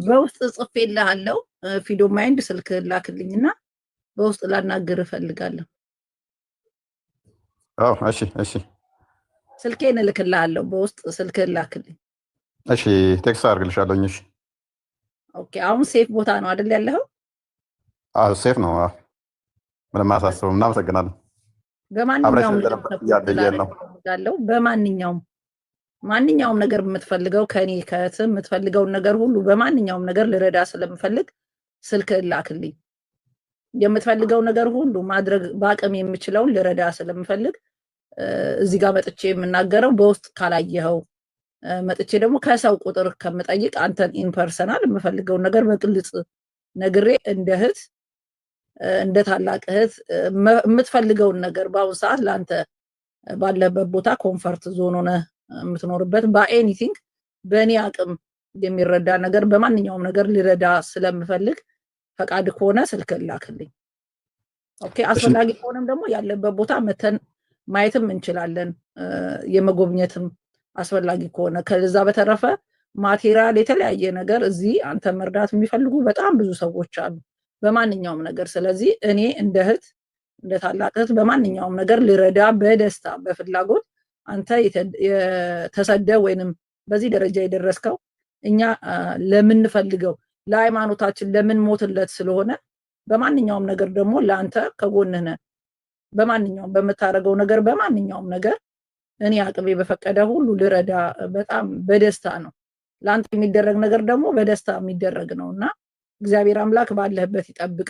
[SPEAKER 10] በውስጥ ጽፌልሃለሁ። ፊዶ ማይንድ ስልክ ላክልኝና በውስጥ ላናግር እፈልጋለሁ።
[SPEAKER 3] እሺ።
[SPEAKER 10] ስልኬን እልክልሃለሁ። በውስጥ ስልክ ላክልኝ።
[SPEAKER 3] እሺ፣ ቴክስት አድርግልሻለሁ። እሺ።
[SPEAKER 10] ኦኬ። አሁን ሴፍ ቦታ ነው አይደል ያለኸው?
[SPEAKER 3] ሴፍ ነው። ምንም አያሳስብም። እናመሰግናለን።
[SPEAKER 10] ማንኛውም ነገር የምትፈልገው ከኔ ከእህትም የምትፈልገውን ነገር ሁሉ በማንኛውም ነገር ልረዳ ስለምፈልግ ስልክ ላክልኝ። የምትፈልገው ነገር ሁሉ ማድረግ በአቅም የምችለውን ልረዳ ስለምፈልግ እዚህ ጋር መጥቼ የምናገረው በውስጥ ካላየኸው መጥቼ ደግሞ ከሰው ቁጥር ከምጠይቅ አንተን ኢንፐርሰናል የምፈልገውን ነገር በግልጽ ነግሬ እንደ እህት እንደ ታላቅ እህት የምትፈልገውን ነገር በአሁን ሰዓት ለአንተ ባለበት ቦታ ኮምፈርት ዞን ሆነ የምትኖርበት በኤኒቲንግ በእኔ አቅም የሚረዳ ነገር በማንኛውም ነገር ልረዳ ስለምፈልግ ፈቃድ ከሆነ ስልክ ላክልኝ። ኦኬ። አስፈላጊ ከሆነም ደግሞ ያለበት ቦታ መተን ማየትም እንችላለን፣ የመጎብኘትም አስፈላጊ ከሆነ። ከዛ በተረፈ ማቴሪያል የተለያየ ነገር እዚህ አንተ መርዳት የሚፈልጉ በጣም ብዙ ሰዎች አሉ በማንኛውም ነገር። ስለዚህ እኔ እንደ እህት እንደ ታላቅ እህት በማንኛውም ነገር ልረዳ በደስታ በፍላጎት አንተ የተሰደ ወይንም በዚህ ደረጃ የደረስከው እኛ ለምንፈልገው ለሃይማኖታችን ለምንሞትለት ስለሆነ በማንኛውም ነገር ደግሞ ለአንተ ከጎንህ ነን። በማንኛውም በምታረገው ነገር በማንኛውም ነገር እኔ አቅሜ በፈቀደ ሁሉ ልረዳ በጣም በደስታ ነው። ለአንተ የሚደረግ ነገር ደግሞ በደስታ የሚደረግ ነውና እግዚአብሔር አምላክ ባለህበት ይጠብቅ።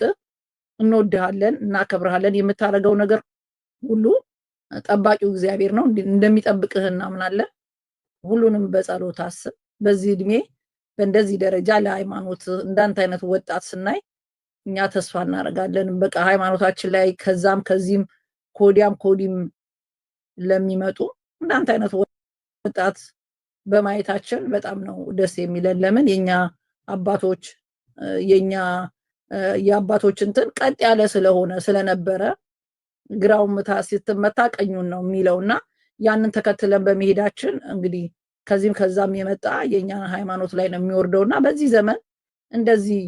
[SPEAKER 10] እንወድሃለን፣ እናከብርሃለን። የምታረገው ነገር ሁሉ ጠባቂው እግዚአብሔር ነው፣ እንደሚጠብቅህ እናምናለን። ሁሉንም በጸሎት አስብ። በዚህ እድሜ በእንደዚህ ደረጃ ለሃይማኖት እንዳንተ አይነት ወጣት ስናይ እኛ ተስፋ እናደርጋለን። በቃ ሃይማኖታችን ላይ ከዛም ከዚህም ኮዲም ለሚመጡ እንዳንተ አይነት ወጣት በማየታችን በጣም ነው ደስ የሚለን። ለምን የኛ አባቶች የአባቶች እንትን ቀጥ ያለ ስለሆነ ስለነበረ ግራው ምታ ስትመታ ቀኙን ነው የሚለውና ያንን ተከትለን በመሄዳችን እንግዲህ ከዚህም ከዛም የመጣ የኛ ሃይማኖት ላይ ነው የሚወርደውና በዚህ ዘመን እንደዚህ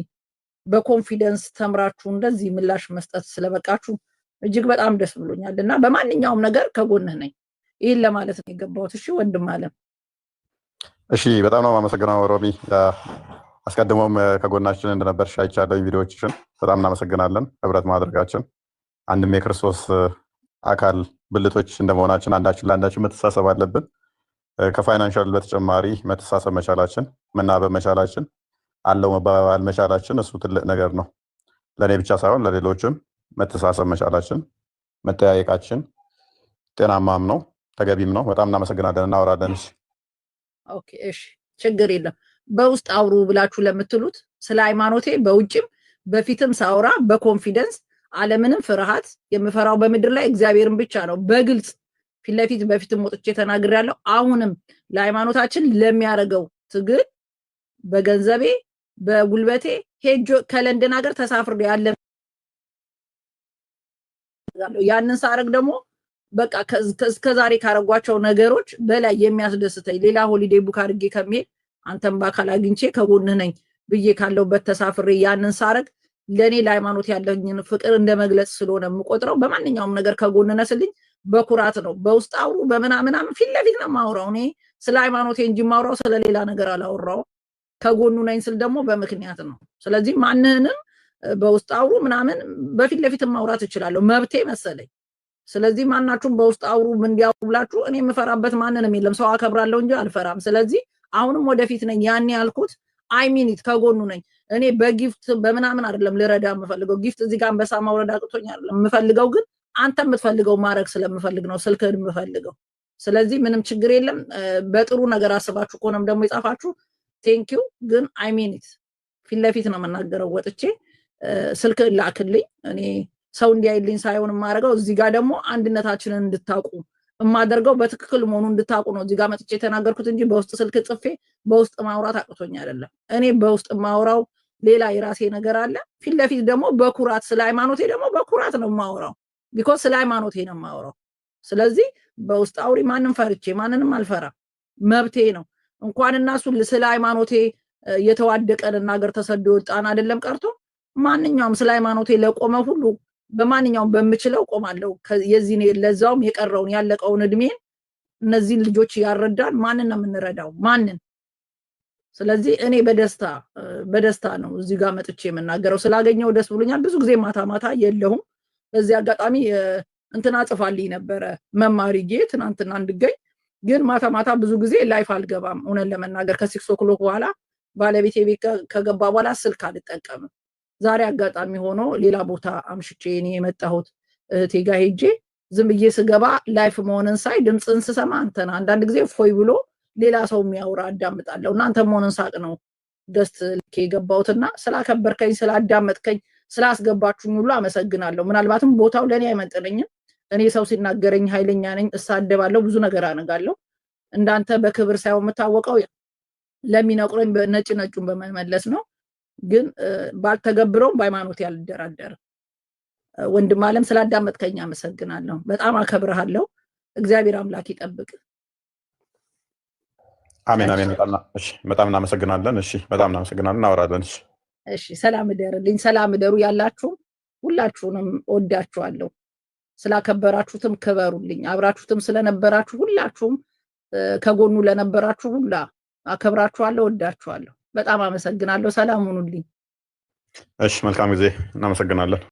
[SPEAKER 10] በኮንፊደንስ ተምራችሁ እንደዚህ ምላሽ መስጠት ስለበቃችሁ እጅግ በጣም ደስ ብሎኛልና በማንኛውም ነገር ከጎንህ ነኝ። ይሄን ለማለት ነው የገባሁት። እሺ ወንድም አለም።
[SPEAKER 3] እሺ፣ በጣም ነው የማመሰግነው ሮሚ። አስቀድሞም ከጎናችን እንደነበርሽ አይቻለሁ ቪዲዮዎችሽን። በጣም እናመሰግናለን። ህብረት ማድረጋችን አንድም የክርስቶስ አካል ብልቶች እንደመሆናችን አንዳችን ለአንዳችን መተሳሰብ አለብን። ከፋይናንሻል በተጨማሪ መተሳሰብ መቻላችን፣ መናበብ መቻላችን፣ አለው መባባል መቻላችን እሱ ትልቅ ነገር ነው። ለእኔ ብቻ ሳይሆን ለሌሎችም መተሳሰብ መቻላችን፣ መጠያየቃችን ጤናማም ነው ተገቢም ነው። በጣም እናመሰግናለን። እናወራለን።
[SPEAKER 10] ኦኬ፣ እሺ፣ ችግር የለም። በውስጥ አውሩ ብላችሁ ለምትሉት ስለ ሃይማኖቴ በውጭም በፊትም ሳውራ በኮንፊደንስ አለምንም ፍርሃት የምፈራው በምድር ላይ እግዚአብሔርን ብቻ ነው። በግልጽ ፊት ለፊት በፊትም ወጥቼ ተናግሬያለሁ። አሁንም ለሃይማኖታችን ለሚያደርገው ትግል በገንዘቤ በጉልበቴ ሄጆ ከለንደን ሀገር ተሳፍሬ ያለ ያንን ሳረግ ደግሞ በቃ እስከዛሬ ካረጓቸው ነገሮች በላይ የሚያስደስተኝ ሌላ ሆሊዴይ ቡክ አድርጌ ከመሄድ አንተም በአካል አግኝቼ ከጎንህ ነኝ ብዬ ካለውበት ተሳፍሬ ያንን ሳረግ ለኔ ለሃይማኖት ያለኝን ፍቅር እንደመግለጽ ስለሆነ የምቆጥረው በማንኛውም ነገር ከጎንነስልኝ በኩራት ነው። በውስጥ አውሩ በምናምን ፊት ለፊት ነው የማወራው። እኔ ስለ ሃይማኖቴ እንጂ የማወራው ስለሌላ ነገር አላወራው። ከጎኑ ነኝ ስል ደግሞ በምክንያት ነው። ስለዚህ ማንንም በውስጥ አውሩ ምናምን በፊት ለፊት ማውራት እችላለሁ፣ መብቴ መሰለኝ። ስለዚህ ማናችሁም በውስጥ አውሩ ምን ቢያውላችሁ እኔ የምፈራበት ማንንም የለም። ሰው አከብራለሁ እንጂ አልፈራም። ስለዚህ አሁንም ወደፊት ነኝ። ያኔ ያልኩት አይሚኒት ከጎኑ ነኝ። እኔ በጊፍት በምናምን አይደለም ልረዳ የምፈልገው። ጊፍት እዚህ ጋር አንበሳ ማውረድ አቅቶኝ አይደለም የምፈልገው፣ ግን አንተ የምትፈልገው ማድረግ ስለምፈልግ ነው ስልክህን የምፈልገው። ስለዚህ ምንም ችግር የለም። በጥሩ ነገር አስባችሁ ከሆነም ደግሞ የጻፋችሁ ቴንኪው፣ ግን አይሚኒት ፊት ለፊት ነው የምናገረው። ወጥቼ ስልክህን ላክልኝ። እኔ ሰው እንዲያይልኝ ሳይሆን የማደርገው እዚህ ጋር ደግሞ አንድነታችንን እንድታውቁ የማደርገው በትክክል መሆኑን እንድታውቁ ነው እዚህ ጋር መጥቼ የተናገርኩት እንጂ በውስጥ ስልክ ጽፌ በውስጥ ማውራት አቅቶኝ አይደለም። እኔ በውስጥ ማውራው ሌላ የራሴ ነገር አለ። ፊት ለፊት ደግሞ በኩራት ስለ ሃይማኖቴ ደግሞ በኩራት ነው ማውራው። ቢኮዝ ስለ ሃይማኖቴ ነው ማውራው። ስለዚህ በውስጥ አውሪ ማንንም ፈርቼ ማንንም አልፈራም። መብቴ ነው። እንኳን እናሱ ስለ ሃይማኖቴ የተዋደቀን ነገር ተሰዶ ወጣን አይደለም ቀርቶ ማንኛውም ስለ ሃይማኖቴ ለቆመ ሁሉ በማንኛውም በምችለው ቆማለሁ። የዚህ ለዛውም የቀረውን ያለቀውን እድሜን እነዚህን ልጆች ያረዳን ማንን ነው የምንረዳው? ማንን? ስለዚህ እኔ በደስታ ነው እዚህ ጋር መጥቼ የምናገረው። ስላገኘው ደስ ብሎኛል። ብዙ ጊዜ ማታ የለሁም። በዚህ አጋጣሚ እንትና ጽፋልኝ ነበረ መማሪዬ ትናንትና እንድገኝ፣ ግን ማታ ብዙ ጊዜ ላይፍ አልገባም። እውነት ለመናገር ከ6 o'clock በኋላ ባለቤቴ ቤት ከገባ በኋላ ስልክ አልጠቀምም። ዛሬ አጋጣሚ ሆኖ ሌላ ቦታ አምሽቼ እኔ የመጣሁት እህቴ ጋር ሄጄ ዝም ብዬ ስገባ ላይፍ መሆንን ሳይ ድምፅን ስሰማ አንተና አንዳንድ ጊዜ ፎይ ብሎ ሌላ ሰው የሚያወራ አዳምጣለሁ እና አንተ መሆንን ሳቅ ነው ደስ ልኬ የገባሁትና ስላከበርከኝ ስላዳመጥከኝ ስላስገባችሁኝ ሁሉ አመሰግናለሁ። ምናልባትም ቦታው ለኔ አይመጥነኝም። እኔ ሰው ሲናገረኝ ኃይለኛ ነኝ፣ እሳደባለሁ፣ ብዙ ነገር አነጋለሁ። እንዳንተ በክብር ሳይሆን የምታወቀው ለሚነቁረኝ ነጩን በመመለስ ነው። ግን ባልተገብረውም በሃይማኖት ያልደራደርም። ወንድም ዓለም ስላዳመጥከኝ አመሰግናለሁ። በጣም አከብርሃለሁ። እግዚአብሔር አምላክ ይጠብቅ።
[SPEAKER 3] አሜን አሜን። በጣም እናመሰግናለን። እሺ በጣም እናመሰግናለን። እናወራለን።
[SPEAKER 10] እሺ ሰላም እደርልኝ። ሰላም እደሩ። ያላችሁ ሁላችሁንም ወዳችኋለሁ። ስላከበራችሁትም ክበሩልኝ። አብራችሁትም ስለነበራችሁ ሁላችሁም ከጎኑ ለነበራችሁ ሁላ አከብራችኋለሁ፣ ወዳችኋለሁ። በጣም አመሰግናለሁ። ሰላም ሁኑልኝ።
[SPEAKER 3] እሺ መልካም ጊዜ። እናመሰግናለን።